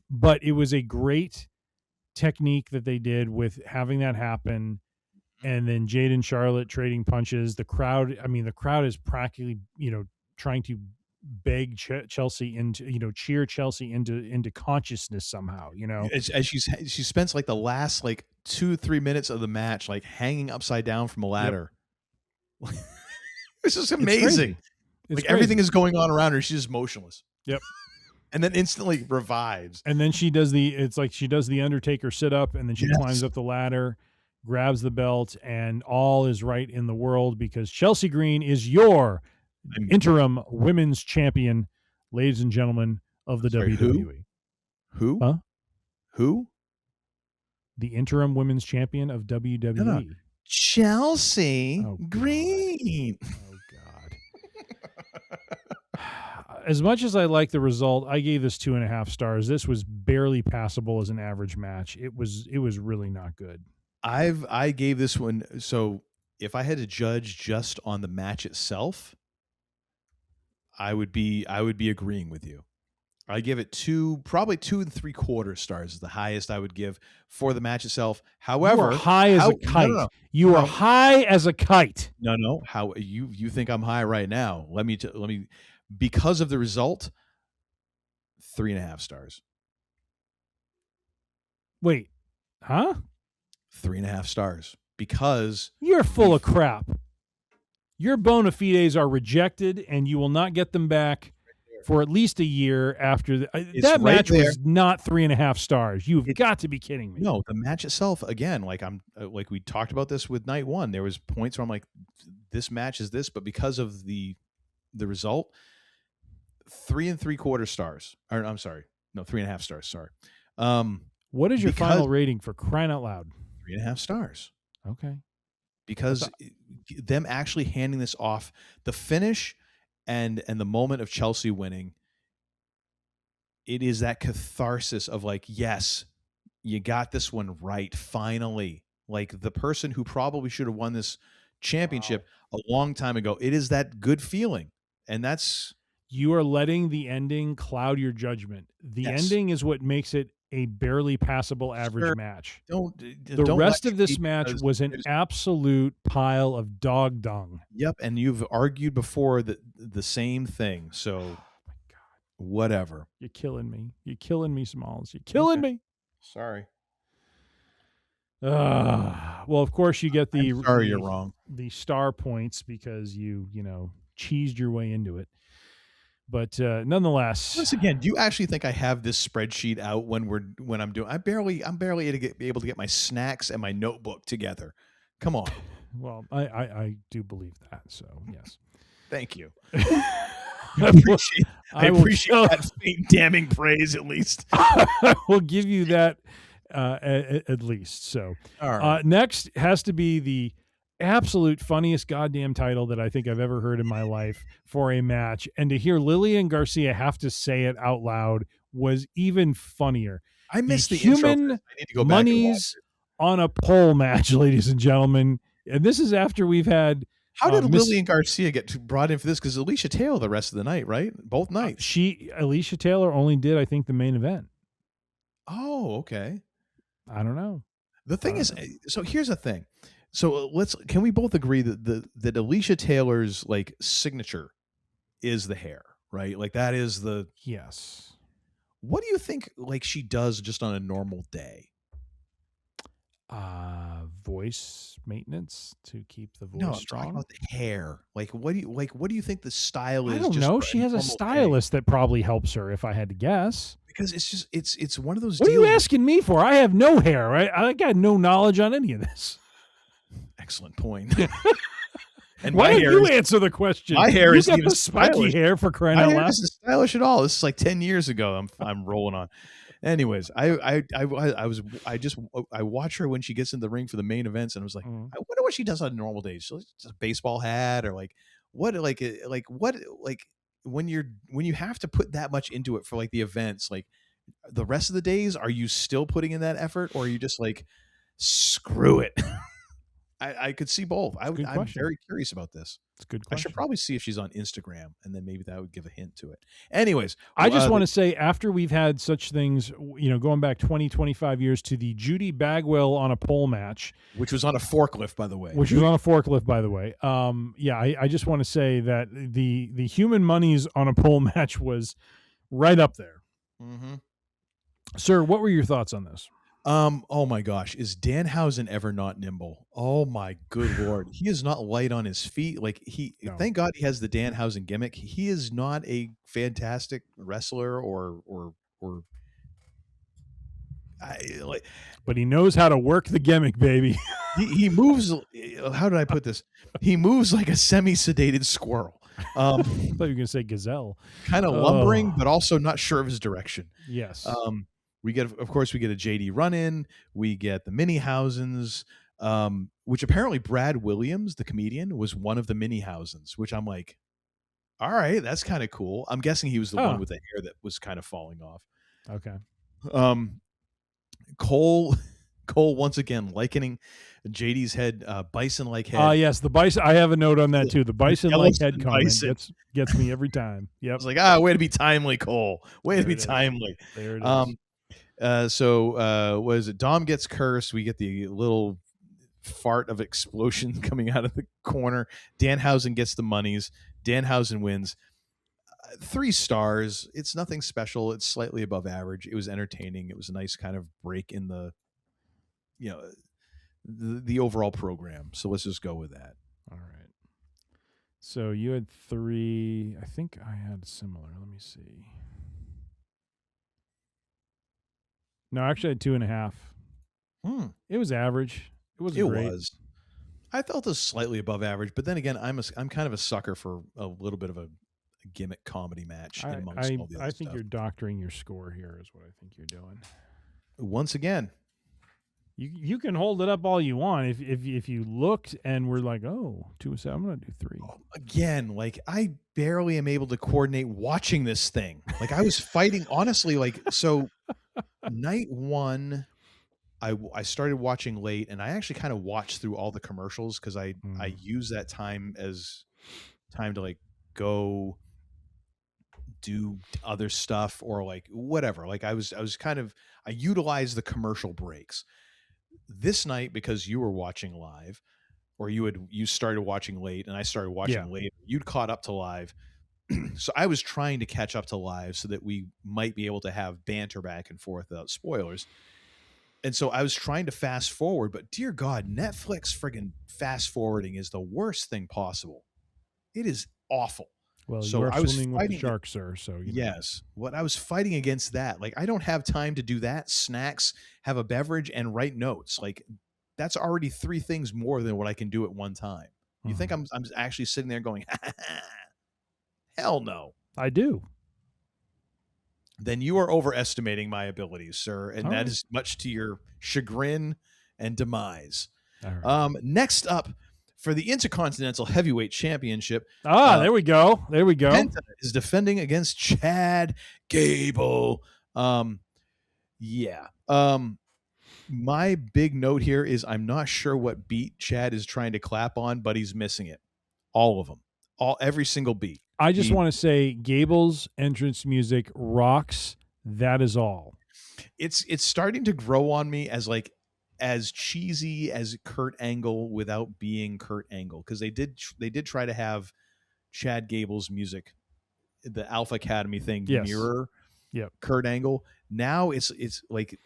But it was a great technique that they did with having that happen. And then Jade and Charlotte trading punches. The crowd is practically, trying to beg Chelsea into, cheer Chelsea into consciousness somehow, As she spends like the last like 2-3 minutes of the match, like hanging upside down from a ladder. Yep. It's just amazing. It's crazy. Everything is going on around her. She's just motionless. Yep. And then instantly revives. And then she does the Undertaker sit up, and then she climbs up the ladder, grabs the belt, and all is right in the world, because Chelsea Green is your interim women's champion, ladies and gentlemen of the WWE. Who? Huh? Who? The interim women's champion of WWE. No. Chelsea Green. Oh God. As much as I like the result, I gave this 2.5 stars. This was barely passable as an average match. It was really not good. I gave this one, so if I had to judge just on the match itself, I would be agreeing with you. I give it probably 2 3/4 stars is the highest I would give for the match itself. However, you are high as a kite. No. You are high as a kite. No. How you think I'm high right now? Let me because of the result, 3.5 stars. Wait, huh? 3.5 stars because you're full of crap. Your bona fides are rejected, and you will not get them back for at least a year after that match was not 3.5 stars. You've got to be kidding me. No, the match itself, again, like we talked about this with night one. There was points where I'm like, this match is this, but because of the result, 3 3/4 stars. Or I'm sorry, no, 3.5 stars. Sorry. What is your final rating, for crying out loud? 3.5 stars. Okay. Because them actually handing this off, the finish and the moment of Chelsea winning, it is that catharsis of like, yes, you got this one right, finally. Like the person who probably should have won this championship a long time ago. It is that good feeling. And that's... You are letting the ending cloud your judgment. The ending is what makes it a barely passable average match. The rest of this match was an absolute pile of dog dung. Yep, and you've argued before the same thing. So, oh my God, whatever. You're killing me. You're killing me, Smalls. You're killing me. Sorry. Well, of course you get the. I'm sorry, you're wrong. The star points because you cheesed your way into it. But nonetheless, once again, do you actually think I have this spreadsheet out when I'm doing? I'm barely able to get my snacks and my notebook together. Come on. Well, I do believe that. So yes, thank you. I appreciate that faint damning praise at least. I will give you that at least. So All right. next has to be the absolute funniest goddamn title that I think I've ever heard in my life for a match. And to hear Lillian Garcia have to say it out loud was even funnier. I missed the intro. I Human need to go back and watch Monies it. on a pole match, ladies and gentlemen. And this is after we've had. How did Lillian Garcia get brought in for this? Because Alicia Taylor the rest of the night, right? Both nights. Alicia Taylor only did, I think, the main event. Oh, okay. I don't know. The thing is, so here's the thing. So can we both agree that Alicia Taylor's like signature is the hair, right? Like that is the yes. What do you think like she does just on a normal day? Voice maintenance to keep the voice strong. I'm talking about the hair. Like what do you think the style is? I don't know. She has a stylist that probably helps her, if I had to guess. Because it's just it's one of those. What are you asking me for? I have no hair. Right? I got no knowledge on any of this. Excellent point. And why don't you answer the question? My hair is got even the spiky hair for crying out loud. My hair loud. isn't stylish at all. This is like 10 years ago. I'm rolling on. Anyways, I watch her when she gets in the ring for the main events, and I was like, I wonder what she does on normal days. She's just a baseball hat, or like what when you have to put that much into it for like the events, like the rest of the days, are you still putting in that effort, or are you just like screw it? I could see both. I'm very curious about this. It's a good I question. should probably see if she's on Instagram, and then maybe that would give a hint to it. Anyways, I just want to say, after we've had such things, going back 20, 25 years to the Judy Bagwell on a pole match. Which was on a forklift, by the way. I just want to say that the Human Monies on a pole match was right up there. Mm-hmm. Sir, what were your thoughts on this? Oh my gosh, is Danhausen ever not nimble? Oh my good Lord. He is not light on his feet. Like thank God he has the Danhausen gimmick. He is not a fantastic wrestler but he knows how to work the gimmick, baby. he moves. How did I put this? He moves like a semi-sedated squirrel. I thought you were going to say gazelle. Kind of lumbering, but also not sure of his direction. Yes. We get a JD run-in. We get the Mini-Hausens, which apparently Brad Williams, the comedian, was one of the Mini-Hausens, which I'm like, all right, that's kind of cool. I'm guessing he was the one with the hair that was kind of falling off. Okay. Cole once again likening JD's head, bison-like head. Yes, the bison. I have a note on that too. The bison-like head comment gets me every time. Yep. I was like, way to be timely, Cole. Way to be timely. There it is. What is it? Dom gets cursed. We get the little fart of explosion coming out of the corner. Danhausen gets the monies. Danhausen wins. 3 stars. It's nothing special. It's slightly above average. It was entertaining. It was a nice kind of break in the overall program. So let's just go with that. All right. So you had 3. I think I had similar. Let me see. No, actually, I had 2.5. It was average. It wasn't great. It was. I felt it was slightly above average, but then again, I'm kind of a sucker for a little bit of a gimmick comedy match. I think stuff. you're doctoring your score here, is what I think you're doing. Once again, you can hold it up all you want. If you looked and were like, 2.7, I'm gonna do 3. Again, like I barely am able to coordinate watching this thing. Like I was fighting, honestly. Like so. Night 1, I started watching late, and I actually kind of watched through all the commercials because I use that time as time to like go do other stuff or like whatever. Like I utilized the commercial breaks. This night, because you were watching live, or you started watching late, and I started watching late. You'd caught up to live. So I was trying to catch up to live so that we might be able to have banter back and forth without spoilers. And so I was trying to fast forward, but dear God, Netflix friggin' fast forwarding is the worst thing possible. It is awful. Well, so you are I was swimming with fighting the shark, sir. So yes, what I was fighting against that. Like I don't have time to do that. Snacks, have a beverage, and write notes. Like that's already 3 things more than what I can do at one time. You think I'm actually sitting there going, hell no. I do. then you are overestimating my abilities, sir, and All that right. is much to your chagrin and demise. All right. Next up, for the Intercontinental Heavyweight Championship, There we go. There we go. Penta is defending against Chad Gable. My big note here is I'm not sure what beat Chad is trying to clap on, but he's missing it. All of them. Every single beat. I just want to say Gable's entrance music rocks. That is all. It's starting to grow on me as cheesy as Kurt Angle without being Kurt Angle, because they did try to have Chad Gable's music, the Alpha Academy thing, mirror Kurt Angle. Now it's like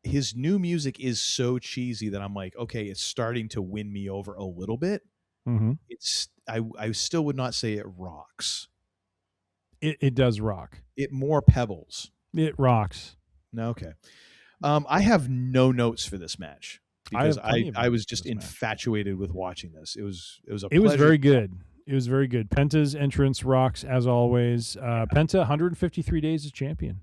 his new music is so cheesy that I'm like, okay, it's starting to win me over a little bit. Mm-hmm. I still would not say it rocks. It does rock. It more pebbles. It rocks. Okay. I have no notes for this match because I was just infatuated with watching this. It was very good. It was very good. Penta's entrance rocks as always. Penta 153 days as champion,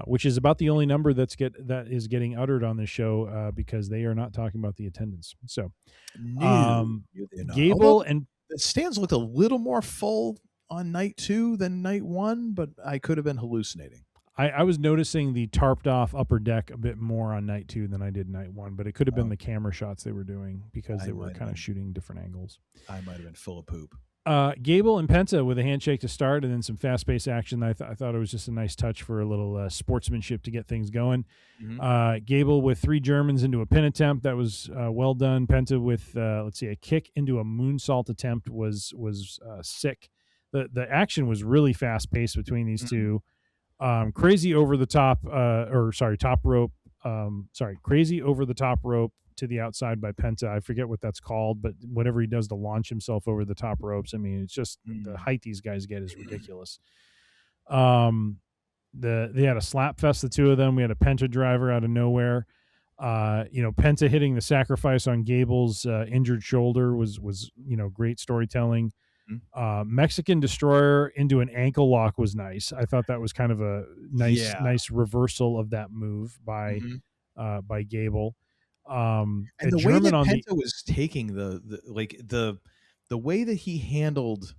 which is about the only number that is getting uttered on this show because they are not talking about the attendance. So, Gable and the stands looked a little more full on night 2 than night 1, but I could have been hallucinating. I was noticing the tarped off upper deck a bit more on night 2 than I did night 1, but it could have been the camera shots they were doing because they were kind of shooting different angles. I might have been full of poop. Gable and Penta with a handshake to start, and then some fast-paced action. I thought it was just a nice touch for a little sportsmanship to get things going. Mm-hmm. Gable with 3 Germans into a pin attempt. That was well done. Penta with a kick into a moonsault attempt was sick. The action was really fast-paced between these two. Crazy over the top, top rope. Crazy over the top rope to the outside by Penta. I forget what that's called, but whatever he does to launch himself over the top ropes. I mean, it's just the height these guys get is ridiculous. They had a slap fest, the two of them. We had a Penta driver out of nowhere. Penta hitting the sacrifice on Gable's injured shoulder was great storytelling. Mexican Destroyer into an ankle lock was nice. I thought that was kind of a nice reversal of that move by Gable. And the way that Penta was taking the way that he handled,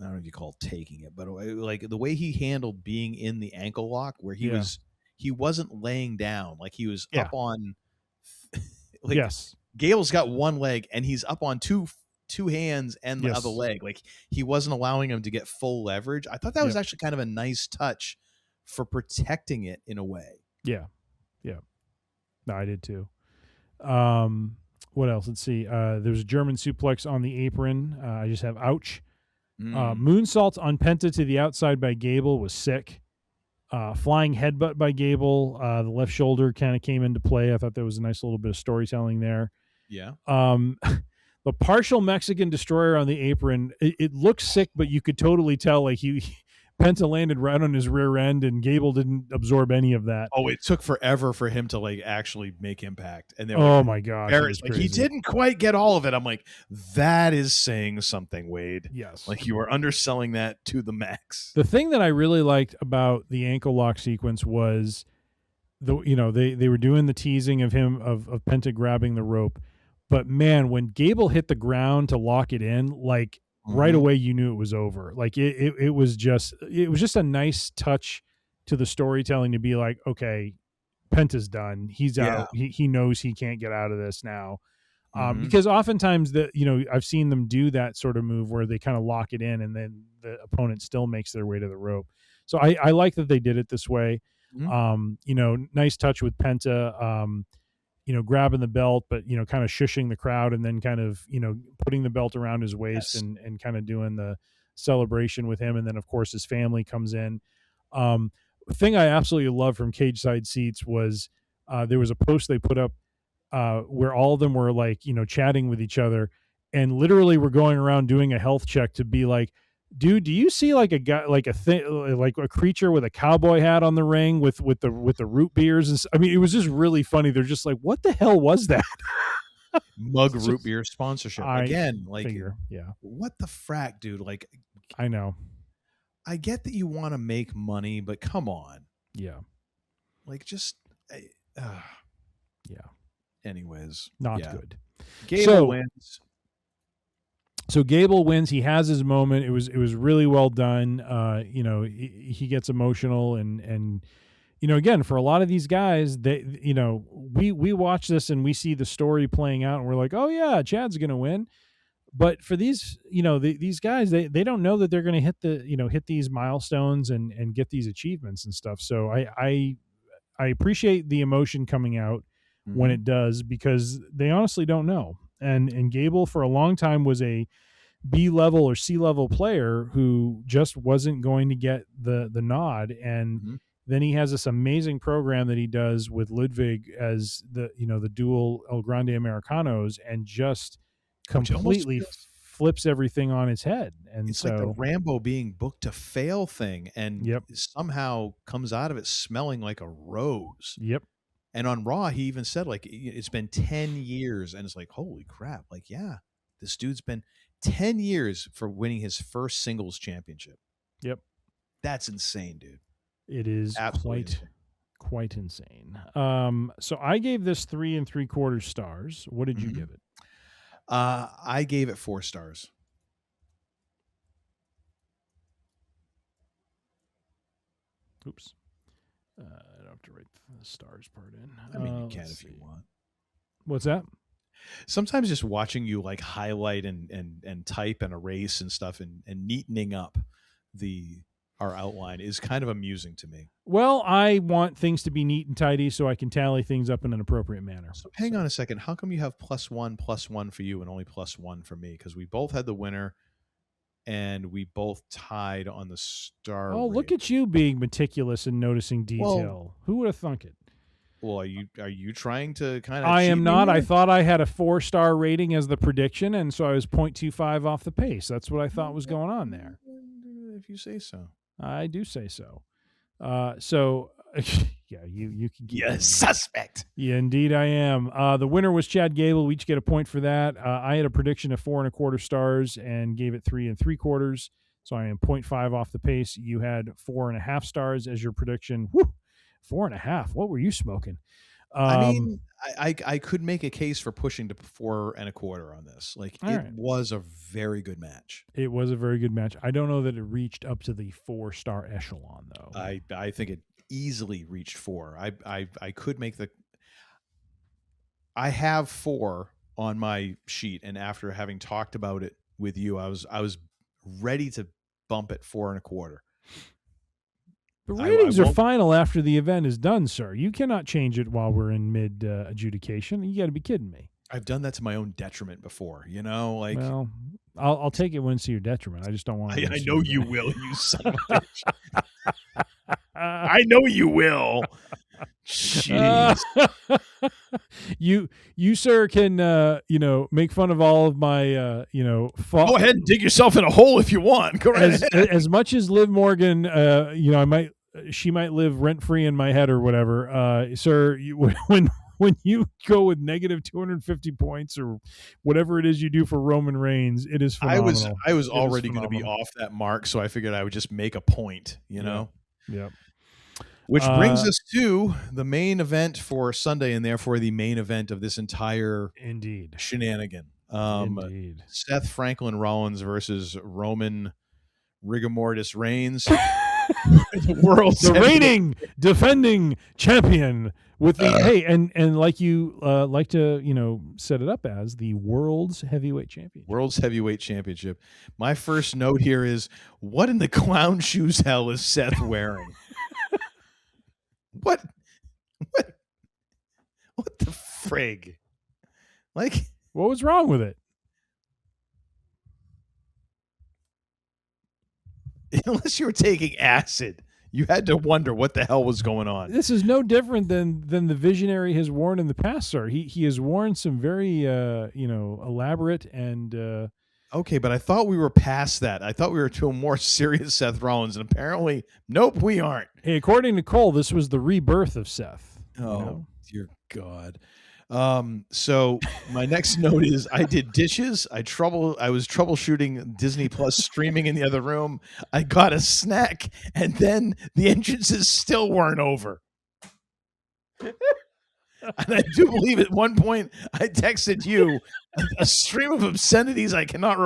I don't know if you call it taking it, but like the way he handled being in the ankle lock, where he wasn't laying down, like he was up on. Gable's got one leg and he's up on two hands and the other leg. Like he wasn't allowing him to get full leverage. I thought that was actually kind of a nice touch for protecting it in a way. Yeah. No, I did too. What else? Let's see. There's a German suplex on the apron. I just have ouch. Moonsault on Penta to the outside by Gable was sick. Flying headbutt by Gable. The left shoulder kind of came into play. I thought there was a nice little bit of storytelling there. Yeah. The partial Mexican Destroyer on the apron, it looked sick, but you could totally tell like Penta landed right on his rear end and Gable didn't absorb any of that. Oh, it took forever for him to like actually make impact. And my God. Like, he didn't quite get all of it. I'm like, that is saying something, Wade. Yes. Like you are underselling that to the max. The thing that I really liked about the ankle lock sequence was they were doing the teasing of him of Penta grabbing the rope. But man, when Gable hit the ground to lock it in, like right away you knew it was over. Like it was just a nice touch to the storytelling to be like, okay, Penta's done. He's out. He knows he can't get out of this now. Because oftentimes I've seen them do that sort of move where they kind of lock it in and then the opponent still makes their way to the rope. So I like that they did it this way. Nice touch with Penta. Grabbing the belt, but, kind of shushing the crowd and then kind of, putting the belt around his waist and kind of doing the celebration with him. And then, of course, his family comes in. The thing I absolutely love from Cage Side Seats was there was a post they put up where all of them were like, chatting with each other and literally were going around doing a health check to be like, dude, do you see like a guy, like a thing, like a creature with a cowboy hat on the ring with the root beers? And I mean, it was just really funny. They're just like, what the hell was that? Mug root beer sponsorship again. Like, figure, what the frack, dude? Like, I know. I get that you want to make money, but come on. Yeah. Like, just yeah. Anyways, not good. Gable wins. So Gable wins. He has his moment. It was really well done. He gets emotional and again, for a lot of these guys, we watch this and we see the story playing out and we're like, oh yeah, Chad's going to win. But for these, these guys, they don't know that they're going to hit these milestones and get these achievements and stuff. So I appreciate the emotion coming out when it does, because they honestly don't know. And Gable for a long time was a B-level or C-level player who just wasn't going to get the nod. And then he has this amazing program that he does with Ludwig as the dual El Grande Americanos, and just completely flips everything on its head. And it's like the Rambo being booked to fail thing, and somehow comes out of it smelling like a rose. Yep. And on Raw, he even said, like, it's been 10 years. And it's like, holy crap. Like, yeah, this dude's been 10 years for winning his first singles championship. Yep. That's insane, dude. It is quite insane. So I gave this 3 3/4 stars. What did you give it? I gave it 4 stars. Oops. I don't have to write the stars part in. I mean, you can if you want. What's that? Sometimes just watching you like highlight and type and erase and stuff and neatening up our outline is kind of amusing to me. Well, I want things to be neat and tidy so I can tally things up in an appropriate manner. So hang on a second. How come you have +1 for you and only +1 for me? Because we both had the winner and we both tied on the star. Oh, rate. Look at you being meticulous and noticing detail. Well, who would have thunk it? Well, are you trying to kind of? I am not. I thought I had a 4-star rating as the prediction, and so I was 0.25 off the pace. That's what I thought was going on there. If you say so. I do say so. Yeah, you can. Yes, suspect. Yeah, indeed I am. The winner was Chad Gable. We each get a point for that. I had a prediction of 4 1/4 stars and gave it 3 3/4. So I am 0.5 off the pace. You had 4 1/2 stars as your prediction. Woo! 4 1/2. What were you smoking? I mean, I could make a case for pushing to 4 1/4 on this. Like, it was a very good match. It was a very good match. I don't know that it reached up to the 4-star echelon, though. I think it easily reached 4. I could make I have 4 on my sheet, and after having talked about it with you, I was ready to bump it 4 1/4. The ratings are final after the event is done, sir. You cannot change it while we're in mid adjudication. You got to be kidding me. I've done that to my own detriment before, like. Well, I'll take it when it's to your detriment. I just don't want to. I know you will, you son of a bitch. I know you will. Jeez. You sir can make fun of all of my go ahead and dig yourself in a hole if you want. Go ahead. As much as Liv Morgan, she might live rent free in my head or whatever. Sir, when you go with negative 250 points or whatever it is you do for Roman Reigns, it is phenomenal. I was already going to be off that mark, so I figured I would just make a point. Yeah. Which brings us to the main event for Sunday, and therefore the main event of this entire shenanigan. Indeed. Seth Franklin Rollins versus Roman Rigormortis Reigns. the reigning defending champion with the and like you like to set it up as the world's heavyweight championship. My first note here is, what in the clown shoes hell is Seth wearing? What the frig? Like, what was wrong with it? Unless you were taking acid, you had to wonder what the hell was going on. This is no different than the Visionary has worn in the past, sir. He has worn some very elaborate and okay, but I thought we were past that. I thought we were to a more serious Seth Rollins, and apparently, nope, we aren't. Hey, according to Cole, this was the rebirth of Seth. Oh, dear God. So my next note is I did dishes. I was troubleshooting Disney Plus streaming in the other room. I got a snack, and then the entrances still weren't over. And I do believe at one point I texted you a stream of obscenities I cannot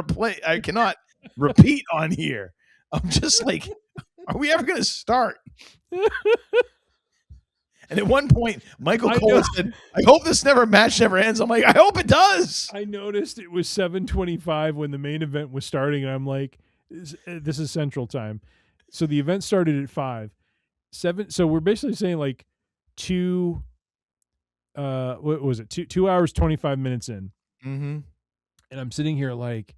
repeat on here. I'm just like, are we ever going to start? And at one point, Michael Cole said, I hope this match never ends. I'm like, I hope it does. I noticed it was 7:25 when the main event was starting, and I'm like, this is Central Time. So the event started at 5. So we're basically saying like 2 what was it? 2 hours 25 minutes in. Mm-hmm. And I'm sitting here like,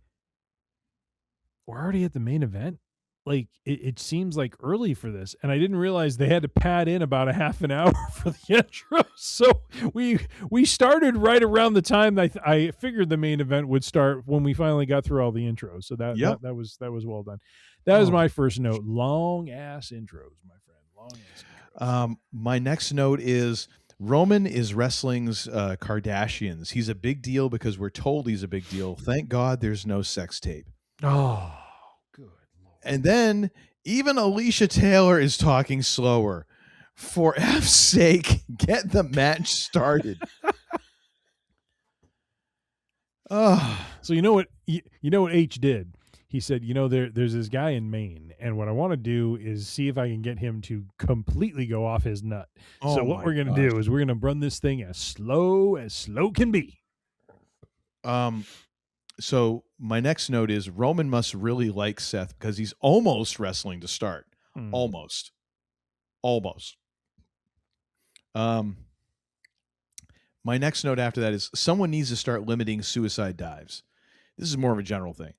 we're already at the main event. Like it seems like early for this, and I didn't realize they had to pad in about a half an hour for the intro. So we started right around the time I figured the main event would start when we finally got through all the intros. So that was well done. That was my first note. Long ass intros, my friend. Long ass intros. My next note is Roman is wrestling's Kardashians. He's a big deal because we're told he's a big deal. Thank God there's no sex tape. Oh. And then even Alicia Taylor is talking slower. For F's sake, get the match started. So you know what H did? He said, there's this guy in Maine, and what I want to do is see if I can get him to completely go off his nut. So what we're going to do is we're going to run this thing as slow can be. So my next note is Roman must really like Seth because he's almost wrestling to start. Almost. My next note after that is someone needs to start limiting suicide dives. This is more of a general thing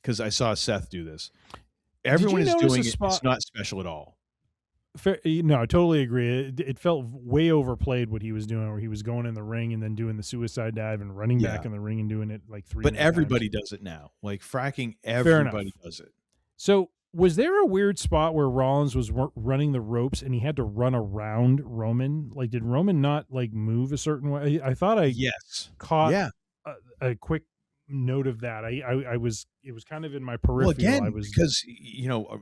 because I saw Seth do this. Everyone is doing it. It's not special at all. No, I totally agree. It felt way overplayed what he was doing, where he was going in the ring and then doing the suicide dive and running back in the ring and doing it like 3. But everybody does it now. Like fracking, everybody does it. So was there a weird spot where Rollins was running the ropes and he had to run around Roman? Like, did Roman not like move a certain way? I thought I caught a quick note of that. It was kind of in my peripheral. Well, again, because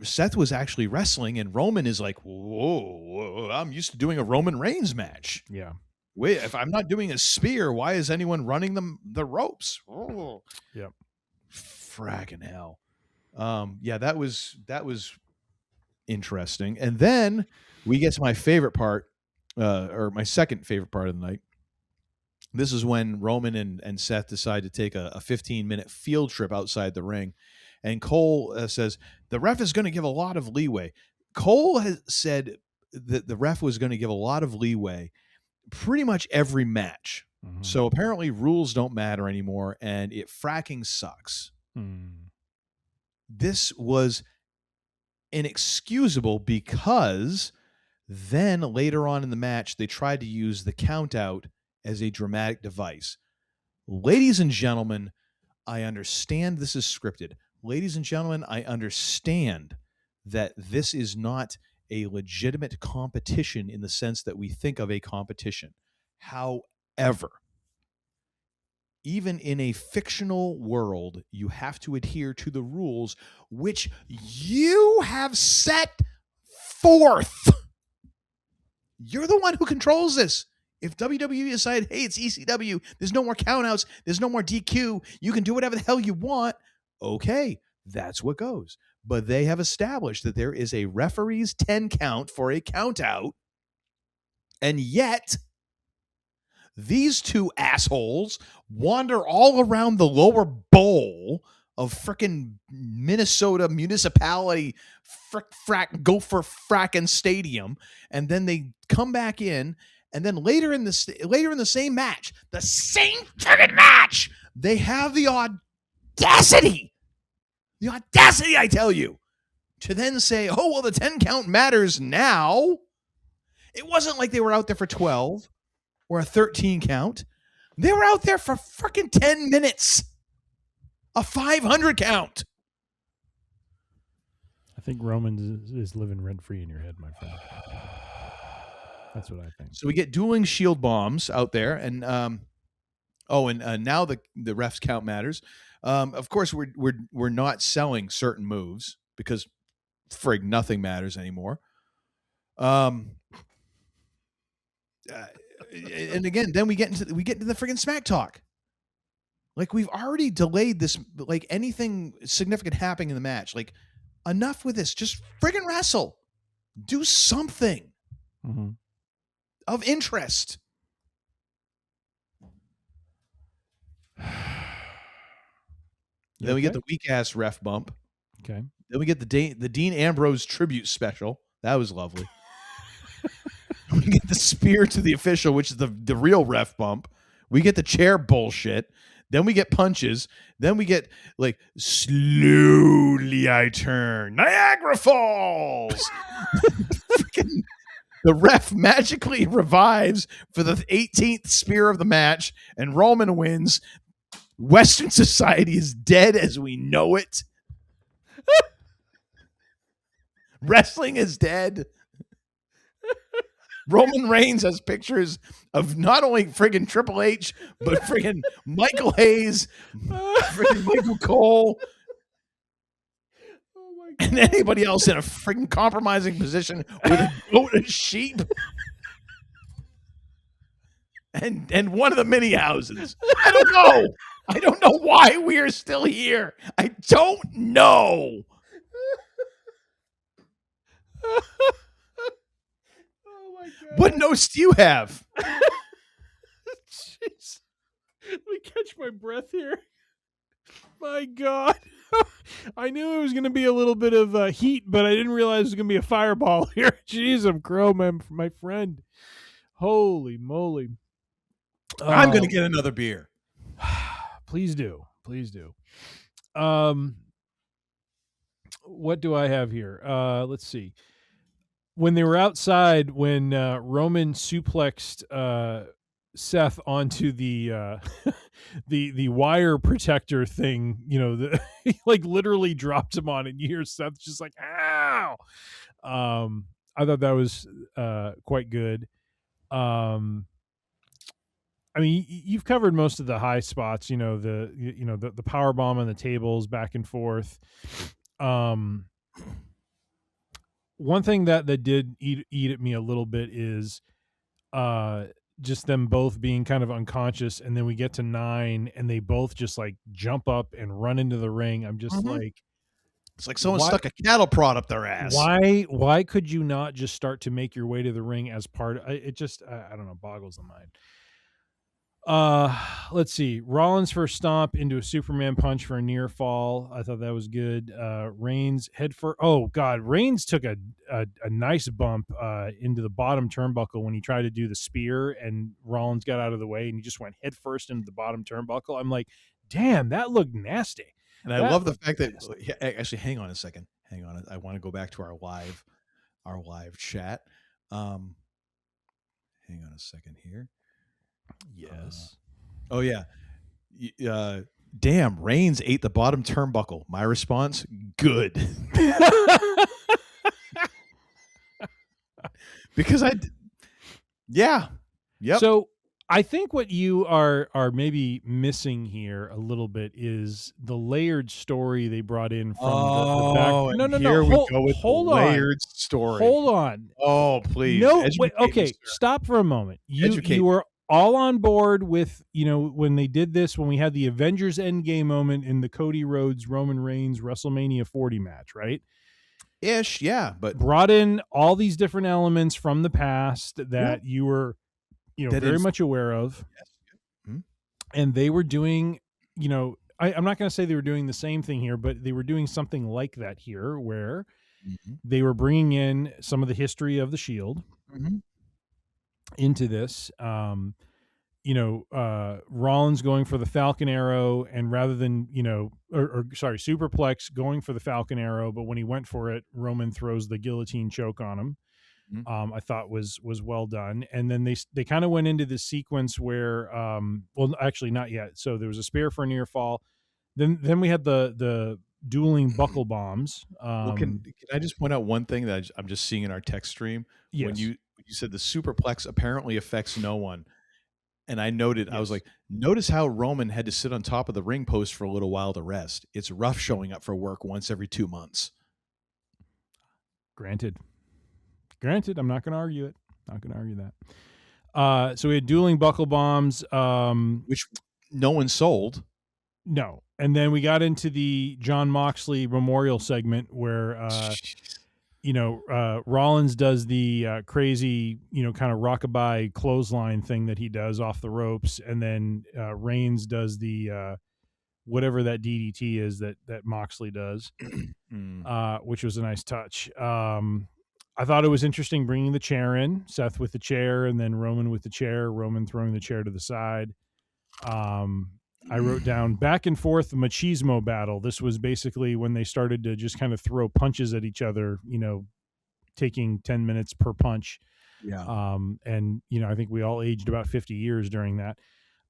Seth was actually wrestling and Roman is like, whoa, I'm used to doing a Roman Reigns match. Yeah. Wait, if I'm not doing a spear, why is anyone running the ropes? Oh. Yep. Fracking hell. That was interesting. And then we get to my favorite part, or my second favorite part of the night. This is when Roman and Seth decide to take a 15-minute field trip outside the ring. And Cole says, the ref is going to give a lot of leeway. Cole has said that the ref was going to give a lot of leeway pretty much every match. Mm-hmm. So apparently rules don't matter anymore, and fracking sucks. This was inexcusable because then later on in the match, they tried to use the count out as a dramatic device. Ladies and gentlemen, I understand this is scripted. Ladies and gentlemen, I understand that this is not a legitimate competition in the sense that we think of a competition. However, even in a fictional world, you have to adhere to the rules which you have set forth. You're the one who controls this. If WWE decide, hey, it's ECW, there's no more countouts, there's no more DQ, you can do whatever the hell you want, okay, that's what goes. But they have established that there is a referee's 10 count for a countout, and yet these two assholes wander all around the lower bowl of frickin' Minnesota municipality Gopher frackin' stadium, and then they come back in. And then later in the same match, they have the audacity, I tell you, to then say, oh, well, the 10 count matters now. It wasn't like they were out there for 12 or a 13 count. They were out there for freaking 10 minutes, a 500 count. I think Roman is living rent-free in your head, my friend. That's what I think. So we get dueling shield bombs out there, and now the refs count matters. Of course, we're not selling certain moves because frig nothing matters anymore. And again, then we get into the friggin' smack talk. Like, we've already delayed this, like, anything significant happening in the match. Like, enough with this. Just friggin' wrestle. Do something of interest. Then we get the weak ass ref bump. Okay. Then we get the Dean Ambrose tribute special. That was lovely. We get the spear to the official, which is the real ref bump. We get the chair bullshit. Then we get punches. Then we get, like, slowly I turn. Niagara Falls. The ref magically revives for the 18th spear of the match, and Roman wins. Western society is dead as we know it. Wrestling is dead. Roman Reigns has pictures of not only friggin' Triple H, but friggin' Michael Hayes, friggin' Michael Cole, and anybody else in a friggin' compromising position with a goat and sheep. And one of the mini houses. I don't know why we are still here. I don't know. What notes do you have? Jeez. Let me catch my breath here. My God. I knew it was going to be a little bit of heat, but I didn't realize it was going to be a fireball here. Jeez, I'm crow, my friend. Holy moly. I'm going to get another beer. Please do. Please do. What do I have here? Let's see. When they were outside, when Roman suplexed Seth onto the the wire protector thing, he like literally dropped him on, and you hear Seth just like, ow. I thought that was quite good. I mean, you've covered most of the high spots, the power bomb on the tables back and forth. One thing that did eat at me a little bit is just them both being kind of unconscious, and then we get to 9 and they both just like jump up and run into the ring. I'm just like, it's like someone stuck a cattle prod up their ass. Why could you not just start to make your way to the ring as part of it? Just I don't know, boggles the mind. Let's see. Rollins first stomp into a Superman punch for a near fall. I thought that was good. Reigns head first. Oh God, Reigns took a nice bump into the bottom turnbuckle when he tried to do the spear, and Rollins got out of the way, and he just went head first into the bottom turnbuckle. I'm like, damn, that looked nasty. And I love the fact that actually, hang on a second. Hang on. I want to go back to our live chat. Hang on a second here. Yes. Oh yeah. Damn, Reigns ate the bottom turnbuckle. My response: good. Because yeah. Yep. So I think what you are maybe missing here a little bit is the layered story they brought in from the back. No. Here we go with the layered story. Hold on. Oh, please. No, wait, okay. Stop for a moment. You were all on board with, when they did this, when we had the Avengers Endgame moment in the Cody Rhodes Roman Reigns WrestleMania 40 match, right? Ish, yeah, but brought in all these different elements from the past that you were very much aware of. Yes. Mm-hmm. And they were doing, I'm not going to say they were doing the same thing here, but they were doing something like that here, where they were bringing in some of the history of the Shield into this. Rollins going for the Falcon Arrow, and rather than, Superplex going for the Falcon Arrow, but when he went for it, Roman throws the guillotine choke on him. I thought was well done. And then they kind of went into this sequence where, well, actually not yet. So there was a spear for a near fall. Then we had the dueling buckle bombs. Well, can I just point out one thing that I'm just seeing in our text stream? Yes. When you said the superplex apparently affects no one. And I noted, I was like, notice how Roman had to sit on top of the ring post for a little while to rest. It's rough showing up for work once every 2 months. Granted, I'm not going to argue it. Not going to argue that. So we had dueling buckle bombs, which no one sold. No. And then we got into the John Moxley memorial segment where, Rollins does the crazy, kind of rockabye clothesline thing that he does off the ropes. And then Reigns does the whatever that DDT is that Moxley does, which was a nice touch. I thought it was interesting bringing the chair in, Seth with the chair, and then Roman with the chair, Roman throwing the chair to the side. I wrote down back and forth machismo battle. This was basically when they started to just kind of throw punches at each other, taking 10 minutes per punch. Yeah. And, I think we all aged about 50 years during that.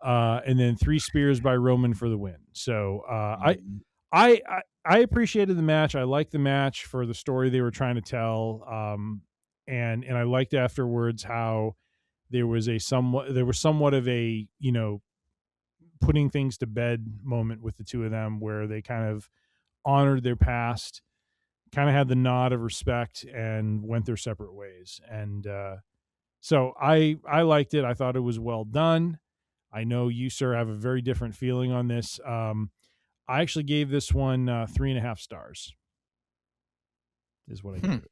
And then 3 spears by Roman for the win. So I appreciated the match. I liked the match for the story they were trying to tell. And I liked afterwards how there was somewhat of a, putting things to bed moment with the two of them where they kind of honored their past, kind of had the nod of respect and went their separate ways. And so I liked it. I thought it was well done. I know you, sir, have a very different feeling on this. I actually gave this one 3.5 stars is what I gave it.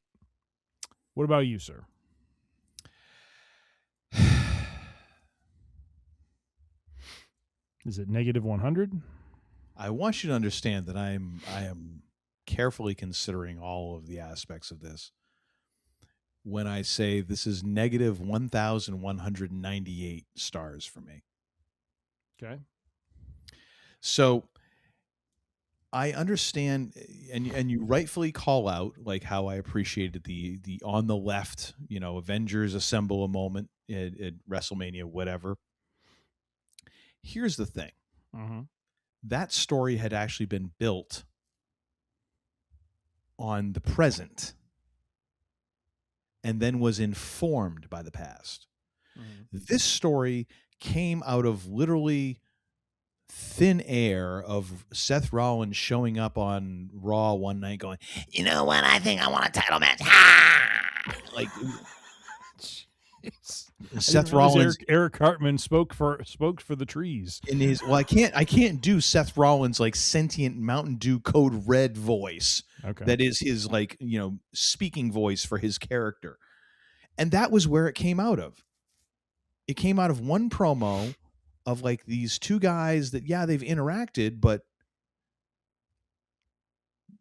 What about you, sir? Is it -100? I want you to understand that I am carefully considering all of the aspects of this when I say this is -1,198 stars for me. Okay. So I understand, and you rightfully call out like how I appreciated the on the left, Avengers assemble a moment at WrestleMania, whatever. Here's the thing. That story had actually been built on the present and then was informed by the past. This story came out of literally thin air of Seth Rollins showing up on Raw one night going, you know what? I think I want a title match. Like, Seth Rollins, Eric Cartman spoke for the trees in his. Well, I can't do Seth Rollins like sentient Mountain Dew Code Red voice. Okay, that is his speaking voice for his character, and that was where it came out of. It came out of one promo of like these two guys that they've interacted, but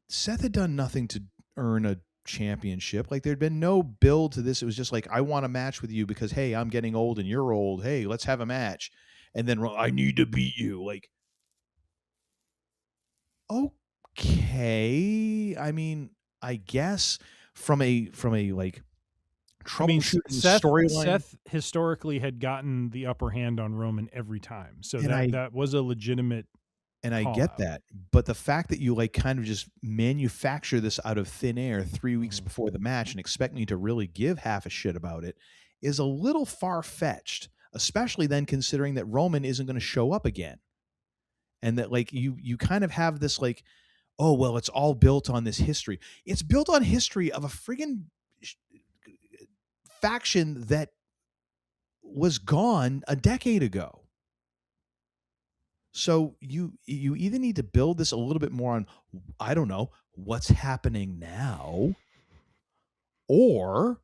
Seth had done nothing to earn a championship. Like there'd been no build to this. It was just like, I want a match with you because, hey, I'm getting old and you're old. Hey, let's have a match. And then I need to beat you. Like, okay. I mean, I guess from a like troubleshooting storyline. Seth historically had gotten the upper hand on Roman every time. So that was a legitimate. And I get that, but the fact that you like kind of just manufacture this out of thin air 3 weeks before the match and expect me to really give half a shit about it is a little far-fetched, especially then considering that Roman isn't going to show up again. And that like you kind of have this like, oh, well, it's all built on this history. It's built on history of a friggin' faction that was gone a decade ago. So you either need to build this a little bit more on, I don't know, what's happening now, or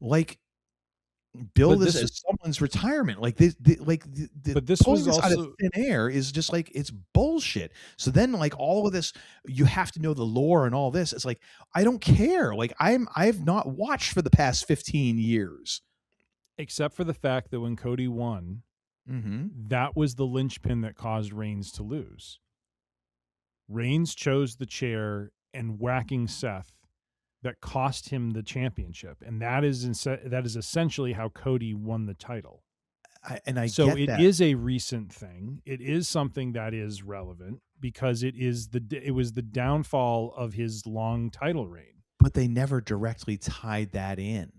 like build this as someone's retirement. Like this, but this was also out of thin air is just like, it's bullshit. So then like all of this, you have to know the lore and all this. It's like, I don't care. Like I've not watched for the past 15 years. Except for the fact that when Cody won, that was the linchpin that caused Reigns to lose. Reigns chose the chair and whacking Seth that cost him the championship, and that is essentially how Cody won the title. So it is a recent thing. It is something that is relevant because it was the downfall of his long title reign. But they never directly tied that in.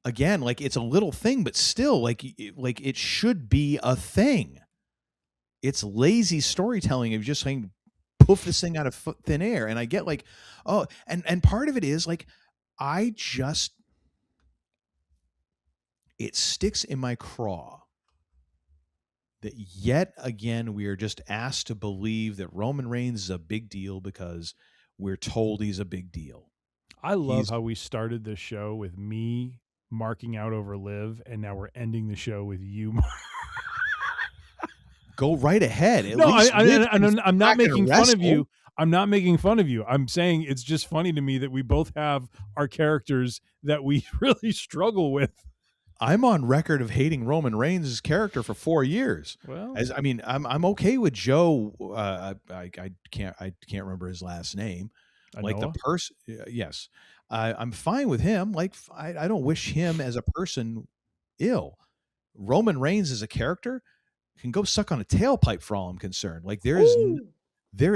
again, like it's a little thing, but still, like it should be a thing. It's lazy storytelling of just saying, poof this thing out of thin air. And I get like, oh, and part of it is like, it sticks in my craw that yet again we are just asked to believe that Roman Reigns is a big deal because we're told he's a big deal. I love how we started this show with me marking out over Liv, and now we're ending the show with you. Go right ahead. I'm not making fun of you. I'm not making fun of you. I'm saying it's just funny to me that we both have our characters that we really struggle with. I'm on record of hating Roman Reigns' character for 4 years. Well, I'm okay with Joe. I can't remember his last name. Like the person, yes, I'm fine with him. Like I don't wish him as a person ill. Roman Reigns as a character can go suck on a tailpipe for all I'm concerned. Like there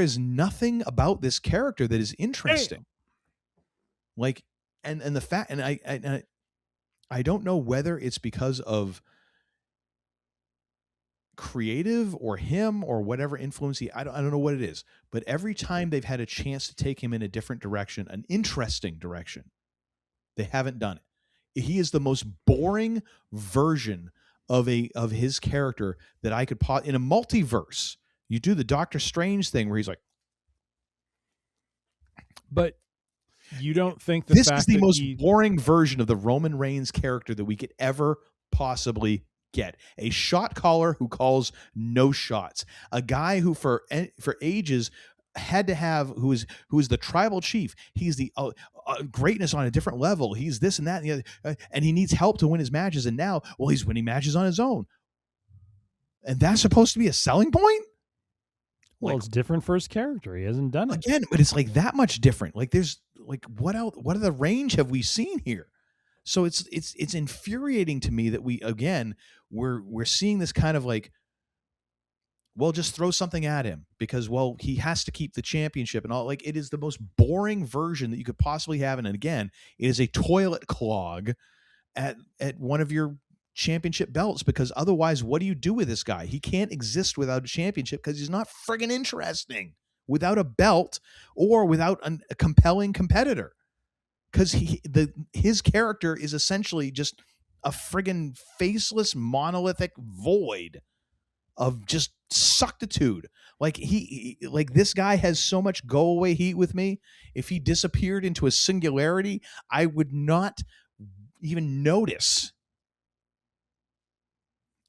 is nothing about this character that is interesting. Damn. Like and the fact, and I don't know whether it's because of creative or him or whatever influence I don't know what it is, but every time they've had a chance to take him in a different direction, an interesting direction, they haven't done it. He is the most boring version of his character that I could in a multiverse. You do the Doctor Strange thing where he's like, but you don't think this is the most boring version of the Roman Reigns character that we could ever possibly get. A shot caller who calls no shots. A guy who for ages had to have who is the tribal chief. He's the greatness on a different level. He's this and that and the other, and he needs help to win his matches. And now, well, he's winning matches on his own. And that's supposed to be a selling point? Well, it's different for his character. He hasn't done it again, but it's like that much different. Like there's like what else? What other range have we seen here? So it's infuriating to me that we're seeing this kind of like, well, just throw something at him because, well, he has to keep the championship and all. Like it is the most boring version that you could possibly have. And again, it is a toilet clog at one of your championship belts, because otherwise, what do you do with this guy? He can't exist without a championship because he's not friggin' interesting without a belt or without a compelling competitor. Because his character is essentially just a friggin' faceless, monolithic void of just suctitude. Like like this guy has so much go away heat with me. If he disappeared into a singularity, I would not even notice.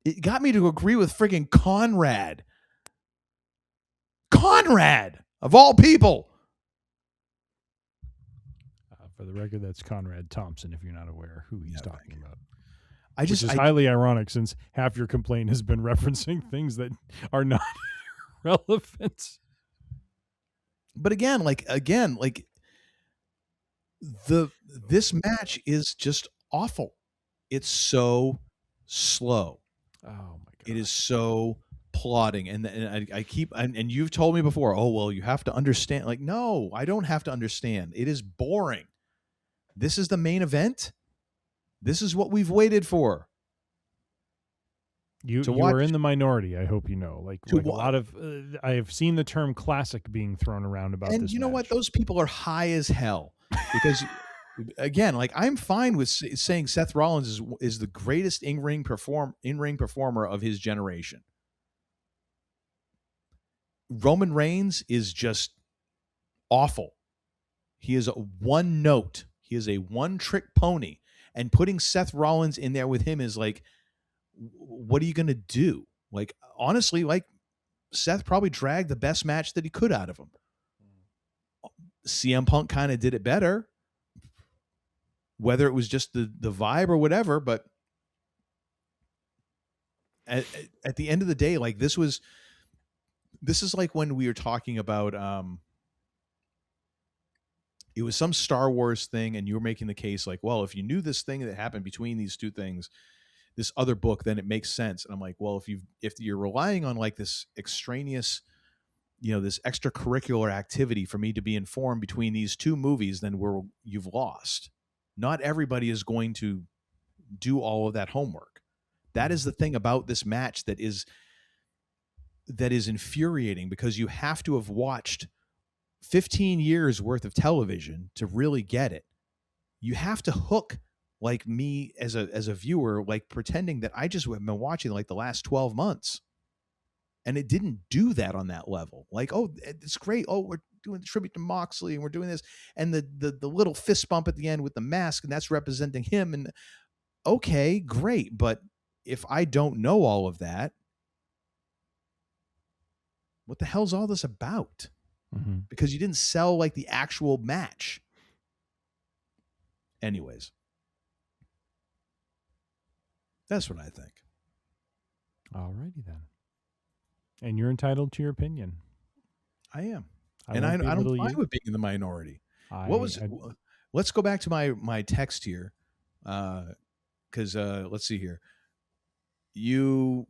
It got me to agree with friggin' Conrad. Conrad, of all people. For the record, that's Conrad Thompson, if you're not aware who he's talking about. Which is highly ironic since half your complaint has been referencing things that are not relevant. But this match is just awful. It's so slow. Oh my God. It is so plodding. And I keep, and you've told me before, oh, well, you have to understand. Like, no, I don't have to understand. It is boring. This is the main event. This is what we've waited for. You are in the minority. I hope you know. Like a lot of, I have seen the term "classic" being thrown around about this. And you know what? Those people are high as hell because, again, like I'm fine with saying Seth Rollins is the greatest in-ring performer of his generation. Roman Reigns is just awful. He is a one note. He is a one-trick pony. And putting Seth Rollins in there with him is like, what are you going to do? Like, honestly, like Seth probably dragged the best match that he could out of him. CM Punk kind of did it better, whether it was just the vibe or whatever. But at the end of the day, like this is like when we were talking about, it was some Star Wars thing, and you were making the case like, well, if you knew this thing that happened between these two things, this other book, then it makes sense. And I'm like, well, if you're relying on like this extraneous, this extracurricular activity for me to be informed between these two movies, then you've lost. Not everybody is going to do all of that homework. That is the thing about this match that is infuriating, because you have to have watched 15 years worth of television to really get it. You have to hook like me as a viewer, like pretending that I just have been watching like the last 12 months. And it didn't do that on that level. Like, oh, it's great. Oh, we're doing the tribute to Moxley and we're doing this. And the little fist bump at the end with the mask, and that's representing him. And okay, great. But if I don't know all of that, what the hell's all this about? Mm-hmm. Because you didn't sell like the actual match. Anyways, that's what I think. Alrighty then. And you're entitled to your opinion. I am. I don't mind with being in the minority. Let's go back to my text here. Because let's see here. You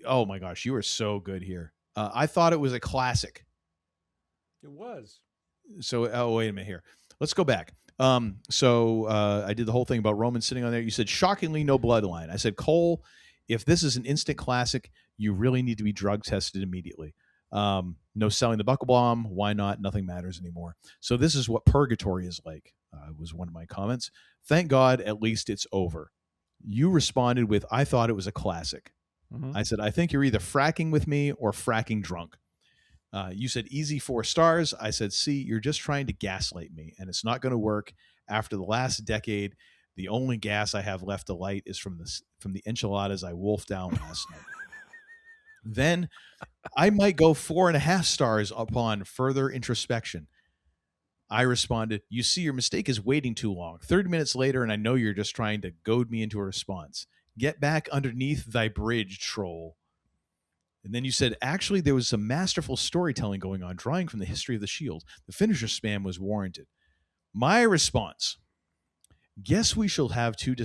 oh my gosh, you are so good here. I thought it was a classic. It was. So wait a minute here. Let's go back. So I did the whole thing about Roman sitting on there. You said shockingly no bloodline. I said, Cole, if this is an instant classic, you really need to be drug tested immediately. No selling the buckle bomb. Why not? Nothing matters anymore. So this is what purgatory is like, was one of my comments. Thank God, at least it's over. You responded with, I thought it was a classic. Mm-hmm. I said, I think you're either fracking with me or fracking drunk. You said easy 4 stars. I said, see, you're just trying to gaslight me, and it's not going to work. After the last decade, the only gas I have left to light is from the enchiladas I wolfed down last night. Then I might go 4.5 stars upon further introspection. I responded, you see, your mistake is waiting too long. 30 minutes later, and I know you're just trying to goad me into a response. Get back underneath thy bridge, troll. And then you said, actually, there was some masterful storytelling going on, drawing from the history of the Shield. The finisher spam was warranted. My response, guess we shall have two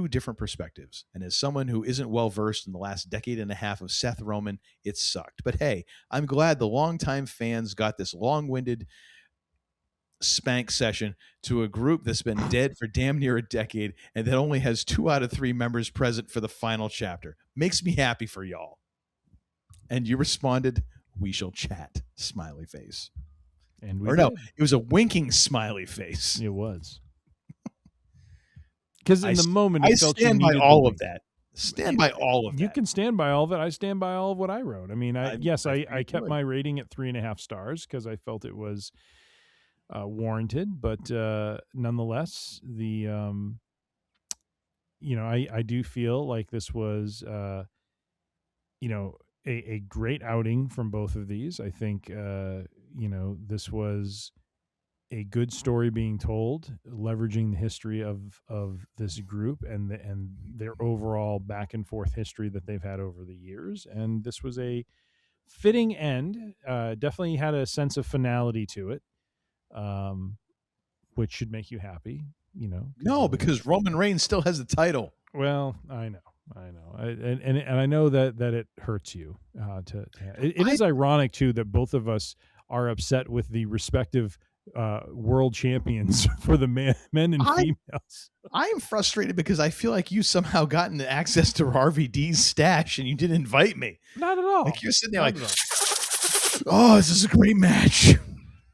different perspectives. And as someone who isn't well-versed in the last decade and a half of Seth Roman, it sucked. But hey, I'm glad the longtime fans got this long-winded spank session to a group that's been dead for damn near a decade and that only has 2 out of 3 members present for the final chapter. Makes me happy for y'all. And you responded, we shall chat, smiley face. And we or did. No, it was a winking smiley face. It was. Because in the moment, I felt stand you by needed all of that. By all of that. You can stand by all of it. I stand by all of what I wrote. I mean, I kept my rating at 3.5 stars because I felt it was warranted, but nonetheless, I do feel like this was, a great outing from both of these. I think, this was a good story being told, leveraging the history of this group and their overall back and forth history that they've had over the years. And this was a fitting end. Definitely had a sense of finality to it, which should make you happy. No, because Roman Reigns still has the title. Well, I know, and I know that it hurts you. It is ironic too that both of us are upset with the respective world champions for the men and females. I am frustrated because I feel like you somehow gotten access to RVD's stash and you didn't invite me. Not at all. Like you're sitting there like, oh, this is a great match.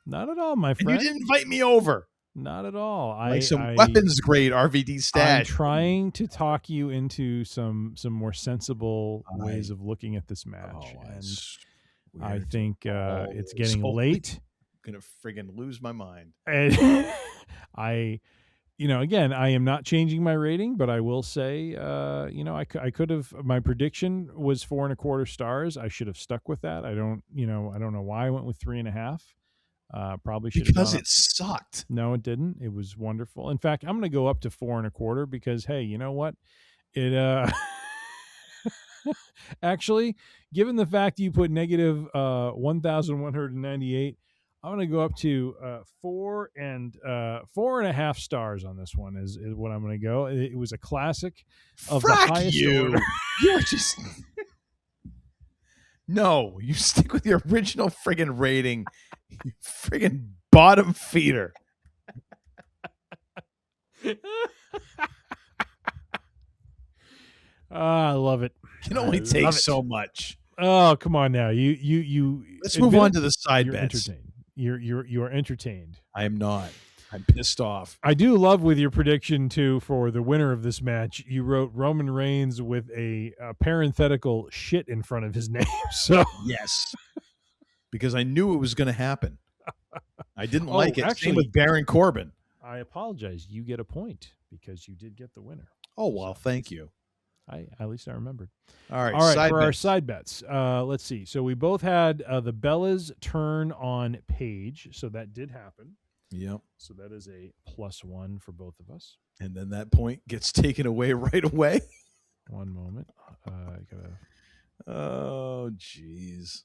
Not at all, my friend. And you didn't invite me over. Not at all. Weapons grade RVD stash. I'm trying to talk you into some more sensible ways of looking at this match. I think it's getting late. I'm gonna friggin' lose my mind. And again, I am not changing my rating, but I will say, I could have. My prediction was 4.25 stars. I should have stuck with that. I don't know why I went with 3.5. Probably should have because it sucked. No, it didn't. It was wonderful. In fact, I'm going to go up to 4.25 because, hey, you know what? It actually, given the fact you put negative 1,198, I'm going to go up to 4.5 stars on this one. Is what I'm going to go. It was a classic of the highest order. You're just no. You stick with your original friggin' rating. You friggin' bottom feeder. I love it. Can only take so much. Oh, come on now. You Let's move on to the side you're bets. entertained. You're entertained. I am not. I'm pissed off. I do love with your prediction too for the winner of this match. You wrote Roman Reigns with a parenthetical shit in front of his name. So yes, because I knew it was going to happen. I didn't like it. Actually, same with Baron Corbin. I apologize. You get a point because you did get the winner. Oh well, thank you. At least I remembered. All right, our side bets. Let's see. So we both had the Bellas turn on Paige, so that did happen. Yep. So that is a +1 for both of us. And then that point gets taken away right away. One moment. I gotta. Oh, jeez.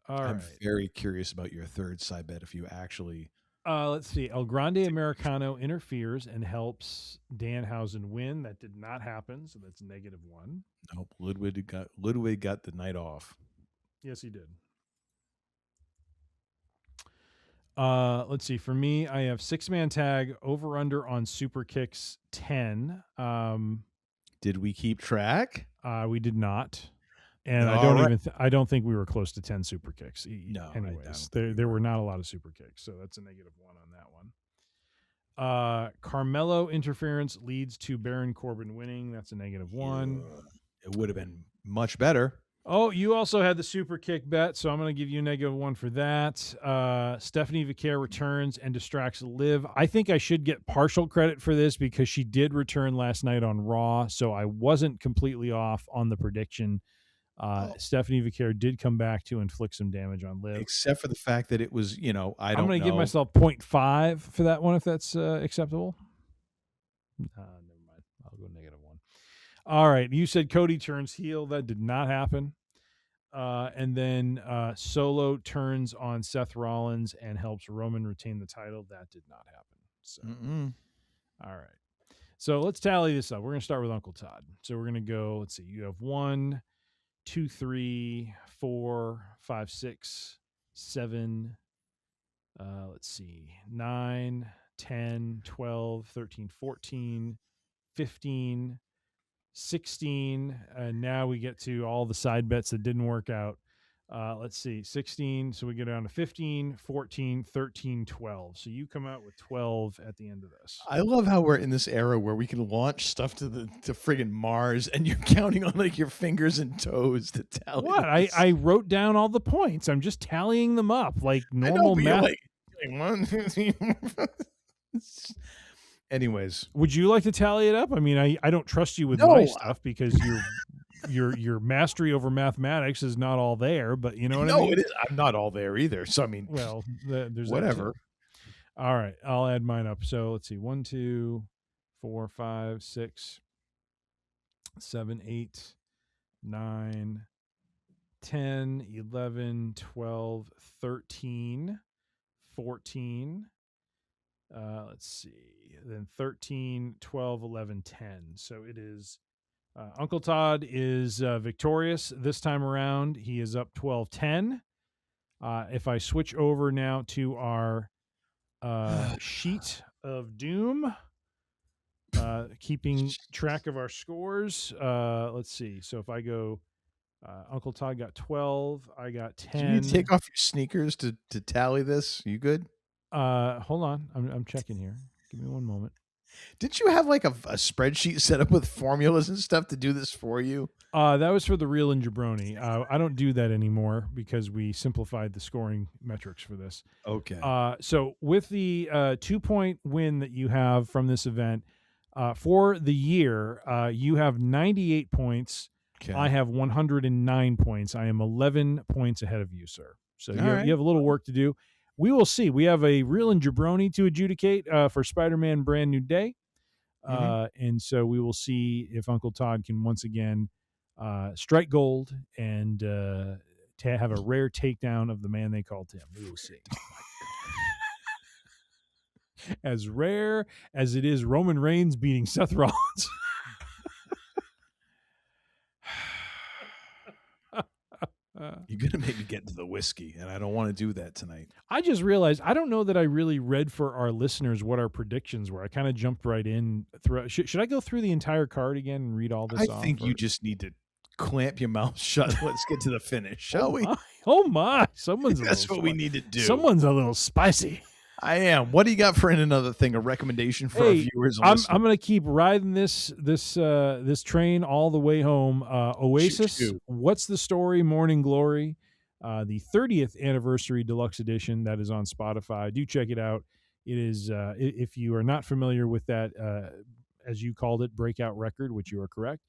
I'm very curious about your third side bet. If you actually. Let's see. El Grande Americano interferes and helps Danhausen win. That did not happen, so that's -1. Nope. Ludwig got the night off. Yes, he did. Let's see. For me, I have 6-man tag over under on super kicks 10. Did we keep track? We did not, and I don't think we were close to 10 super kicks. No. Anyways, there were not a lot of super kicks, so that's a -1 on that one. Carmelo interference leads to Baron Corbin winning. That's a -1. It would have been much better. Oh, you also had the super kick bet, so I'm going to give you a -1 for that. Stephanie Vicaire returns and distracts Liv. I think I should get partial credit for this because she did return last night on Raw, so I wasn't completely off on the prediction. Stephanie Vicaire did come back to inflict some damage on Liv. Except for the fact that it was, I'm going to give myself 0.5 for that one if that's acceptable. Never mind. I'll go -1. All right. You said Cody turns heel. That did not happen. And then Solo turns on Seth Rollins and helps Roman retain the title. That did not happen. So, all right. So let's tally this up. We're going to start with Uncle Todd. So we're going to go, let's see. You have 1, 2, 3, 4, 5, 6, 7. Let's see. 9, 10, 12, 13, 14, 15, 16, and now we get to all the side bets that didn't work out. Let's see, 16, so we get down to 15, 14, 13, 12. So you come out with 12 at the end of this. I love how we're in this era where we can launch stuff to friggin' Mars, and you're counting on like your fingers and toes to tally. What? I wrote down all the points. I'm just tallying them up like normal math. Like 1, 2, 3, 4. Anyways, would you like to tally it up? I mean, I don't trust you with my stuff because your mastery over mathematics is not all there. But you know what I mean? No, it is. I'm not all there either. So I mean, well, there's whatever. All right, I'll add mine up. So let's see: 1, 2, 4, 5, 6, 7, 8, 9, 10, 11, 12, 13, 14. Let's see, then 13, 12, 11, 10. So it is Uncle Todd is victorious this time around. He is up 12-10. If I switch over now to our sheet of doom, keeping track of our scores, let's see. So if I go, Uncle Todd got 12, I got 10. Can you take off your sneakers to tally this? You good? Hold on. I'm checking here. Give me one moment. Didn't you have like a spreadsheet set up with formulas and stuff to do this for you? That was for the Real and Jabroni. I don't do that anymore because we simplified the scoring metrics for this. Okay. So with the 2-point win that you have from this event, for the year, you have 98 points. Okay. I have 109 points. I am 11 points ahead of you, sir. So you have a little work to do. We will see. We have a Real and Jabroni to adjudicate for Spider-Man Brand New Day. And so we will see if Uncle Todd can once again strike gold and have a rare takedown of the man they called Tim. We will see. As rare as it is Roman Reigns beating Seth Rollins. You're going to make me get into the whiskey, and I don't want to do that tonight. I just realized I don't know that I really read for our listeners what our predictions were. I kind of jumped right in. Should I go through the entire card again and read all this off? I think you just need to clamp your mouth shut. Let's get to the finish, shall we? Oh my! That's what we need to do. Someone's a little spicy. I am. What do you got for another thing? A recommendation for our viewers? I'm going to keep riding this train all the way home. Oasis. What's the Story? Morning Glory. The 30th anniversary deluxe edition that is on Spotify. Do check it out. It is if you are not familiar with that, as you called it, breakout record, which you are correct.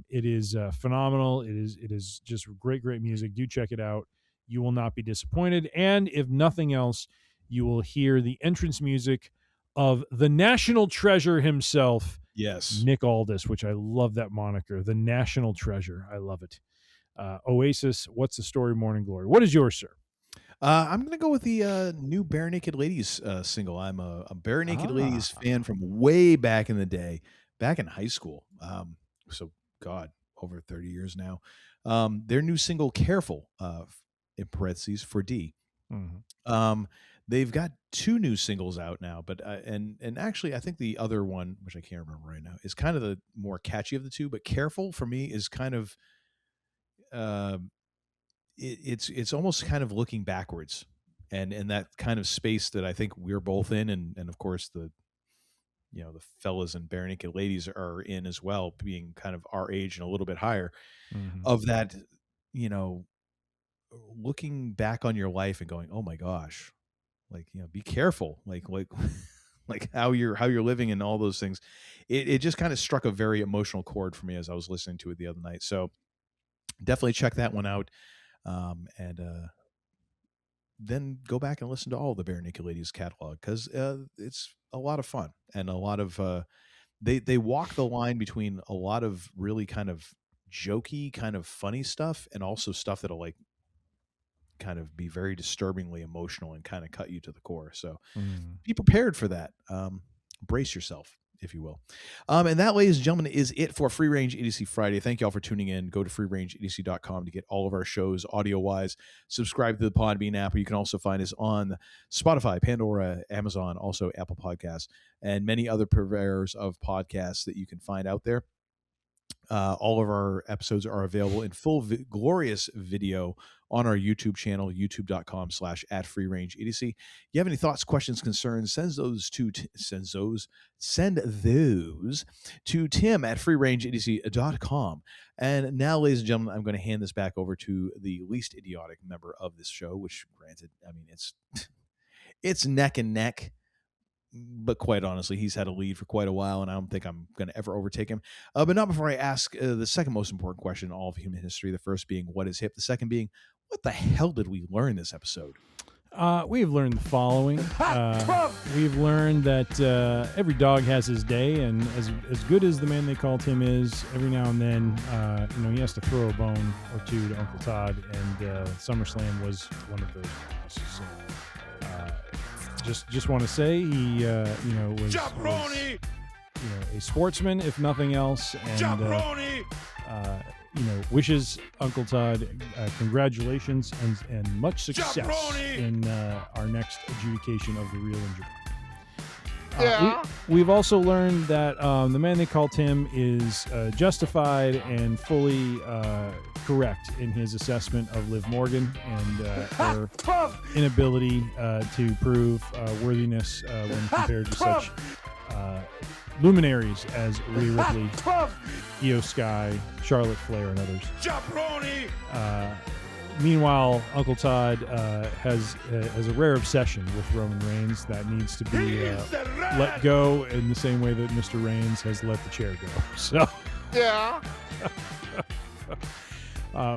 It is phenomenal. It is just great music. Do check it out. You will not be disappointed. And if nothing else, you will hear the entrance music of the national treasure himself. Yes. Nick Aldis, which I love that moniker. The national treasure. I love it. Oasis, What's the Story? Morning Glory. What is yours, sir? I'm going to go with the new Bare Naked Ladies single. I'm a Bare Naked Ladies fan from way back in the day, back in high school. So, God, over 30 years now. Their new single, Careful, in parentheses, for D. Mm-hmm. They've got 2 new singles out now, but and actually I think the other one, which I can't remember right now, is kind of the more catchy of the 2. But Careful for me is kind of it's almost kind of looking backwards, and that kind of space that I think we're both in, and of course the fellas and Bare Naked Ladies are in as well, being kind of our age and a little bit higher, of that, looking back on your life and going, oh my gosh, be careful, like how you're living and all those things. It just kind of struck a very emotional chord for me as I was listening to it the other night. So definitely check that one out. And then go back and listen to all the Bare Naked Ladies catalog, because it's a lot of fun and a lot of they walk the line between a lot of really kind of jokey, kind of funny stuff, and also stuff that'll kind of be very disturbingly emotional and kind of cut you to the core. So be prepared for that. Brace yourself, if you will. And that, ladies and gentlemen, is it for Free Range Idiocy Friday. Thank you all for tuning in. Go to freerangeidiocy.com to get all of our shows audio-wise. Subscribe to the Podbean app, or you can also find us on Spotify, Pandora, Amazon, also Apple Podcasts, and many other purveyors of podcasts that you can find out there. All of our episodes are available in full glorious video on our YouTube channel, youtube.com/@freerangeidiocy. You have any thoughts, questions, concerns, send those to Tim at freerangeidiocy.com. And now, ladies and gentlemen, I'm going to hand this back over to the least idiotic member of this show, which, granted, I mean, it's neck and neck. But quite honestly, he's had a lead for quite a while, and I don't think I'm going to ever overtake him. But not before I ask the second most important question in all of human history. The first being, what is hip? The second being, what the hell did we learn this episode? We've learned the following. We've learned that every dog has his day, and as good as the Man They Call Tim is, every now and then, he has to throw a bone or two to Uncle Todd, and SummerSlam was one of those days. So, just want to say he, was a sportsman, if nothing else, and wishes Uncle Todd congratulations and much success in our next adjudication of the real injury. We've also learned that the Man They Call Tim is justified and fully correct in his assessment of Liv Morgan and her inability to prove worthiness when compared to such luminaries as Rhea Ripley, Io Sky, Charlotte Flair, and others. Meanwhile, Uncle Todd has a rare obsession with Roman Reigns that needs to be let go in the same way that Mr. Reigns has let the chair go. So,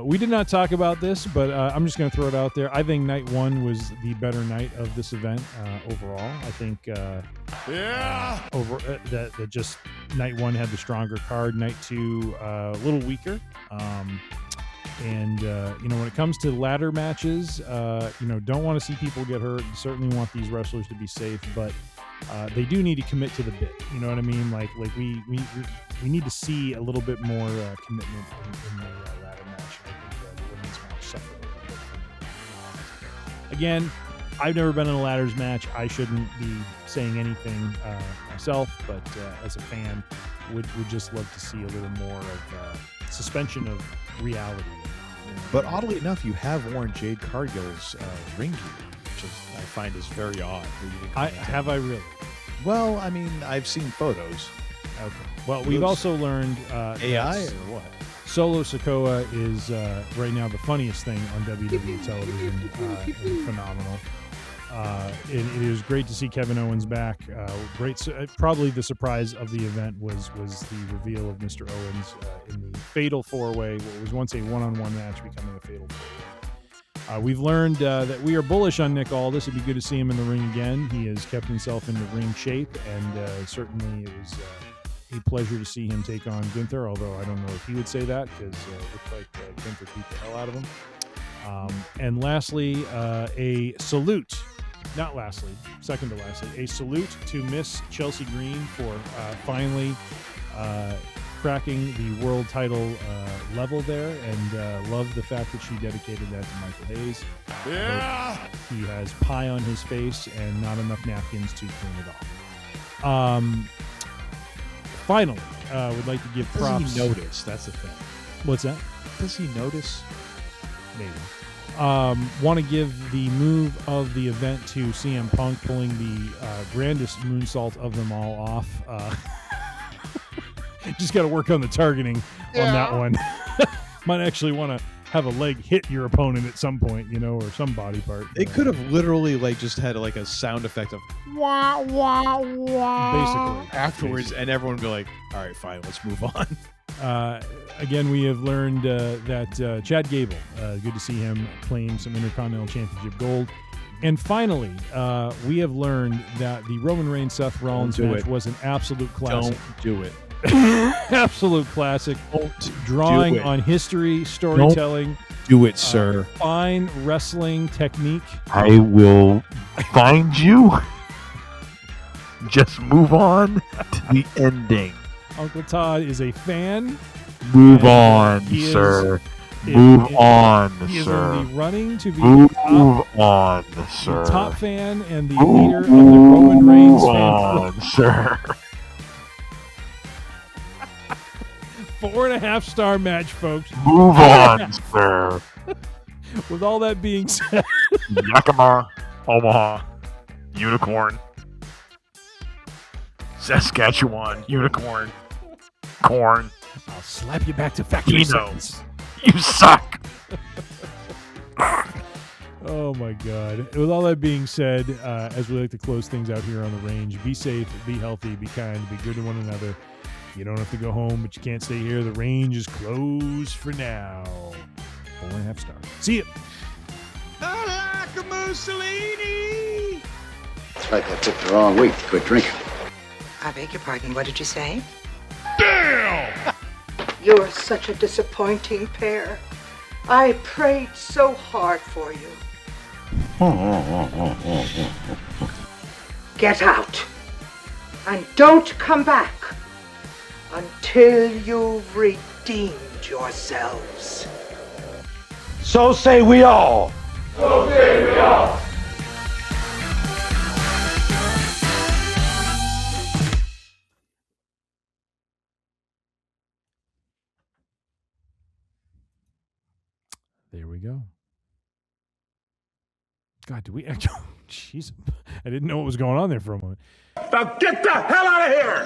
we did not talk about this, but I'm just going to throw it out there. I think night one was the better night of this event overall. I think that just night one had the stronger card. Night two, a little weaker. And when it comes to ladder matches, don't want to see people get hurt. Certainly want these wrestlers to be safe, but they do need to commit to the bit. You know what I mean? Like we need to see a little bit more commitment in the ladder match. I think the women's match Again, I've never been in a ladders match. I shouldn't be saying anything myself, but as a fan, would just love to see a little more of suspension of reality. But oddly enough, you have worn Jade Cargill's ring gear, which I find is very odd. Have I really? Well, I mean, I've seen photos. Okay. Well, we've also learned AI or what? Solo Sikoa is right now the funniest thing on WWE television, and phenomenal. It is great to see Kevin Owens back. Probably the surprise of the event was the reveal of Mr. Owens in the Fatal 4-Way, what was once a one-on-one match becoming a Fatal 4-Way. We've learned that we are bullish on Nick Aldis. It'd be good to see him in the ring again. He has kept himself in the ring shape, and certainly it was a pleasure to see him take on Gunther, although I don't know if he would say that, because it looked like Gunther beat the hell out of him. And lastly, a salute. Not lastly, second to lastly, a salute to Miss Chelsea Green for finally cracking the world title level there, and love the fact that she dedicated that to Michael Hayes. Yeah! He has pie on his face and not enough napkins to clean it off. Finally, would like to give props. Does he notice? That's the thing. What's that? Does he notice? Maybe. Want to give the move of the event to CM Punk pulling the grandest moonsault of them all off. Just got to work on the targeting on that one. Might actually want to have a leg hit your opponent at some point, or some body part. It could have literally just had a sound effect of wah wah wah basically afterwards, and everyone would be like, "All right, fine, let's move on." Again, we have learned that Chad Gable, good to see him claim some Intercontinental Championship gold. And finally, we have learned that the Roman Reigns Seth Rollins match was an absolute classic. Don't do it. Absolute classic. Don't drawing do it. on history, storytelling. Don't do it, sir. Fine wrestling technique. I will find you. Just move on to the ending. Uncle Todd is a fan. Move on, sir. Move on, He is sir. in the running to be Move the on, sir. top fan and the leader of the Roman Reigns fan. Move on, sir. 4.5-star match, folks. Move on, sir. With all that being said, Yakima, Omaha, unicorn. Saskatchewan, unicorn. Corn. I'll slap you back to factory sentence. You suck. Oh my God. With all that being said, as we like to close things out here on the range, be safe, be healthy, be kind, be good to one another. You don't have to go home, but you can't stay here. The range is closed for now. 4.5 stars. See you. I like a Mussolini. That's right, I picked the wrong week to quit drinking. I beg your pardon, what did you say? Damn! You're such a disappointing pair. I prayed so hard for you. Get out. And don't come back until you've redeemed yourselves. So say we all. So say we all. There we go. God, do we actually... Jeez, I didn't know what was going on there for a moment. Now get the hell out of here!